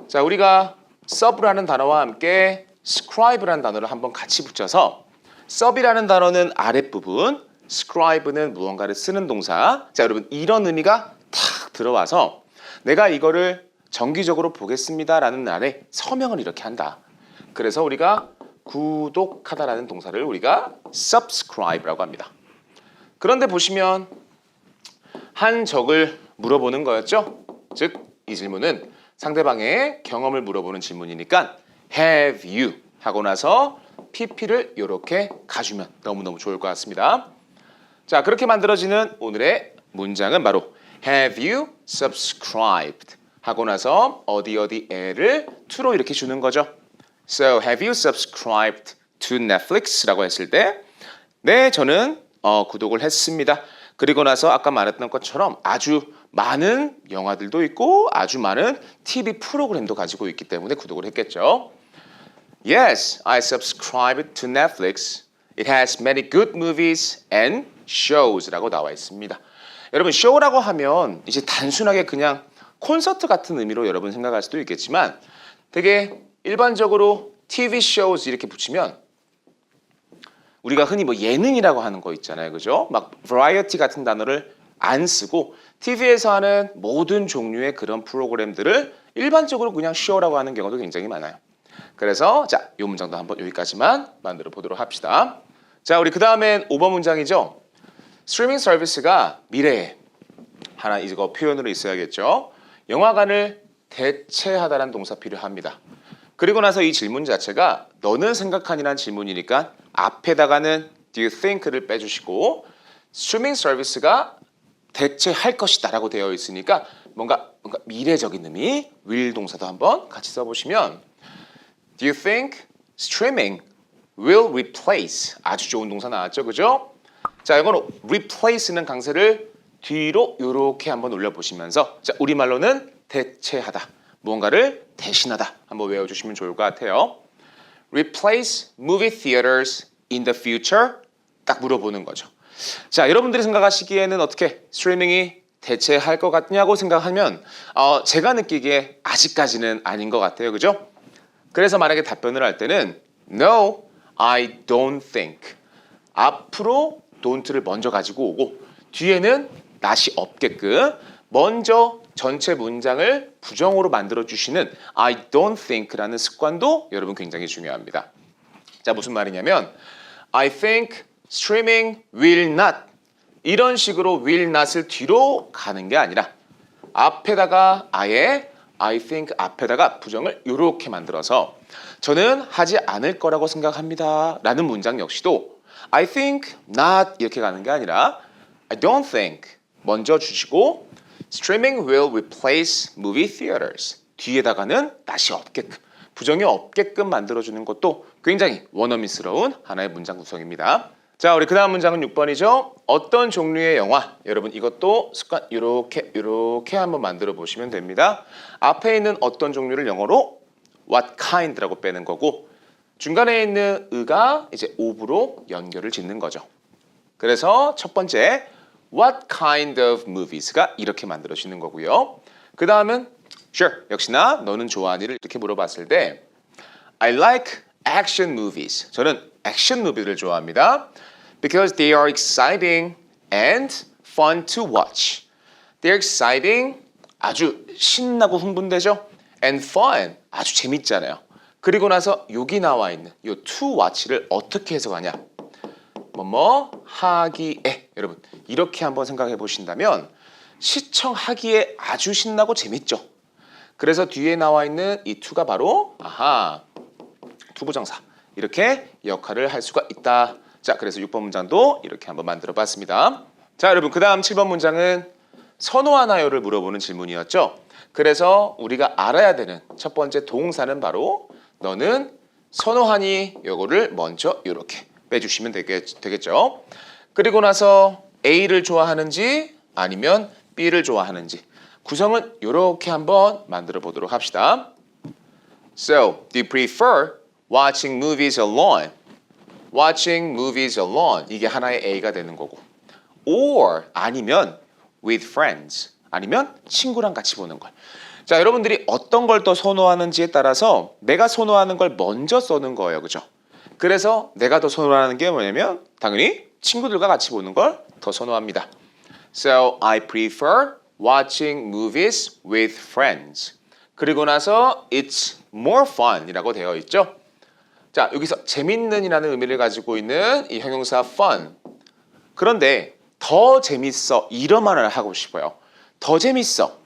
Speaker 1: 자, 우리가 sub라는 단어와 함께 scribe라는 단어를 한번 같이 붙여서 sub이라는 단어는 아랫부분, scribe는 무언가를 쓰는 동사. 자, 여러분 이런 의미가 탁 들어와서 내가 이거를 정기적으로 보겠습니다라는 날에 서명을 이렇게 한다. 그래서 우리가 구독하다라는 동사를 우리가 subscribe라고 합니다. 그런데 보시면 한 적을 물어보는 거였죠. 즉, 이 질문은 상대방의 경험을 물어보는 질문이니까 have you 하고 나서 PP를 이렇게 가주면 너무너무 좋을 것 같습니다. 자, 그렇게 만들어지는 오늘의 문장은 바로 Have you subscribed? 하고 나서 어디에를 to로 이렇게 주는 거죠. So, have you subscribed to Netflix? 라고 했을 때 네, 저는 구독을 했습니다. 그리고 나서 아까 말했던 것처럼 아주 많은 영화들도 있고 아주 많은 TV 프로그램도 가지고 있기 때문에 구독을 했겠죠. Yes, I subscribed to Netflix. It has many good movies and shows라고 나와 있습니다. 여러분, show라고 하면 이제 단순하게 그냥 콘서트 같은 의미로 여러분 생각할 수도 있겠지만 되게 일반적으로 TV shows 이렇게 붙이면 우리가 흔히 뭐 예능이라고 하는 거 있잖아요. 그죠? 막 variety 같은 단어를 안 쓰고 TV에서 하는 모든 종류의 그런 프로그램들을 일반적으로 그냥 show라고 하는 경우도 굉장히 많아요. 그래서 자, 이 문장도 한번 여기까지만 만들어 보도록 합시다. 자, 우리 그 다음엔 5번 문장이죠. 스트리밍 서비스가 미래에 하나 이거 표현으로 있어야겠죠. 영화관을 대체하다라는 동사 필요합니다. 그리고 나서 이 질문 자체가 너는 생각하니란 질문이니까 앞에다가는 do you think를 빼주시고 스트리밍 서비스가 대체할 것이다 라고 되어 있으니까 뭔가 미래적인 의미 will 동사도 한번 같이 써보시면 Do you think streaming will replace? 아주 좋은 동사 나왔죠, 그죠? 자, 이거는 replace는 강세를 뒤로 이렇게 한번 올려보시면서 자, 우리말로는 대체하다, 무언가를 대신하다 한번 외워주시면 좋을 것 같아요. Replace movie theaters in the future? 딱 물어보는 거죠. 자, 여러분들이 생각하시기에는 어떻게 스트리밍이 대체할 것 같냐고 생각하면 제가 느끼기에 아직까지는 아닌 것 같아요, 그죠? 그래서 만약에 답변을 할 때는 No, I don't think. 앞으로 don't를 먼저 가지고 오고 뒤에는 not이 없게끔 먼저 전체 문장을 부정어로 만들어주시는 I don't think라는 습관도 여러분 굉장히 중요합니다. 자, 무슨 말이냐면 I think streaming will not 이런 식으로 will not을 뒤로 가는 게 아니라 앞에다가 아예 I think 앞에다가 부정을 이렇게 만들어서 저는 하지 않을 거라고 생각합니다 라는 문장 역시도 I think not 이렇게 가는 게 아니라 I don't think 먼저 주시고 Streaming will replace movie theaters 뒤에다가는 not이 없게끔 부정이 없게끔 만들어주는 것도 굉장히 원어민스러운 하나의 문장 구성입니다. 자, 우리 그 다음 문장은 6번이죠. 어떤 종류의 영화? 여러분 이것도 습관 이렇게 한번 만들어 보시면 됩니다. 앞에 있는 어떤 종류를 영어로 what kind라고 빼는 거고 중간에 있는 의가 이제 of로 연결을 짓는 거죠. 그래서 첫 번째 what kind of movies가 이렇게 만들어지는 거고요. 그 다음은 sure 역시나 너는 좋아하는 일을 이렇게 물어봤을 때 I like action movies. 저는 액션 무비를 좋아합니다. Because they are exciting and fun to watch. They're exciting, 아주 신나고 흥분되죠? And fun, 아주 재밌잖아요. 그리고 나서 여기 나와 있는 이 to watch를 어떻게 해석하냐? 뭐뭐 하기에 여러분 이렇게 한번 생각해 보신다면 시청하기에 아주 신나고 재밌죠? 그래서 뒤에 나와 있는 이 to가 바로 투부정사 이렇게 역할을 할 수가 있다. 자, 그래서 6번 문장도 이렇게 한번 만들어 봤습니다. 자, 여러분 그 다음 7번 문장은 선호하나요를 물어보는 질문이었죠. 그래서 우리가 알아야 되는 첫 번째 동사는 바로 너는 선호하니 요거를 먼저 이렇게 빼주시면 되겠죠. 그리고 나서 A를 좋아하는지 아니면 B를 좋아하는지 구성은 이렇게 한번 만들어 보도록 합시다. So, do you prefer watching movies alone? Watching movies alone. 이게 하나의 A가 되는 거고. Or 아니면 with friends. 아니면 친구랑 같이 보는 걸. 자, 여러분들이 어떤 걸 더 선호하는지에 따라서 내가 선호하는 걸 먼저 써는 거예요. 그죠? 그래서 내가 더 선호하는 게 뭐냐면 당연히 친구들과 같이 보는 걸 더 선호합니다. So, I prefer watching movies with friends. 그리고 나서 it's more fun 이라고 되어 있죠. 자, 여기서 재밌는이라는 의미를 가지고 있는 이 형용사 fun. 그런데 더 재밌어 이런 말을 하고 싶어요. 더 재밌어.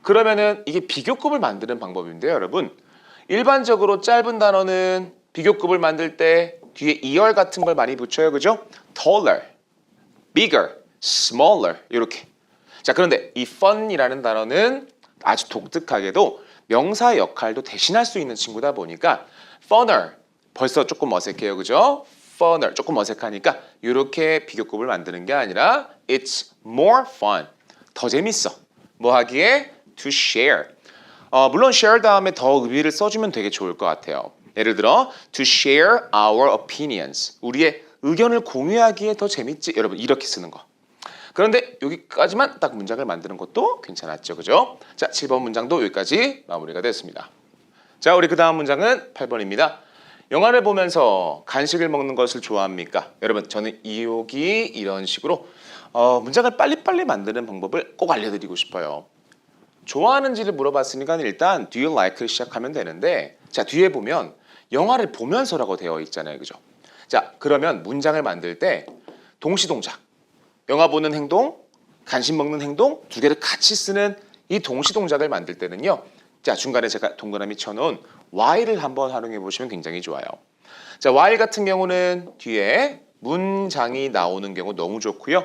Speaker 1: 그러면은 이게 비교급을 만드는 방법인데요, 여러분. 일반적으로 짧은 단어는 비교급을 만들 때 뒤에 이열 같은 걸 많이 붙여요. 그죠? taller, bigger, smaller 이렇게. 자, 그런데 이 fun이라는 단어는 아주 독특하게도 명사 역할도 대신할 수 있는 친구다 보니까 funner 벌써 조금 어색해요. 그죠? funner 조금 어색하니까 이렇게 비교급을 만드는 게 아니라 it's more fun. 더 재밌어. 뭐 하기에? to share. 물론 share 다음에 더 의미를 써주면 되게 좋을 것 같아요. 예를 들어 to share our opinions. 우리의 의견을 공유하기에 더 재밌지. 여러분 이렇게 쓰는 거. 그런데 여기까지만 딱 문장을 만드는 것도 괜찮았죠. 그죠? 자, 7번 문장도 여기까지 마무리가 됐습니다. 자, 우리 그 다음 문장은 8번입니다. 영화를 보면서 간식을 먹는 것을 좋아합니까? 여러분, 저는 이욕이 이런 식으로 문장을 빨리빨리 만드는 방법을 꼭 알려드리고 싶어요. 좋아하는지를 물어봤으니까 일단 do you like를 시작하면 되는데 자, 뒤에 보면 영화를 보면서라고 되어 있잖아요. 그죠? 자, 그러면 문장을 만들 때 동시동작 영화 보는 행동, 간식 먹는 행동 두 개를 같이 쓰는 이 동시동작을 만들 때는요. 자, 중간에 제가 동그라미 쳐놓은 while을 한번 활용해 보시면 굉장히 좋아요. 자, while 같은 경우는 뒤에 문장이 나오는 경우 너무 좋고요.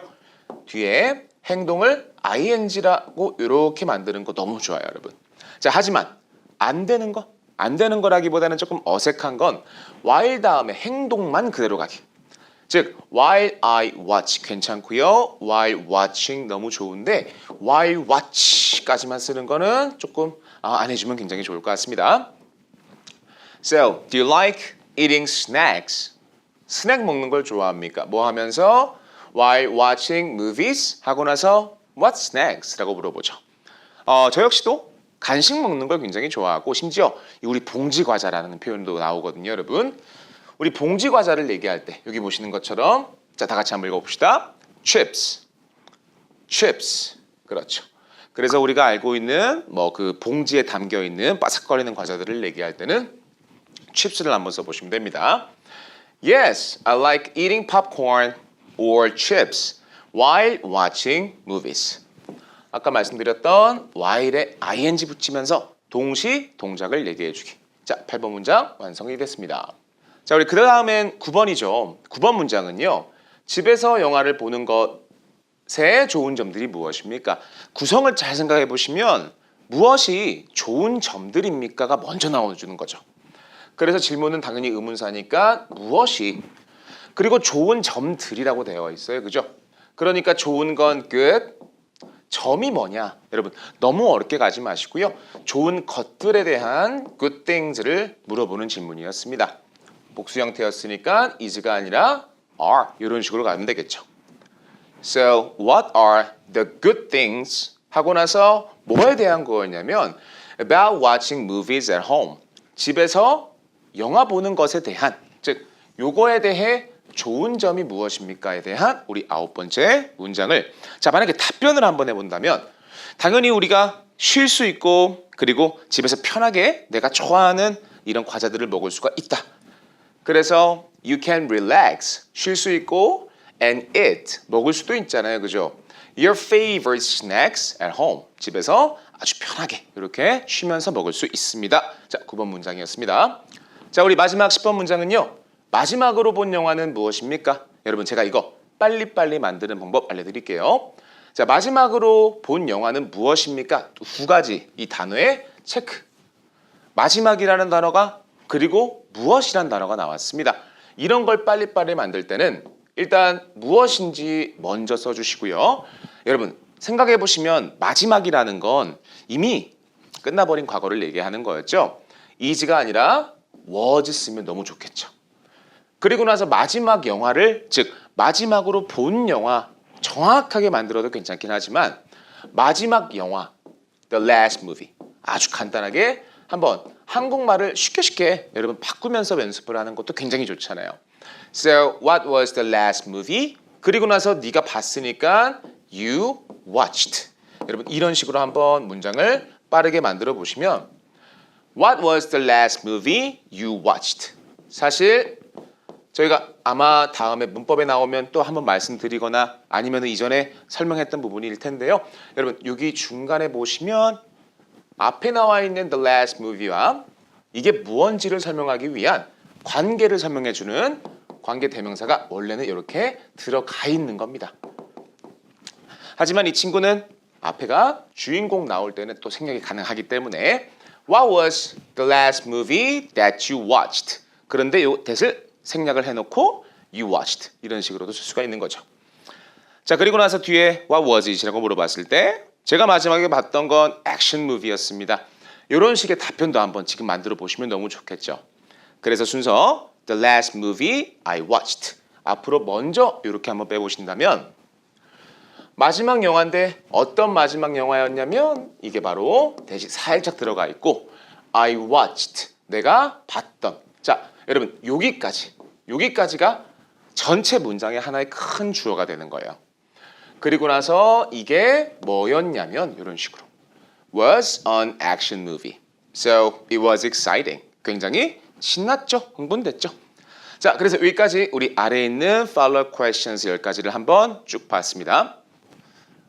Speaker 1: 뒤에 행동을 ing라고 이렇게 만드는 거 너무 좋아요, 여러분. 자, 하지만 안 되는 거라기보다는 조금 어색한 건 while 다음에 행동만 그대로 가기. 즉 while I watch 괜찮고요. while watching 너무 좋은데 while watch까지만 쓰는 거는 조금 안 해주면 굉장히 좋을 것 같습니다. So, do you like eating snacks? 스낵 먹는 걸 좋아합니까? 뭐 하면서 while watching movies 하고 나서 what snacks? 라고 물어보죠. 저 역시도 간식 먹는 걸 굉장히 좋아하고 심지어 우리 봉지 과자라는 표현도 나오거든요, 여러분. 우리 봉지 과자를 얘기할 때 여기 보시는 것처럼 자, 다 같이 한번 읽어봅시다. chips, chips. 그렇죠. 그래서 우리가 알고 있는 뭐 그 봉지에 담겨 있는 바삭거리는 과자들을 얘기할 때는 chips를 한번 써보시면 됩니다. Yes, I like eating popcorn or chips while watching movies. 아까 말씀드렸던 while에 ing 붙이면서 동시 동작을 얘기해주기. 자, 8번 문장 완성이 됐습니다. 자, 우리 그 다음엔 9번이죠. 9번 문장은요. 집에서 영화를 보는 것의 좋은 점들이 무엇입니까? 구성을 잘 생각해 보시면 무엇이 좋은 점들입니까가 먼저 나와주는 거죠. 그래서 질문은 당연히 의문사니까 무엇이 그리고 좋은 점들이라고 되어 있어요. 그죠? 그러니까 좋은 건 good, 점이 뭐냐? 여러분 너무 어렵게 가지 마시고요. 좋은 것들에 대한 good things를 물어보는 질문이었습니다. 복수 형태였으니까 is가 아니라 are 이런 식으로 가면 되겠죠. So, what are the good things? 하고 나서 뭐에 대한 거였냐면 about watching movies at home. 집에서 영화 보는 것에 대한 즉 요거에 대해 좋은 점이 무엇입니까에 대한 우리 9번째 문장을 자, 만약에 답변을 한번 해본다면 당연히 우리가 쉴 수 있고 그리고 집에서 편하게 내가 좋아하는 이런 과자들을 먹을 수가 있다. 그래서 you can relax, 쉴 수 있고 and eat, 먹을 수도 있잖아요. 그죠? Your favorite snacks at home, 집에서 아주 편하게 이렇게 쉬면서 먹을 수 있습니다. 자, 9번 문장이었습니다. 자, 우리 마지막 10번 문장은요. 마지막으로 본 영화는 무엇입니까? 여러분 제가 이거 빨리빨리 만드는 방법 알려드릴게요. 자, 마지막으로 본 영화는 무엇입니까? 두 가지 이 단어의 체크. 마지막이라는 단어가 그리고 무엇이란 단어가 나왔습니다. 이런 걸 빨리빨리 만들 때는 일단 무엇인지 먼저 써주시고요. 여러분 생각해 보시면 마지막이라는 건 이미 끝나버린 과거를 얘기하는 거였죠. is가 아니라 was 쓰면 너무 좋겠죠. 그리고 나서 마지막 영화를 즉 마지막으로 본 영화 정확하게 만들어도 괜찮긴 하지만 마지막 영화 the last movie 아주 간단하게 한번 한국말을 쉽게 여러분 바꾸면서 연습을 하는 것도 굉장히 좋잖아요. So what was the last movie? 그리고 나서 네가 봤으니까 you watched. 여러분 이런 식으로 한번 문장을 빠르게 만들어 보시면 What was the last movie you watched? 사실 저희가 아마 다음에 문법에 나오면 또 한번 말씀드리거나 아니면 이전에 설명했던 부분일 텐데요. 여러분 여기 중간에 보시면 앞에 나와 있는 the last movie와 이게 무언지를 설명하기 위한 관계를 설명해주는 관계 대명사가 원래는 이렇게 들어가 있는 겁니다. 하지만 이 친구는 앞에가 주인공 나올 때는 또 생략이 가능하기 때문에 What was the last movie that you watched? 그런데 이 that을 생략을 해놓고 you watched 이런 식으로도 쓸 수가 있는 거죠. 자, 그리고 나서 뒤에 What was it이라고 물어봤을 때 제가 마지막에 봤던 건 액션 무비였습니다. 이런 식의 답변도 한번 지금 만들어 보시면 너무 좋겠죠. 그래서 순서 The last movie I watched. 앞으로 먼저 이렇게 한번 빼보신다면 마지막 영화인데 어떤 마지막 영화였냐면 이게 바로 대신 살짝 들어가 있고 I watched. 내가 봤던. 자, 여러분 여기까지가 전체 문장의 하나의 큰 주어가 되는 거예요. 그리고 나서 이게 뭐였냐면 이런 식으로 was an action movie. So it was exciting. 굉장히 신났죠? 흥분됐죠? 자, 그래서 여기까지 우리 아래에 있는 follow-up questions 10가지를 한번 쭉 봤습니다.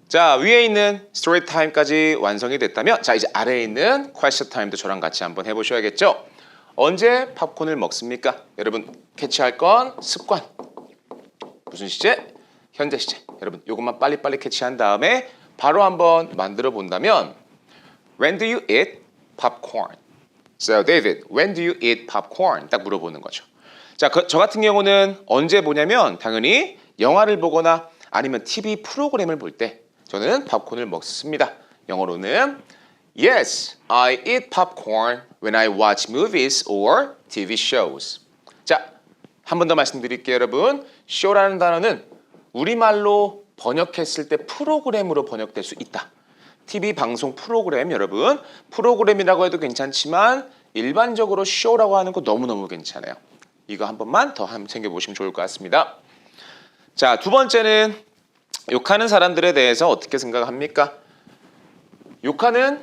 Speaker 1: 자, 위에 있는 스토리 타임까지 완성이 됐다면 자, 이제 아래에 있는 question time도 저랑 같이 한번 해보셔야겠죠? 언제 팝콘을 먹습니까? 여러분 캐치할 건 습관. 무슨 시제? 현재 시제. 여러분 이것만 빨리빨리 캐치한 다음에 바로 한번 만들어 본다면 When do you eat popcorn? So David, when do you eat popcorn? 딱 물어보는 거죠. 자, 저 같은 경우는 언제 보냐면 당연히 영화를 보거나 아니면 TV 프로그램을 볼 때 저는 팝콘을 먹습니다. 영어로는 Yes, I eat popcorn when I watch movies or TV shows. 자, 한 번 더 말씀드릴게요, 여러분. show라는 단어는 우리말로 번역했을 때 프로그램으로 번역될 수 있다. TV 방송 프로그램 여러분. 프로그램이라고 해도 괜찮지만 일반적으로 show라고 하는 거 너무너무 괜찮아요. 이거 한 번만 더 한번 챙겨보시면 좋을 것 같습니다. 자, 두 번째는 욕하는 사람들에 대해서 어떻게 생각합니까? 욕하는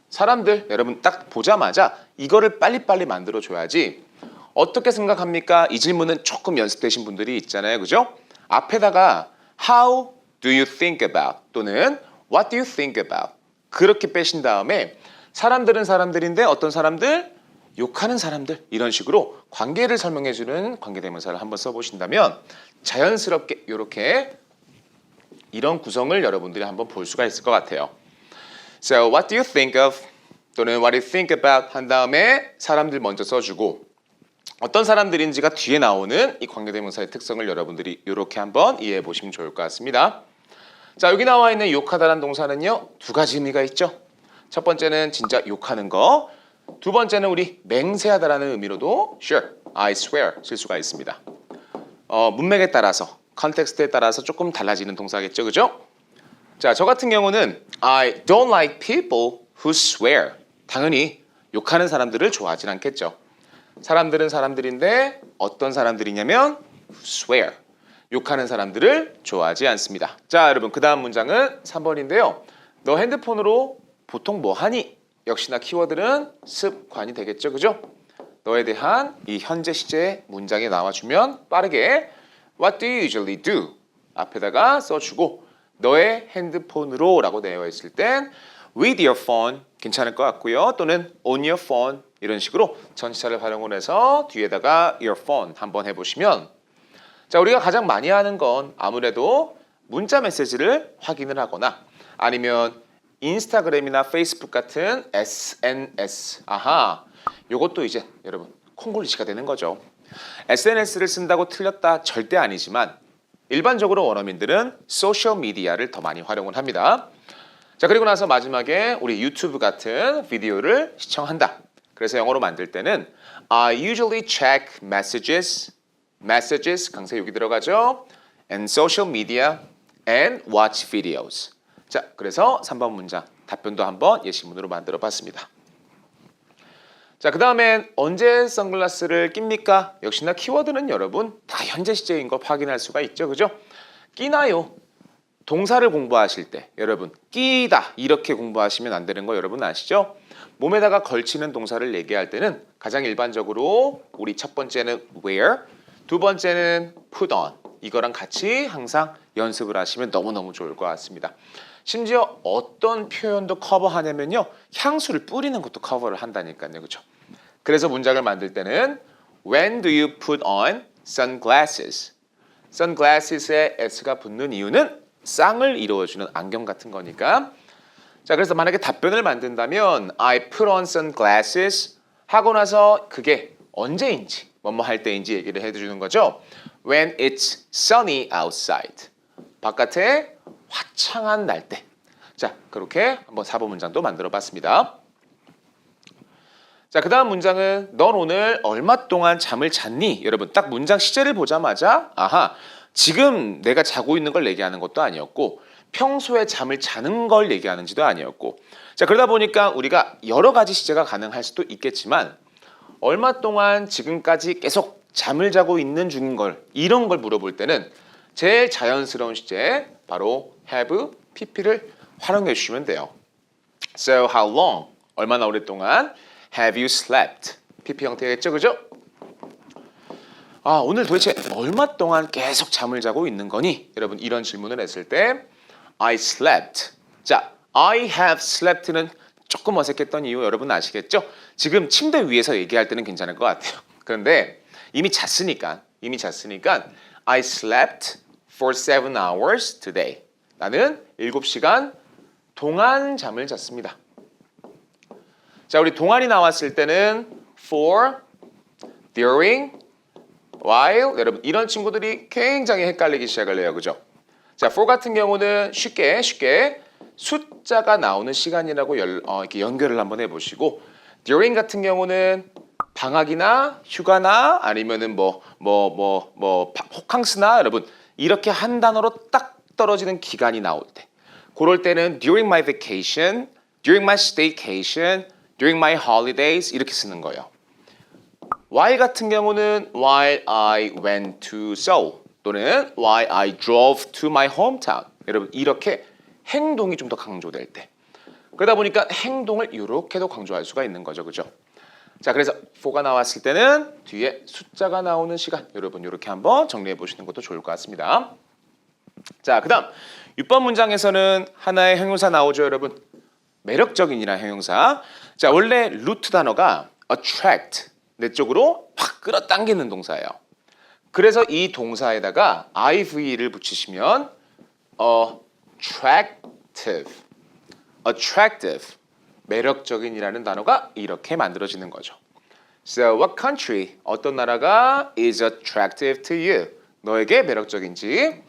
Speaker 1: 사람들 여러분 딱 보자마자 이거를 빨리빨리 만들어줘야지 어떻게 생각합니까? 이 질문은 조금 연습되신 분들이 있잖아요. 그죠? 앞에다가 How do you think about 또는 What do you think about 그렇게 빼신 다음에 사람들은 사람들인데 어떤 사람들? 욕하는 사람들 이런 식으로 관계를 설명해주는 관계대명사를 한번 써보신다면 자연스럽게 이렇게 이런 구성을 여러분들이 한번 볼 수가 있을 것 같아요. So what do you think of 또는 what do you think about 한 다음에 사람들 먼저 써주고 어떤 사람들인지가 뒤에 나오는 이 관계대명사의 특성을 여러분들이 이렇게 한번 이해해 보시면 좋을 것 같습니다. 자, 여기 나와 있는 욕하다라는 동사는요 2가지 의미가 있죠. 첫 번째는 진짜 욕하는 거, 두 번째는 우리 맹세하다라는 의미로도 sure, I swear 쓸 수가 있습니다. 문맥에 따라서 컨텍스트에 따라서 조금 달라지는 동사겠죠, 그죠? 자, 저 같은 경우는 I don't like people who swear. 당연히 욕하는 사람들을 좋아하진 않겠죠. 사람들은 사람들인데 어떤 사람들이냐면 swear. 욕하는 사람들을 좋아하지 않습니다. 자, 여러분 그 다음 문장은 3번인데요. 너 핸드폰으로 보통 뭐 하니? 역시나 키워드는 습관이 되겠죠, 그죠? 너에 대한 이 현재 시제 문장에 나와주면 빠르게 What do you usually do? 앞에다가 써주고 너의 핸드폰으로 라고 되어 있을 땐 with your phone 괜찮을 것 같고요. 또는 on your phone 이런 식으로 전치사를 활용을 해서 뒤에다가 your phone 한번 해보시면 자, 우리가 가장 많이 하는 건 아무래도 문자 메시지를 확인을 하거나 아니면 인스타그램이나 페이스북 같은 SNS 아하 요것도 이제 여러분 콩글리시가 되는 거죠. SNS를 쓴다고 틀렸다 절대 아니지만 일반적으로 원어민들은 소셜미디어를 더 많이 활용을 합니다. 자, 그리고 나서 마지막에 우리 유튜브 같은 비디오를 시청한다. 그래서 영어로 만들 때는 I usually check messages 강세 여기 들어가죠. and social media and watch videos. 자, 그래서 3번 문장 답변도 한번 예시문으로 만들어 봤습니다. 자, 그 다음엔 언제 선글라스를 낍니까? 역시나 키워드는 여러분 다 현재 시제인 거 확인할 수가 있죠, 그죠? 끼나요? 동사를 공부하실 때 여러분 끼다 이렇게 공부하시면 안 되는 거 여러분 아시죠? 몸에다가 걸치는 동사를 얘기할 때는 가장 일반적으로 우리 첫 번째는 wear, 두 번째는 put on 이거랑 같이 항상 연습을 하시면 너무너무 좋을 것 같습니다. 심지어 어떤 표현도 커버하냐면요 향수를 뿌리는 것도 커버를 한다니까요, 그렇죠? 그래서 문장을 만들 때는 When do you put on sunglasses? sunglasses에 s가 붙는 이유는 쌍을 이루어주는 안경 같은 거니까. 자, 그래서 만약에 답변을 만든다면 I put on sunglasses 하고 나서 그게 언제인지 뭐뭐 할 때인지 얘기를 해주는 거죠. When it's sunny outside. 바깥에 화창한 날 때. 자, 그렇게 한번 사보 문장도 만들어 봤습니다. 자, 그 다음 문장은 넌 오늘 얼마 동안 잠을 잤니? 여러분 딱 문장 시제를 보자마자 아하, 지금 내가 자고 있는 걸 얘기하는 것도 아니었고 평소에 잠을 자는 걸 얘기하는지도 아니었고. 자, 그러다 보니까 우리가 여러 가지 시제가 가능할 수도 있겠지만 얼마 동안 지금까지 계속 잠을 자고 있는 중인 걸, 이런 걸 물어볼 때는 제일 자연스러운 시제 바로 have, pp를 활용해 주시면 돼요. So how long? 얼마나 오랫동안? Have you slept? pp 형태겠죠, 그죠? 아, 오늘 도대체 얼마 동안 계속 잠을 자고 있는 거니? 여러분 이런 질문을 했을 때 I slept. 자, I have slept는 조금 어색했던 이유 여러분 아시겠죠? 지금 침대 위에서 얘기할 때는 괜찮을 것 같아요. 그런데 이미 잤으니까 I slept for 7 hours today. 나는 7시간 동안 잠을 잤습니다. 자, 우리 동안이 나왔을 때는 for, during, while. 여러분 이런 친구들이 굉장히 헷갈리기 시작을 해요. 그죠? 자, for 같은 경우는 쉽게 숫자가 나오는 시간이라고 이렇게 연결을 한번 해보시고, during 같은 경우는 방학이나 휴가나 아니면은 호캉스나 여러분 이렇게 한 단어로 딱 떨어지는 기간이 나올 때, 그럴 때는 during my vacation, during my staycation, during my holidays 이렇게 쓰는 거예요. while 같은 경우는 while I went to Seoul 또는 while I drove to my hometown. 여러분 이렇게 행동이 좀 더 강조될 때. 그러다 보니까 행동을 이렇게도 강조할 수가 있는 거죠. 그죠? 자, 그래서 for가 나왔을 때는 뒤에 숫자가 나오는 시간. 여러분 이렇게 한번 정리해 보시는 것도 좋을 것 같습니다. 자, 그 다음 6번 문장에서는 하나의 형용사 나오죠, 여러분. 매력적인이라는 형용사. 자, 원래 루트 단어가 attract, 내 쪽으로 확 끌어당기는 동사예요. 그래서 이 동사에다가 ive를 붙이시면 attractive, 매력적인이라는 단어가 이렇게 만들어지는 거죠. So what country, 어떤 나라가 is attractive to you, 너에게 매력적인지.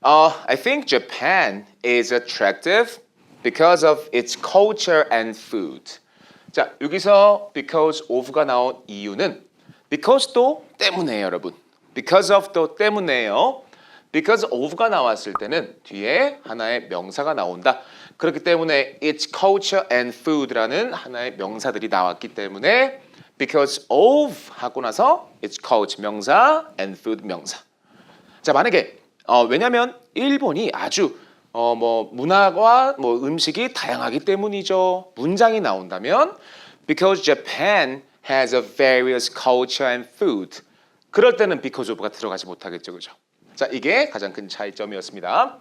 Speaker 1: I think Japan is attractive because of its culture and food. 자, 여기서 because of가 나온 이유는 because도 때문에요, 여러분. because of도 때문에요. because of가 나왔을 때는 뒤에 하나의 명사가 나온다. 그렇기 때문에 its culture and food라는 하나의 명사들이 나왔기 때문에 because of 하고 나서 its culture 명사 and food 명사. 자, 만약에 왜냐면 일본이 아주 문화와 음식이 다양하기 때문이죠. 문장이 나온다면 because Japan has a various culture and food. 그럴 때는 because of가 들어가지 못하겠죠. 그죠? 자, 이게 가장 큰 차이점이었습니다.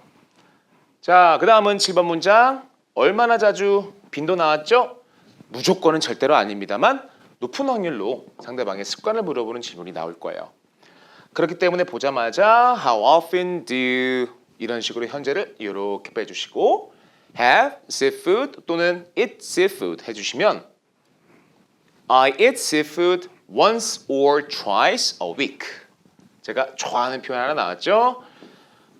Speaker 1: 자, 그 다음은 7번 문장. 얼마나 자주 빈도 나왔죠? 무조건은 절대로 아닙니다만 높은 확률로 상대방의 습관을 물어보는 질문이 나올 거예요. 그렇기 때문에 보자마자 how often do you 이런 식으로 현재를 이렇게 빼주시고 have seafood 또는 eat seafood 해주시면 I eat seafood once or twice a week. 제가 좋아하는 표현 하나 나왔죠?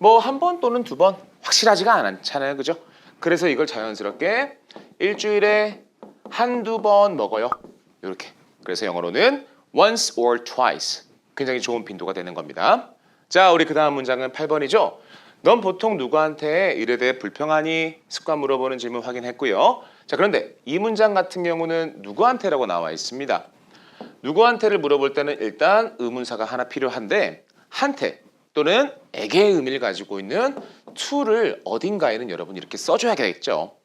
Speaker 1: 한 번 또는 두 번 확실하지가 않잖아요. 그죠? 그래서 이걸 자연스럽게 일주일에 한두 번 먹어요. 이렇게. 그래서 영어로는 once or twice. 굉장히 좋은 빈도가 되는 겁니다. 자, 우리 그 다음 문장은 8번이죠. 넌 보통 누구한테 일에 대해 불평하니? 습관 물어보는 질문 확인했고요. 자, 그런데 이 문장 같은 경우는 누구한테라고 나와 있습니다. 누구한테를 물어볼 때는 일단 의문사가 하나 필요한데 한테 또는 에게의 의미를 가지고 있는 to를 어딘가에는 여러분 이렇게 써줘야겠죠.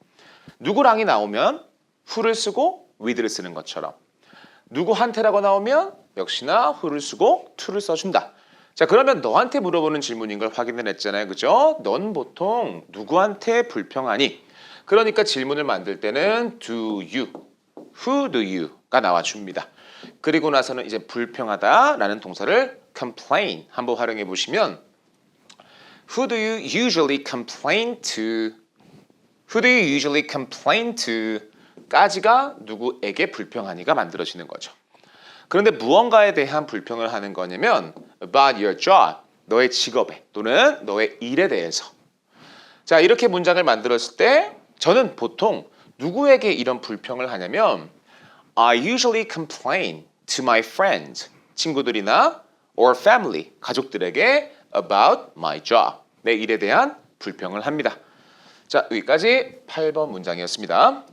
Speaker 1: 누구랑이 나오면 who를 쓰고 with를 쓰는 것처럼 누구한테라고 나오면 역시나 who를 쓰고 to를 써준다. 자, 그러면 너한테 물어보는 질문인 걸 확인을 했잖아요. 그죠? 넌 보통 누구한테 불평하니? 그러니까 질문을 만들 때는 do you, who do you가 나와줍니다. 그리고 나서는 이제 불평하다라는 동사를 complain 한번 활용해 보시면 Who do you usually complain to? Who do you usually complain to? 까지가 누구에게 불평하니가 만들어지는 거죠. 그런데 무언가에 대한 불평을 하는 거냐면 about your job, 너의 직업에 또는 너의 일에 대해서. 자, 이렇게 문장을 만들었을 때 저는 보통 누구에게 이런 불평을 하냐면 I usually complain to my friends, 친구들이나 or family, 가족들에게 about my job, 내 일에 대한 불평을 합니다. 자, 여기까지 8번 문장이었습니다.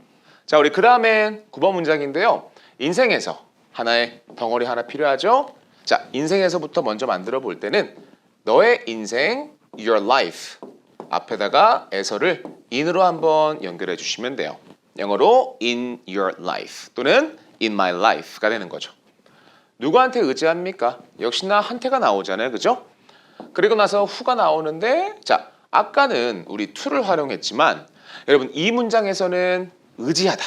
Speaker 1: 자, 우리 그 다음엔 9번 문장인데요. 인생에서 하나의 덩어리 하나 필요하죠? 자, 인생에서부터 먼저 만들어 볼 때는 너의 인생, your life 앞에다가 에서를 in으로 한번 연결해 주시면 돼요. 영어로 in your life 또는 in my life가 되는 거죠. 누구한테 의지합니까? 역시나 한태가 나오잖아요. 그죠? 그리고 나서 who가 나오는데 자, 아까는 우리 to를 활용했지만 여러분 이 문장에서는 의지하다.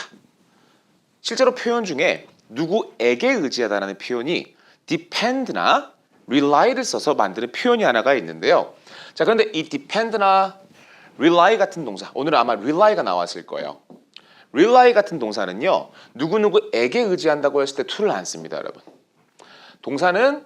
Speaker 1: 실제로 표현 중에 누구에게 의지하다라는 표현이 depend나 rely를 써서 만드는 표현이 하나가 있는데요. 자, 그런데 이 depend나 rely 같은 동사, 오늘은 아마 rely가 나왔을 거예요. rely 같은 동사는요. 누구누구에게 의지한다고 했을 때 to를 안 씁니다, 여러분. 동사는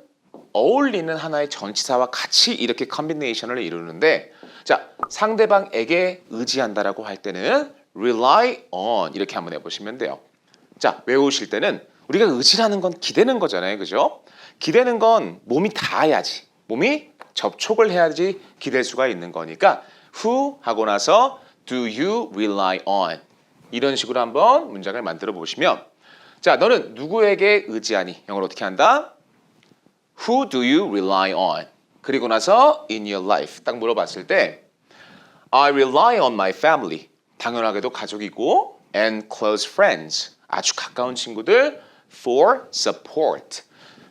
Speaker 1: 어울리는 하나의 전치사와 같이 이렇게 컨비네이션을 이루는데 자, 상대방에게 의지한다라고 할 때는 rely on 이렇게 한번 해보시면 돼요. 자, 외우실 때는 우리가 의지라는 건 기대는 거잖아요. 그죠? 기대는 건 몸이 닿아야지. 몸이 접촉을 해야지 기댈 수가 있는 거니까 who 하고 나서 do you rely on 이런 식으로 한번 문장을 만들어 보시면 자, 너는 누구에게 의지하니? 영어로 어떻게 한다? Who do you rely on? 그리고 나서 in your life 딱 물어봤을 때 I rely on my family. 당연하게도 가족이고 and close friends. 아주 가까운 친구들 for support.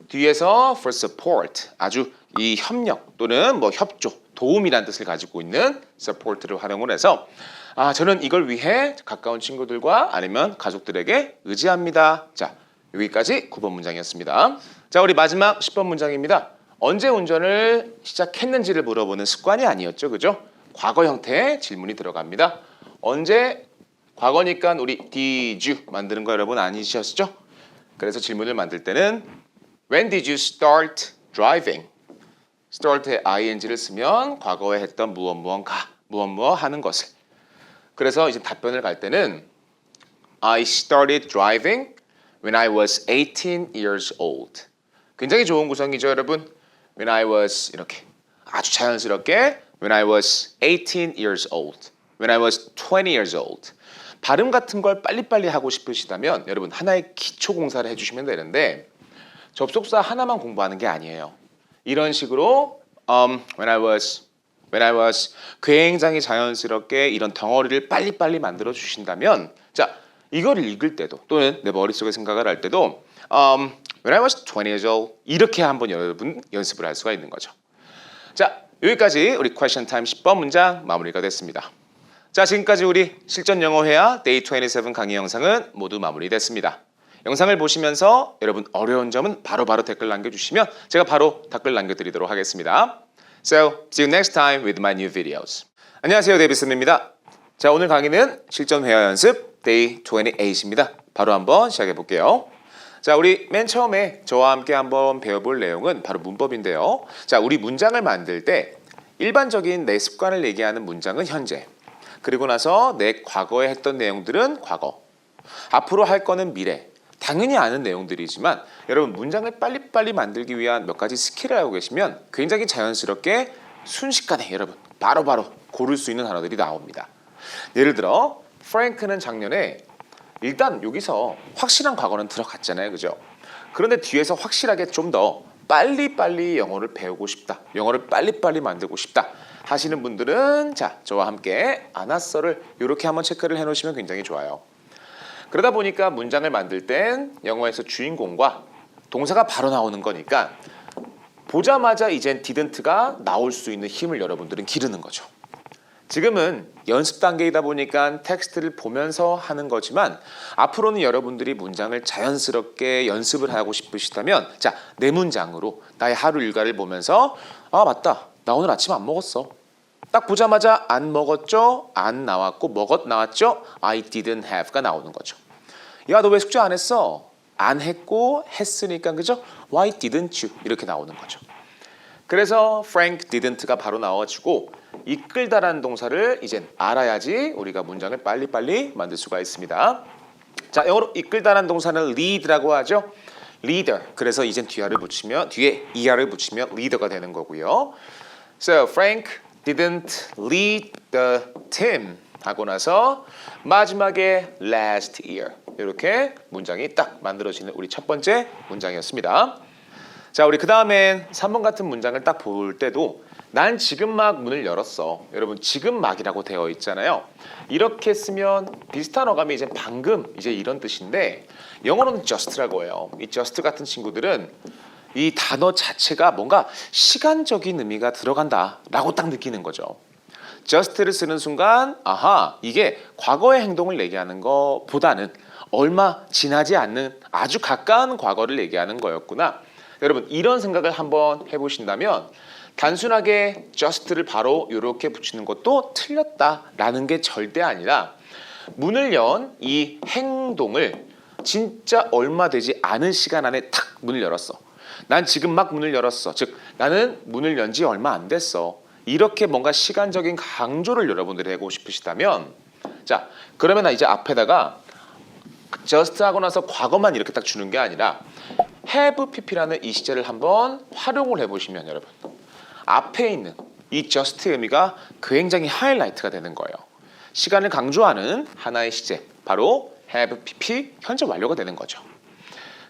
Speaker 1: 뒤에서 for support. 아주 이 협력 또는 뭐 협조, 도움이란 뜻을 가지고 있는 support를 활용을 해서 아, 저는 이걸 위해 가까운 친구들과 아니면 가족들에게 의지합니다. 자, 여기까지 9번 문장이었습니다. 자, 우리 마지막 10번 문장입니다. 언제 운전을 시작했는지를 물어보는 습관이 아니었죠. 그죠? 과거 형태의 질문이 들어갑니다. 언제? 과거니까 우리 did you 만드는 거 여러분 아니셨죠? 그래서 질문을 만들 때는 When did you start driving? start에 ing를 쓰면 과거에 했던 무엇무언가, 무엇무엇 하는 것을. 그래서 이제 답변을 갈 때는 I started driving when I was 18 years old. 굉장히 좋은 구성이죠, 여러분. When I was 이렇게 아주 자연스럽게 When I was 18 years old. When I was 20 years old. 발음 같은 걸 빨리빨리 하고 싶으시다면 여러분 하나의 기초 공사를 해주시면 되는데 접속사 하나만 공부하는 게 아니에요. 이런 식으로 when I was 굉장히 자연스럽게 이런 덩어리를 빨리빨리 만들어 주신다면 자, 이거를 읽을 때도 또는 내 머릿속에 생각을 할 때도 when I was 20 years old 이렇게 한번 여러분 연습을 할 수가 있는 거죠. 자, 여기까지 우리 퀘션 타임 10번 문장 마무리가 됐습니다. 자, 지금까지 우리 실전 영어 회화 데이 27 강의 영상은 모두 마무리됐습니다. 영상을 보시면서 여러분 어려운 점은 바로바로 댓글 남겨주시면 제가 바로 댓글 남겨드리도록 하겠습니다. So, see you next time with my new videos. 안녕하세요, 데이비슨입니다. 자, 오늘 강의는 실전 회화 연습 데이 28입니다. 바로 한번 시작해 볼게요. 자, 우리 맨 처음에 저와 함께 한번 배워볼 내용은 바로 문법인데요. 자, 우리 문장을 만들 때 일반적인 내 습관을 얘기하는 문장은 현재, 그리고 나서 내 과거에 했던 내용들은 과거, 앞으로 할 거는 미래. 당연히 아는 내용들이지만 여러분 문장을 빨리빨리 만들기 위한 몇 가지 스킬을 알고 계시면 굉장히 자연스럽게 순식간에 여러분 바로바로 고를 수 있는 단어들이 나옵니다. 예를 들어 프랭크는 작년에 일단 여기서 확실한 과거는 들어갔잖아요. 그죠? 그런데 뒤에서 확실하게 좀 더 빨리빨리 영어를 배우고 싶다. 영어를 빨리빨리 만들고 싶다. 하시는 분들은 자, 저와 함께 아나서를 이렇게 한번 체크를 해놓으시면 굉장히 좋아요. 그러다 보니까 문장을 만들 땐 영어에서 주인공과 동사가 바로 나오는 거니까 보자마자 이젠 didn't가 나올 수 있는 힘을 여러분들은 기르는 거죠. 지금은 연습 단계이다 보니까 텍스트를 보면서 하는 거지만 앞으로는 여러분들이 문장을 자연스럽게 연습을 하고 싶으시다면 자, 내 문장으로 나의 하루 일과를 보면서 아, 맞다. 나 오늘 아침 안 먹었어. 딱 보자마자 안 먹었죠? 안 나왔고 먹었 나왔죠? I didn't have가 나오는 거죠. 야, 너 왜 숙제 안 했어? 안 했고 했으니까 그죠? Why didn't you? 이렇게 나오는 거죠. 그래서 Frank didn't가 바로 나와주고 이끌다라는 동사를 이젠 알아야지 우리가 문장을 빨리빨리 만들 수가 있습니다. 자, 영어로 이끌다라는 동사는 lead라고 하죠. leader. 그래서 이젠 뒤에 er를 붙이면 leader가 되는 거고요. So Frank didn't lead the team 하고 나서 마지막에 last year 이렇게 문장이 딱 만들어지는 우리 첫 번째 문장이었습니다. 자, 우리 그 다음엔 3번 같은 문장을 딱 볼 때도 난 지금 막 문을 열었어. 여러분 지금 막이라고 되어 있잖아요. 이렇게 쓰면 비슷한 어감이 이제 방금 이제 이런 뜻인데 영어로는 just라고 해요. 이 just 같은 친구들은 이 단어 자체가 뭔가 시간적인 의미가 들어간다라고 딱 느끼는 거죠. just를 쓰는 순간 아하 이게 과거의 행동을 얘기하는 것보다는 얼마 지나지 않는 아주 가까운 과거를 얘기하는 거였구나. 여러분 이런 생각을 한번 해보신다면 단순하게 just를 바로 이렇게 붙이는 것도 틀렸다라는 게 절대 아니라 문을 연 이 행동을 진짜 얼마 되지 않은 시간 안에 탁 문을 열었어. 난 지금 막 문을 열었어. 즉 나는 문을 연 지 얼마 안 됐어. 이렇게 뭔가 시간적인 강조를 여러분들이 하고 싶으시다면 자 그러면 이제 앞에다가 just 하고 나서 과거만 이렇게 딱 주는 게 아니라 have pp라는 이 시제를 한번 활용을 해보시면 여러분 앞에 있는 이 just 의미가 굉장히 하이라이트가 되는 거예요. 시간을 강조하는 하나의 시제 바로 have pp 현재 완료가 되는 거죠.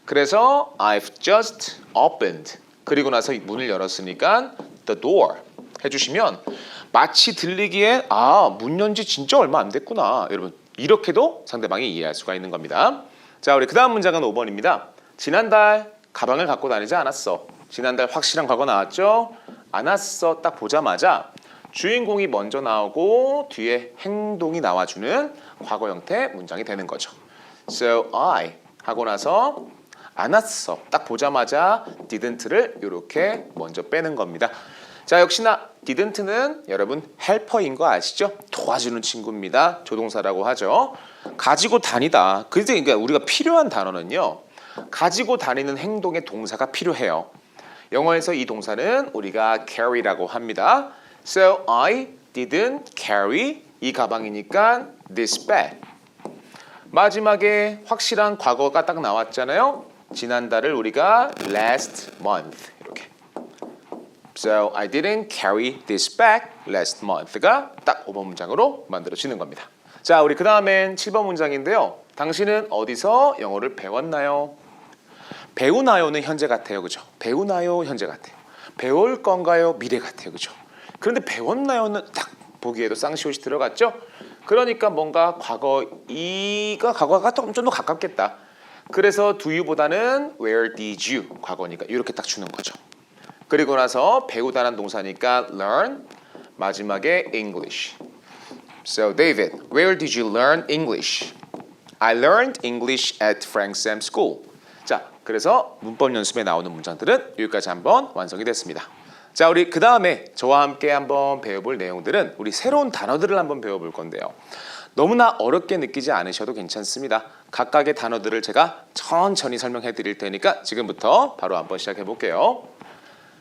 Speaker 1: 그래서 I've just opened 그리고 나서 문을 열었으니까 the door 해주시면 마치 들리기에 아, 문 연지 진짜 얼마 안 됐구나. 여러분 이렇게도 상대방이 이해할 수가 있는 겁니다. 자, 우리 그 다음 문장은 5번입니다. 지난달 가방을 갖고 다니지 않았어. 지난달 확실한 과거 나왔죠? 안 왔어. 딱 보자마자 주인공이 먼저 나오고 뒤에 행동이 나와주는 과거 형태 문장이 되는 거죠. So I 하고 나서 안 왔어. 딱 보자마자 didn't를 이렇게 먼저 빼는 겁니다. 자, 역시나 didn't는 여러분 헬퍼인 거 아시죠? 도와주는 친구입니다. 조동사라고 하죠. 가지고 다니다. 그러니까 우리가 필요한 단어는요. 가지고 다니는 행동의 동사가 필요해요. 영어에서 이 동사는 우리가 carry라고 합니다. So I didn't carry 이 가방이니까 this bag. 마지막에 확실한 과거가 딱 나왔잖아요. 지난달을 우리가 last month 이렇게. So I didn't carry this bag last month가 딱 5번 문장으로 만들어지는 겁니다. 자, 우리 그 다음엔 7번 문장인데요. 당신은 어디서 영어를 배웠나요? 배우나요는 현재 같아요. 그죠? 배우나요? 현재 같아요. 배울 건가요? 미래 같아요. 그죠? 그런데 배웠나요는 딱 보기에도 쌍시옷이 들어갔죠? 그러니까 뭔가 과거가 좀 더 가깝겠다. 그래서 do you보다는 where did you 과거니까 이렇게 딱 주는 거죠. 그리고 나서 배우다는 동사니까 learn 마지막에 English. So David, where did you learn English? I learned English at Frank Sam School. 자, 그래서 문법 연습에 나오는 문장들은 여기까지 한번 완성이 됐습니다. 자, 우리 그 다음에 저와 함께 한번 배워볼 내용들은 우리 새로운 단어들을 한번 배워볼 건데요. 너무나 어렵게 느끼지 않으셔도 괜찮습니다. 각각의 단어들을 제가 천천히 설명해 드릴 테니까 지금부터 바로 한번 시작해 볼게요.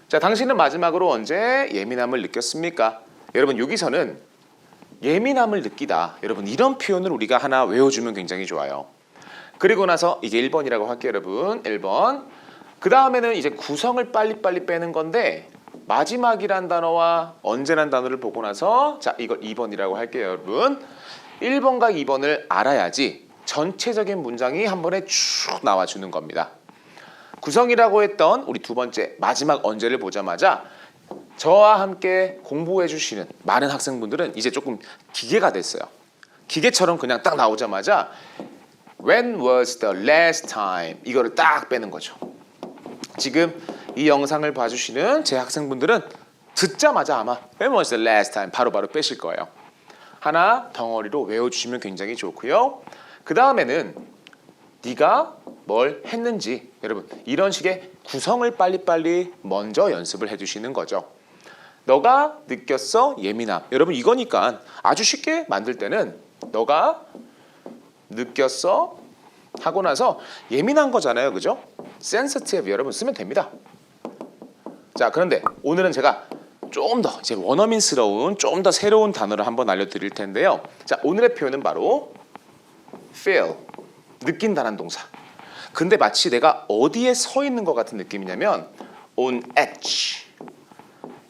Speaker 1: 자, 당신은 마지막으로 언제 예민함을 느꼈습니까? 여러분 여기서는 예민함을 느끼다. 여러분 이런 표현을 우리가 하나 외워주면 굉장히 좋아요. 그리고 나서 이게 1번이라고 할게요, 여러분. 1번. 그 다음에는 이제 구성을 빨리빨리 빼는 건데 마지막이란 단어와 언제란 단어를 보고 나서 자, 이걸 2번이라고 할게요, 여러분. 1번과 2번을 알아야지 전체적인 문장이 한 번에 쭉 나와주는 겁니다. 구성이라고 했던 우리 두 번째 마지막 언제를 보자마자 저와 함께 공부해 주시는 많은 학생분들은 이제 조금 기계가 됐어요. 기계처럼 그냥 딱 나오자마자 When was the last time? 이거를 딱 빼는 거죠. 지금 이 영상을 봐주시는 제 학생분들은 듣자마자 아마 When was the last time? 바로바로 빼실 거예요. 하나 덩어리로 외워주시면 굉장히 좋고요. 그 다음에는 네가 뭘 했는지 여러분 이런 식의 구성을 빨리빨리 먼저 연습을 해주시는 거죠. 너가 느꼈어 예민함. 여러분 이거니까 아주 쉽게 만들 때는 너가 느꼈어 하고 나서 예민한 거잖아요. 그죠? sensitive 여러분 쓰면 됩니다. 자, 그런데 오늘은 제가 좀 더 이제 원어민스러운 좀 더 새로운 단어를 한번 알려드릴 텐데요. 자, 오늘의 표현은 바로 feel, 느낀다는 동사. 근데 마치 내가 어디에 서 있는 것 같은 느낌이냐면 on edge.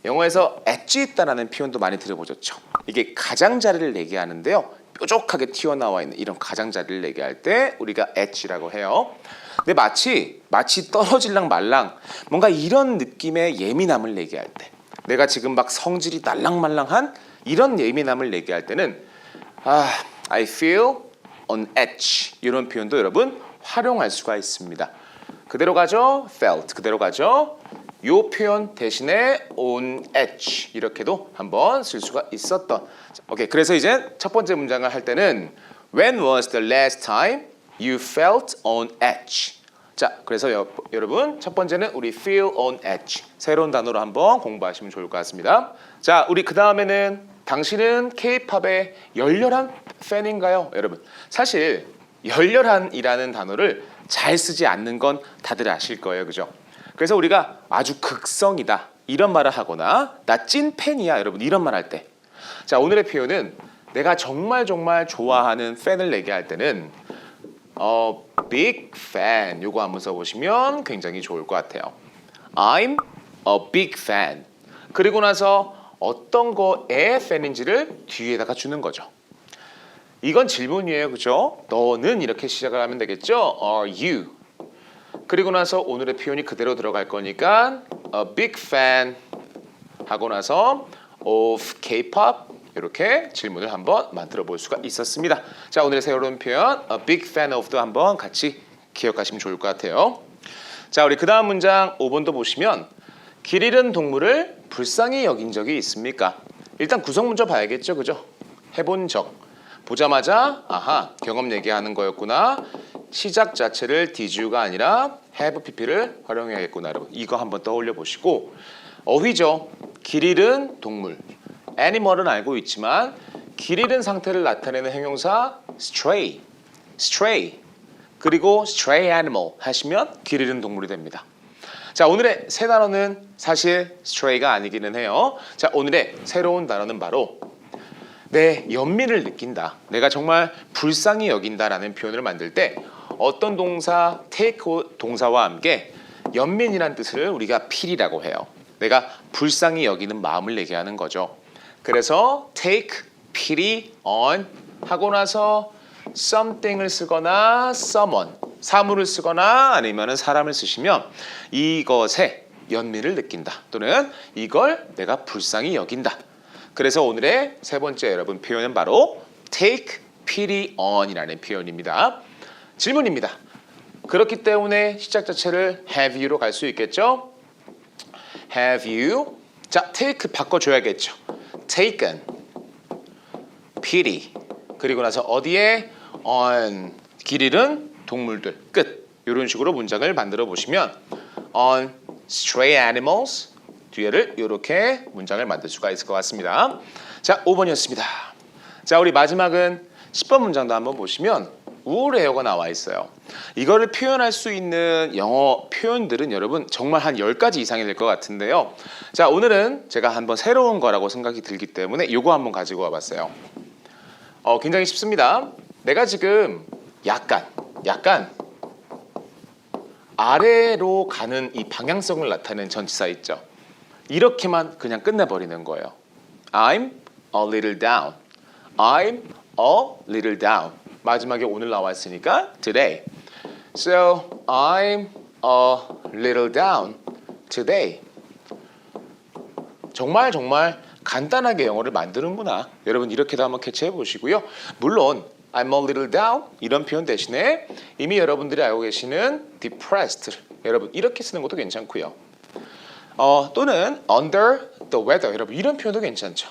Speaker 1: 영어에서 엣지 있다라는 표현도 많이 들어보셨죠. 이게 가장자리를 얘기하는데요. 뾰족하게 튀어나와 있는 이런 가장자리를 얘기할 때 우리가 엣지라고 해요. 근데 마치 떨어질랑 말랑 뭔가 이런 느낌의 예민함을 얘기할 때 내가 지금 막 성질이 날랑말랑한 이런 예민함을 얘기할 때는 I feel on edge 이런 표현도 여러분 활용할 수가 있습니다. 그대로 가죠. felt 그대로 가죠. 요 표현 대신에 on edge 이렇게도 한번 쓸 수가 있었던. 오케이. 그래서 이제 첫 번째 문장을 할 때는 When was the last time you felt on edge? 자, 그래서 여러분 첫 번째는 우리 feel on edge 새로운 단어로 한번 공부하시면 좋을 것 같습니다. 자, 우리 그 다음에는 당신은 K-팝의 열렬한 팬인가요? 여러분 사실 열렬한이라는 단어를 잘 쓰지 않는 건 다들 아실 거예요. 그죠? 그래서 우리가 아주 극성이다 이런 말을 하거나 나 찐 팬이야 여러분 이런 말 할 때 자 오늘의 표현은 내가 정말 좋아하는 팬을 얘기할 때는 big fan 요거 한번 써보시면 굉장히 좋을 것 같아요. I'm a big fan 그리고 나서 어떤 거의 팬인지를 뒤에다가 주는 거죠. 이건 질문이에요. 그죠? 너는 이렇게 시작을 하면 되겠죠? Are you 그리고 나서 오늘의 표현이 그대로 들어갈 거니까 a big fan 하고 나서 of K-pop 이렇게 질문을 한번 만들어 볼 수가 있었습니다. 자, 오늘의 새로운 표현 a big fan of도 한번 같이 기억하시면 좋을 것 같아요. 자, 우리 그 다음 문장 5번도 보시면 길 잃은 동물을 불쌍히 여긴 적이 있습니까? 일단 구성 문제 봐야겠죠. 그죠? 해본 적 보자마자 아하 경험 얘기하는 거였구나. 시작 자체를 did you가 아니라 have pp를 활용해야겠구나. 여러분 이거 한번 떠올려 보시고 어휘죠. 길 잃은 동물 animal은 알고 있지만 길 잃은 상태를 나타내는 형용사 stray 그리고 stray animal 하시면 길 잃은 동물이 됩니다. 자, 오늘의 새 단어는 사실 stray가 아니기는 해요. 자, 오늘의 새로운 단어는 바로 내 연민을 느낀다. 내가 정말 불쌍히 여긴다라는 표현을 만들 때 어떤 동사, take 동사와 함께 연민이란 뜻을 우리가 feel이라고 해요. 내가 불쌍히 여기는 마음을 얘기하는 거죠. 그래서 take pity on 하고 나서 something을 쓰거나 someone, 사물을 쓰거나 아니면 사람을 쓰시면 이것에 연민을 느낀다. 또는 이걸 내가 불쌍히 여긴다. 그래서 오늘의 세 번째 여러분 표현은 바로 take pity on이라는 표현입니다. 질문입니다. 그렇기 때문에 시작 자체를 have you로 갈 수 있겠죠? have you 자, take 바꿔줘야겠죠. taken pity 그리고 나서 어디에 on 길 잃은 동물들 끝 이런 식으로 문장을 만들어 보시면 on stray animals 뒤에를 이렇게 문장을 만들 수가 있을 것 같습니다. 자, 5번이었습니다. 자, 우리 마지막은 10번 문장도 한번 보시면 우울해요가 나와 있어요. 이거를 표현할 수 있는 영어 표현들은 여러분 정말 한 10가지 이상이 될 것 같은데요. 자, 오늘은 제가 한번 새로운 거라고 생각이 들기 때문에 이거 한번 가지고 와봤어요. 굉장히 쉽습니다. 내가 지금 약간 아래로 가는 이 방향성을 나타내는 전치사 있죠. 이렇게만 그냥 끝내버리는 거예요. I'm a little down. I'm a little down. 마지막에 오늘 나왔으니까 today. So I'm a little down today. 정말 간단하게 영어를 만드는구나. 여러분 이렇게도 한번 캐치해 보시고요. 물론 I'm a little down 이런 표현 대신에 이미 여러분들이 알고 계시는 depressed 여러분 이렇게 쓰는 것도 괜찮고요. 또는 under the weather 여러분 이런 표현도 괜찮죠.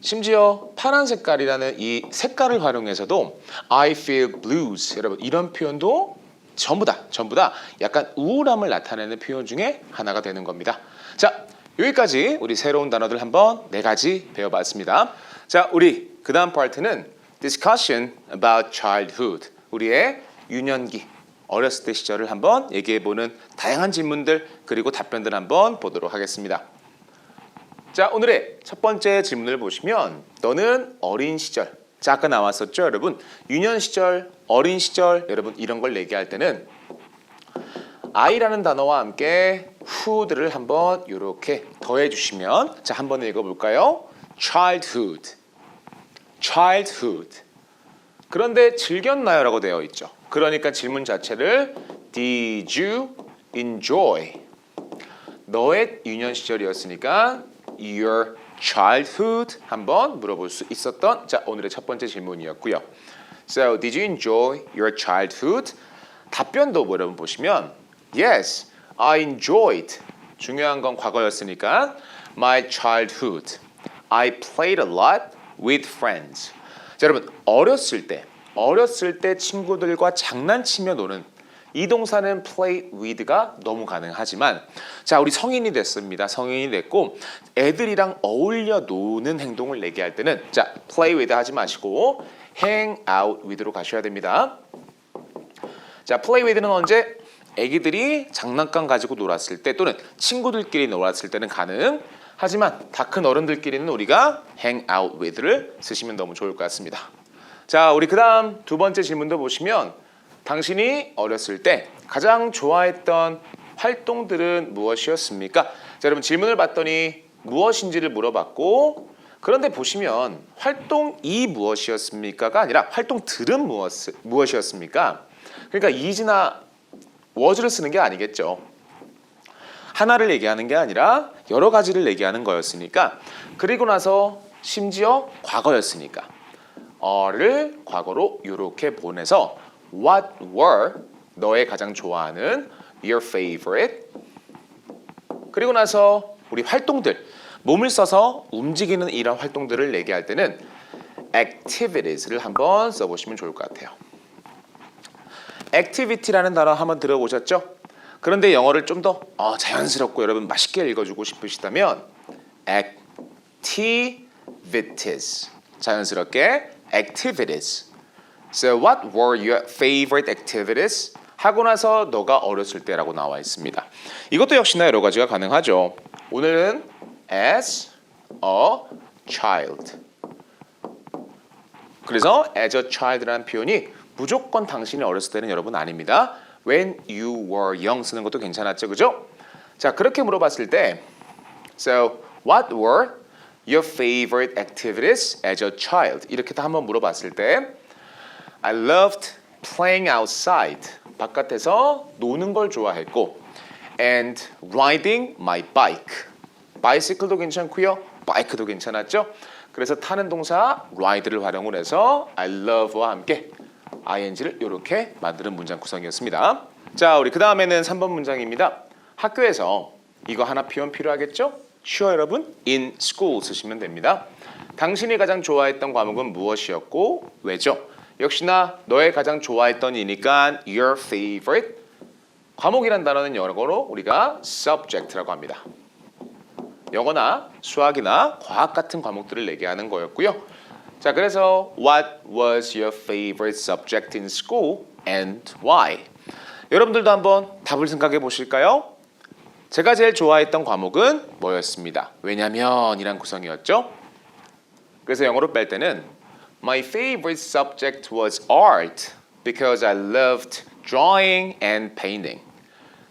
Speaker 1: 심지어 파란 색깔이라는 이 색깔을 활용해서도 I feel blues 여러분 이런 표현도 전부 다 약간 우울함을 나타내는 표현 중에 하나가 되는 겁니다. 자, 여기까지 우리 새로운 단어들 한번 4가지 배워봤습니다. 자, 우리 그 다음 파트는 discussion about childhood 우리의 유년기 어렸을 때 시절을 한번 얘기해보는 다양한 질문들 그리고 답변들 한번 보도록 하겠습니다. 자, 오늘의 첫 번째 질문을 보시면 너는 어린 시절 자, 아까 나왔었죠 여러분 유년 시절, 어린 시절 여러분 이런 걸 얘기할 때는 I라는 단어와 함께 who들을 한번 이렇게 더해 주시면 자, 한번 읽어볼까요? childhood 그런데 즐겼나요? 라고 되어 있죠. 그러니까 질문 자체를 Did you enjoy? 너의 유년 시절이었으니까 Your childhood 한번 물어볼 수 있었던 자 오늘의 첫 번째 질문이었고요. So, did you enjoy your childhood? 답변도 여러분 보시면 Yes, I enjoyed. 중요한 건 과거였으니까 My childhood. I played a lot with friends. 자, 여러분 어렸을 때 친구들과 장난치며 노는 이 동사는 play with가 너무 가능하지만 자 우리 성인이 됐습니다. 성인이 됐고 애들이랑 어울려 노는 행동을 얘기할 때는 자 play with 하지 마시고 hang out with로 가셔야 됩니다. 자 play with는 언제? 애기들이 장난감 가지고 놀았을 때 또는 친구들끼리 놀았을 때는 가능 하지만 다 큰 어른들끼리는 우리가 hang out with를 쓰시면 너무 좋을 것 같습니다. 자 우리 그 다음 두 번째 질문도 보시면 당신이 어렸을 때 가장 좋아했던 활동들은 무엇이었습니까? 자, 여러분 질문을 봤더니 무엇인지를 물어봤고 그런데 보시면 활동이 무엇이었습니까가 아니라 활동들은 무엇이었습니까? 그러니까 is나 was를 쓰는 게 아니겠죠. 하나를 얘기하는 게 아니라 여러 가지를 얘기하는 거였으니까 그리고 나서 심지어 과거였으니까 를 과거로 이렇게 보내서 What were 너의 가장 좋아하는 your favorite 그리고 나서 우리 활동들 몸을 써서 움직이는 이런 활동들을 얘기할 때는 activities를 한번 써보시면 좋을 것 같아요. activity라는 단어 한번 들어보셨죠? 그런데 영어를 좀 더 자연스럽고 여러분 맛있게 읽어주고 싶으시다면 activities 자연스럽게 activities So what were your favorite activities? 하고 나서 너가 어렸을 때라고 나와 있습니다. 이것도 역시나 여러 가지가 가능하죠. 오늘은 as a child. 그래서 as a child라는 표현이 무조건 당신이 어렸을 때는 여러분 아닙니다. When you were young 쓰는 것도 괜찮았죠, 그죠? 자 그렇게 물어봤을 때 So what were your favorite activities as a child? 이렇게 다 한번 물어봤을 때 I loved playing outside. 바깥에서 노는 걸 좋아했고 and riding my bike. 바이시클도 괜찮고요. 바이크도 괜찮았죠. 그래서 타는 동사 ride를 활용을 해서 I love와 함께 ing를 이렇게 만드는 문장 구성이었습니다. 자, 우리 그 다음에는 3번 문장입니다. 학교에서 이거 하나 표현 필요하겠죠? 쉬워 여러분. in school 쓰시면 됩니다. 당신이 가장 좋아했던 과목은 무엇이었고 왜죠? 역시나 너의 가장 좋아했던 이니까 your favorite 과목이란 단어는 영어로 우리가 subject라고 합니다. 영어나 수학이나 과학 같은 과목들을 얘기하는 거였고요. 자, 그래서 what was your favorite subject in school and why? 여러분들도 한번 답을 생각해 보실까요? 제가 제일 좋아했던 과목은 뭐였습니다. 왜냐면 이란 구성이었죠. 그래서 영어로 뺄 때는 My favorite subject was art because I loved drawing and painting.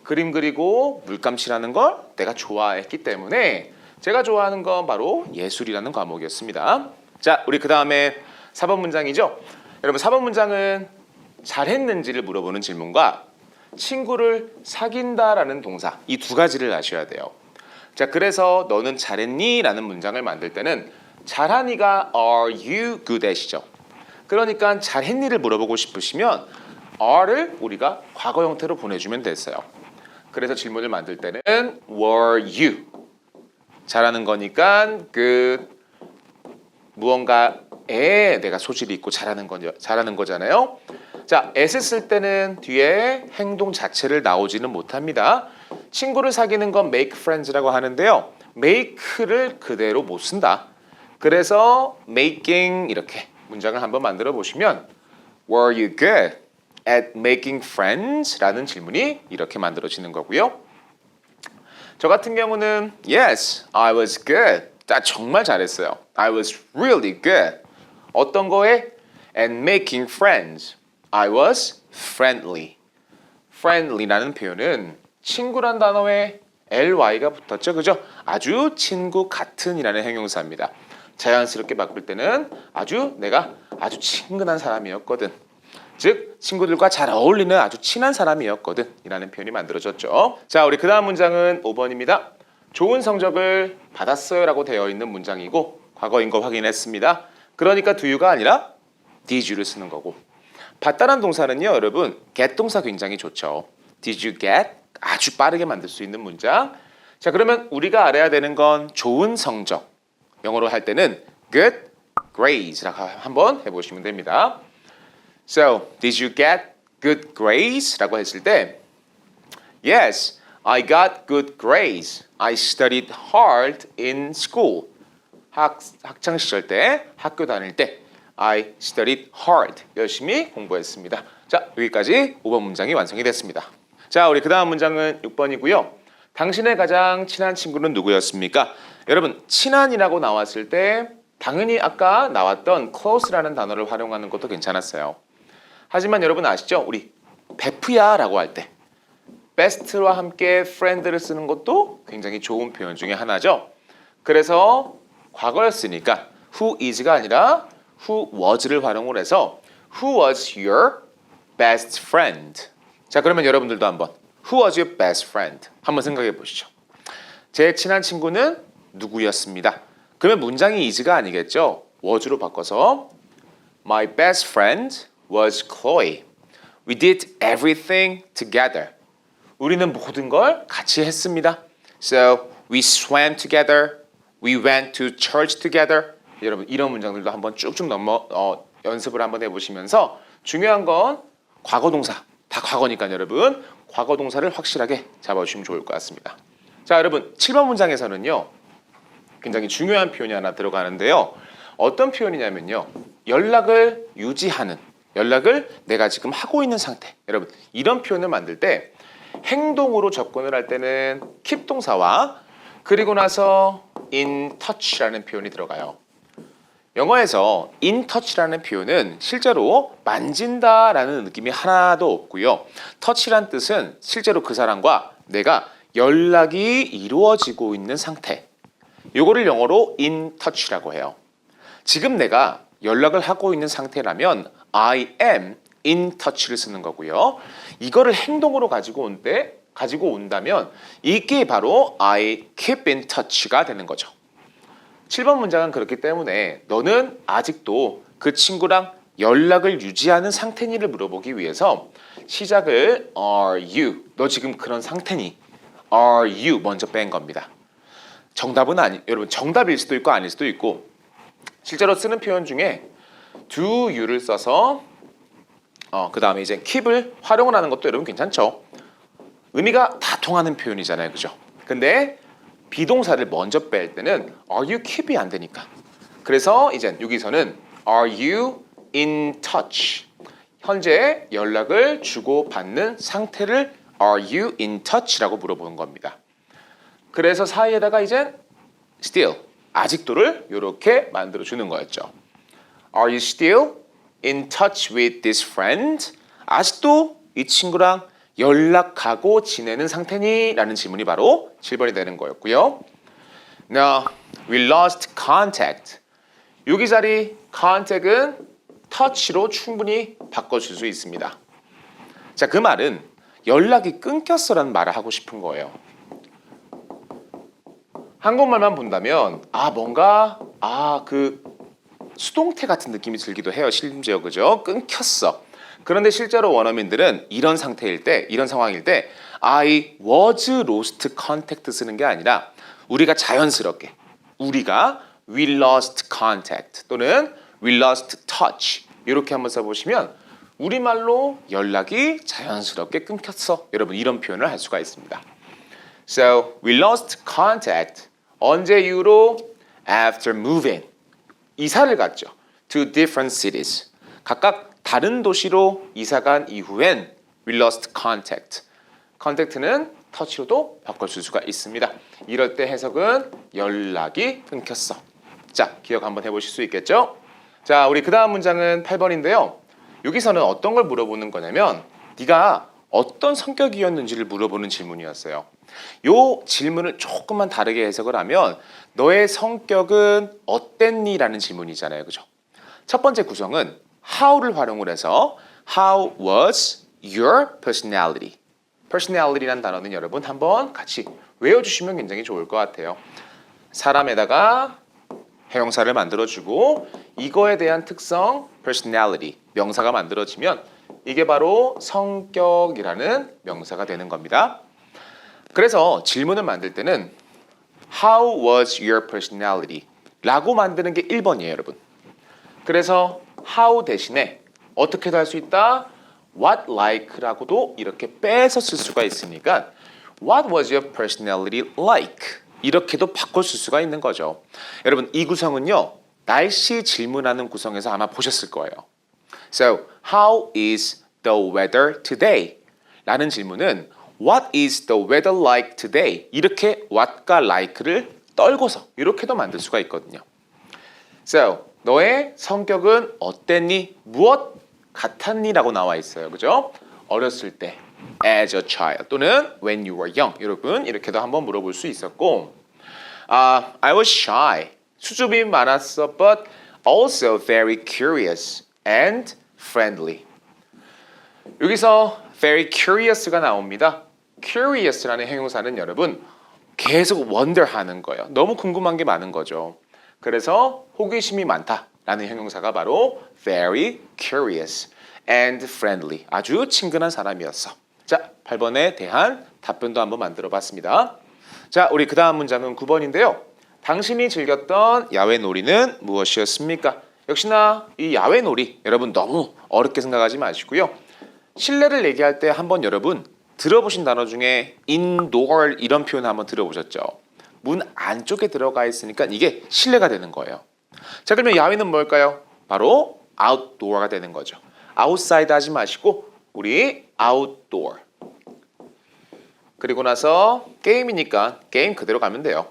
Speaker 1: 그림 그리고 물감 칠하는 걸 내가 좋아했기 때문에 제가 좋아하는 건 바로 예술이라는 과목이었습니다. 자, 우리 그 다음에 4번 문장이죠. 여러분 4번 문장은 잘했는지를 물어보는 질문과 친구를 사귄다라는 동사 이 두 가지를 아셔야 돼요. 자, 그래서 너는 잘했니? 라는 문장을 만들 때는 잘하니가 are you good at이죠. 그러니까 잘했니를 물어보고 싶으시면 are를 우리가 과거 형태로 보내주면 됐어요. 그래서 질문을 만들 때는 were you 잘하는 거니까 good 무언가에 내가 소질이 있고 잘하는 거잖아요. 자, at을 쓸 때는 뒤에 행동 자체를 나오지는 못합니다. 친구를 사귀는 건 make friends라고 하는데요. make를 그대로 못 쓴다. 그래서 making 이렇게 문장을 한번 만들어 보시면 Were you good at making friends? 라는 질문이 이렇게 만들어지는 거고요. 저 같은 경우는 Yes, I was good. 나 정말 잘했어요. I was really good. 어떤 거에? And making friends. I was friendly. friendly라는 표현은 친구란 단어에 ly가 붙었죠. 그죠? 아주 친구 같은이라는 형용사입니다. 자연스럽게 바꿀 때는 내가 아주 친근한 사람이었거든. 즉 친구들과 잘 어울리는 아주 친한 사람이었거든 이라는 표현이 만들어졌죠. 자, 우리 그 다음 문장은 5번입니다. 좋은 성적을 받았어요 라고 되어 있는 문장이고 과거인 거 확인했습니다. 그러니까 do you가 아니라 did you를 쓰는 거고, 받다란 동사는요 여러분 get 동사 굉장히 좋죠. Did you get? 아주 빠르게 만들 수 있는 문장. 자, 그러면 우리가 알아야 되는 건 좋은 성적, 영어로 할 때는 good grades라고 한번 해보시면 됩니다. So, did you get good grades? 라고 했을 때 Yes, I got good grades. I studied hard in school. 학창 시절 때, 학교 다닐 때 I studied hard. 열심히 공부했습니다. 자, 여기까지 5번 문장이 완성이 됐습니다. 자, 우리 그 다음 문장은 6번이고요. 당신의 가장 친한 친구는 누구였습니까? 여러분, 친한이라고 나왔을 때 당연히 아까 나왔던 close라는 단어를 활용하는 것도 괜찮았어요. 하지만 여러분 아시죠? 우리 베프야 라고 할 때 best와 함께 friend를 쓰는 것도 굉장히 좋은 표현 중에 하나죠. 그래서 과거였으니까 who is가 아니라 who was를 활용을 해서 who was your best friend? 자, 그러면 여러분들도 한번 who was your best friend? 한번 생각해 보시죠. 제 친한 친구는 누구였습니다. 그러면 문장이 is가 아니겠죠. was로 바꿔서 My best friend was Chloe. We did everything together. 우리는 모든 걸 같이 했습니다. So we swam together. We went to church together. 여러분 이런 문장들도 한번 쭉쭉 연습을 한번 해보시면서 중요한 건 과거 동사. 다 과거니까 여러분 과거 동사를 확실하게 잡아주시면 좋을 것 같습니다. 자, 여러분 7번 문장에서는요 굉장히 중요한 표현이 하나 들어가는데요. 어떤 표현이냐면요. 연락을 유지하는, 연락을 내가 지금 하고 있는 상태. 여러분 이런 표현을 만들 때 행동으로 접근을 할 때는 keep 동사와 그리고 나서 in touch라는 표현이 들어가요. 영어에서 in touch라는 표현은 실제로 만진다라는 느낌이 하나도 없고요. touch란 뜻은 실제로 그 사람과 내가 연락이 이루어지고 있는 상태. 요거를 영어로 in touch라고 해요. 지금 내가 연락을 하고 있는 상태라면 I am in touch를 쓰는 거고요. 이거를 행동으로 가지고 온다면 이게 바로 I keep in touch가 되는 거죠. 7번 문장은 그렇기 때문에 너는 아직도 그 친구랑 연락을 유지하는 상태니를 물어보기 위해서 시작을 are you, 너 지금 그런 상태니? are you 먼저 뺀 겁니다. 정답은 여러분 정답일 수도 있고 아닐 수도 있고 실제로 쓰는 표현 중에 do you를 써서 그 다음에 이제 keep을 활용을 하는 것도 여러분 괜찮죠. 의미가 다 통하는 표현이잖아요, 그죠? 근데 비동사를 먼저 뺄 때는 are you keep이 안 되니까. 그래서 이제 여기서는 are you in touch? 현재 연락을 주고받는 상태를 are you in touch라고 물어보는 겁니다. 그래서 사이에다가 이제 still, 아직도를 이렇게 만들어주는 거였죠. Are you still in touch with this friend? 아직도 이 친구랑 연락하고 지내는 상태니? 라는 질문이 바로 7번이 되는 거였고요. Now, we lost contact. 여기 자리 contact은 touch로 충분히 바꿔줄 수 있습니다. 자, 그 말은 연락이 끊겼어라는 말을 하고 싶은 거예요. 한국말만 본다면 뭔가 그 수동태 같은 느낌이 들기도 해요. 심지어 그죠? 끊겼어. 그런데 실제로 원어민들은 이런 상태일 때, 이런 상황일 때 I was lost contact 쓰는 게 아니라 우리가 자연스럽게 우리가 we lost contact 또는 we lost touch 이렇게 한번 써보시면 우리말로 연락이 자연스럽게 끊겼어. 여러분 이런 표현을 할 수가 있습니다. So we lost contact. 언제 이후로? After moving. 이사를 갔죠. To different cities. 각각 다른 도시로 이사간 이후엔 we lost contact. contact는 touch로도 바꿔줄 수가 있습니다. 이럴 때 해석은 연락이 끊겼어. 자, 기억 한번 해보실 수 있겠죠? 자, 우리 그 다음 문장은 8번인데요. 여기서는 어떤 걸 물어보는 거냐면 네가 어떤 성격이었는지를 물어보는 질문이었어요. 요 질문을 조금만 다르게 해석을 하면 너의 성격은 어땠니? 라는 질문이잖아요. 그죠? 첫 번째 구성은 how를 활용을 해서 How was your personality? personality라는 단어는 여러분 한번 같이 외워주시면 굉장히 좋을 것 같아요. 사람에다가 형용사를 만들어주고 이거에 대한 특성 personality 명사가 만들어지면 이게 바로 성격이라는 명사가 되는 겁니다. 그래서 질문을 만들 때는 How was your personality? 라고 만드는 게 1번이에요, 여러분. 그래서 how 대신에 어떻게도 할 수 있다? what like라고도 이렇게 빼서 쓸 수가 있으니까 What was your personality like? 이렇게도 바꿔 쓸 수가 있는 거죠. 여러분 이 구성은요. 날씨 질문하는 구성에서 아마 보셨을 거예요. So, how is the weather today? 라는 질문은 What is the weather like today? 이렇게 what과 like를 떨궈서 이렇게도 만들 수가 있거든요. So, 너의 성격은 어땠니? 무엇 같았니? 라고 나와 있어요. 그죠? 어렸을 때 as a child 또는 when you were young 여러분 이렇게도 한번 물어볼 수 있었고 I was shy 수줍음이 많았어 but also very curious and friendly 여기서 very curious가 나옵니다. curious라는 형용사는 여러분 계속 wonder하는 거예요. 너무 궁금한 게 많은 거죠. 그래서 호기심이 많다라는 형용사가 바로 very curious and friendly 아주 친근한 사람이었어. 자, 8번에 대한 답변도 한번 만들어 봤습니다. 자, 우리 그 다음 문장은 9번인데요. 당신이 즐겼던 야외 놀이는 무엇이었습니까? 역시나 이 야외 놀이 여러분 너무 어렵게 생각하지 마시고요. 실내를 얘기할 때 한번 여러분 들어보신 단어 중에 indoor 이런 표현 한번 들어보셨죠? 문 안쪽에 들어가 있으니까 이게 실내가 되는 거예요. 자, 그러면 야외는 뭘까요? 바로 outdoor가 되는 거죠. outside 하지 마시고 우리 outdoor. 그리고 나서 게임이니까 게임 그대로 가면 돼요.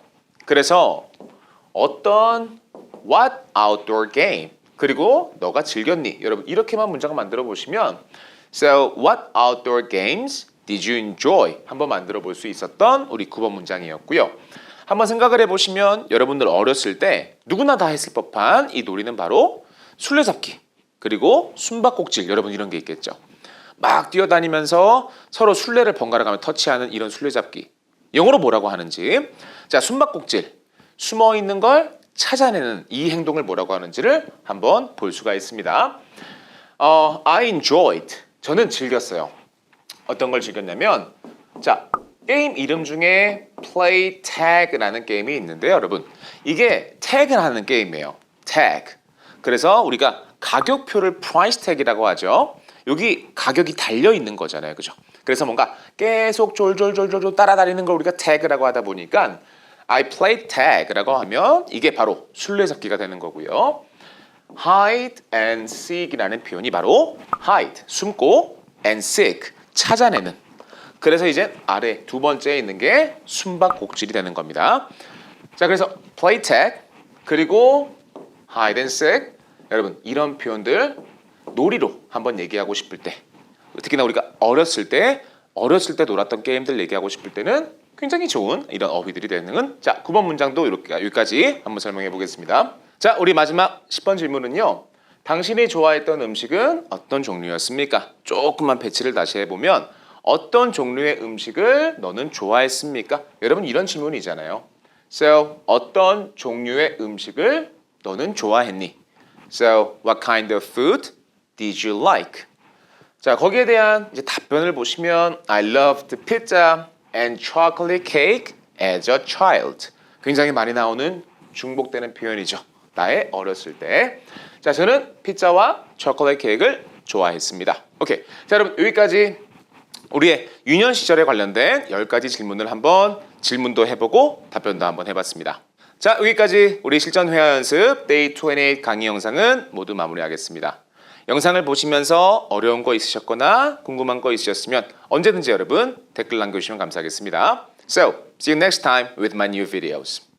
Speaker 1: 그래서 어떤 what outdoor game 그리고 너가 즐겼니? 여러분 이렇게만 문장을 만들어 보시면 So what outdoor games did you enjoy? 한번 만들어 볼 수 있었던 우리 9번 문장이었고요. 한번 생각을 해보시면 여러분들 어렸을 때 누구나 다 했을 법한 이 놀이는 바로 술래잡기 그리고 숨바꼭질 여러분 이런 게 있겠죠. 막 뛰어다니면서 서로 술래를 번갈아가며 터치하는 이런 술래잡기 영어로 뭐라고 하는지 자 숨바꼭질 숨어있는 걸 찾아내는 이 행동을 뭐라고 하는지를 한번 볼 수가 있습니다. I enjoyed 저는 즐겼어요. 어떤 걸 즐겼냐면 자 게임 이름 중에 play tag라는 게임이 있는데요. 여러분 이게 tag을 하는 게임이에요. tag 그래서 우리가 가격표를 price tag이라고 하죠. 여기 가격이 달려 있는 거잖아요. 그죠? 그래서 뭔가 계속 졸졸졸졸 따라다니는 걸 우리가 tag라고 하다 보니까 I play tag라고 하면 이게 바로 술래잡기가 되는 거고요. hide and seek이라는 표현이 바로 hide, 숨고 and seek, 찾아내는. 그래서 이제 아래 두 번째에 있는 게 숨바꼭질이 되는 겁니다. 자, 그래서 play tag 그리고 hide and seek 여러분 이런 표현들 놀이로 한번 얘기하고 싶을 때 특히나 우리가 어렸을 때 놀았던 게임들 얘기하고 싶을 때는 굉장히 좋은 이런 어휘들이 되는 자 9번 문장도 이렇게 여기까지 한번 설명해 보겠습니다. 자 우리 마지막 10번 질문은요. 당신이 좋아했던 음식은 어떤 종류였습니까? 조금만 배치를 다시 해보면 어떤 종류의 음식을 너는 좋아했습니까? 여러분 이런 질문이잖아요. So 어떤 종류의 음식을 너는 좋아했니? So what kind of food did you like? 자 거기에 대한 이제 답변을 보시면 I loved pizza and chocolate cake as a child. 굉장히 많이 나오는 중복되는 표현이죠. 나의 어렸을 때. 자, 저는 피자와 초콜릿 케이크를 좋아했습니다. 오케이. 자, 여러분 여기까지 우리의 유년 시절에 관련된 10가지 질문을 한번 질문도 해보고 답변도 한번 해봤습니다. 자, 여기까지 우리 실전 회화 연습 데이 28 강의 영상은 모두 마무리하겠습니다. 영상을 보시면서 어려운 거 있으셨거나 궁금한 거 있으셨으면 언제든지 여러분 댓글 남겨주시면 감사하겠습니다. So, see you next time with my new videos.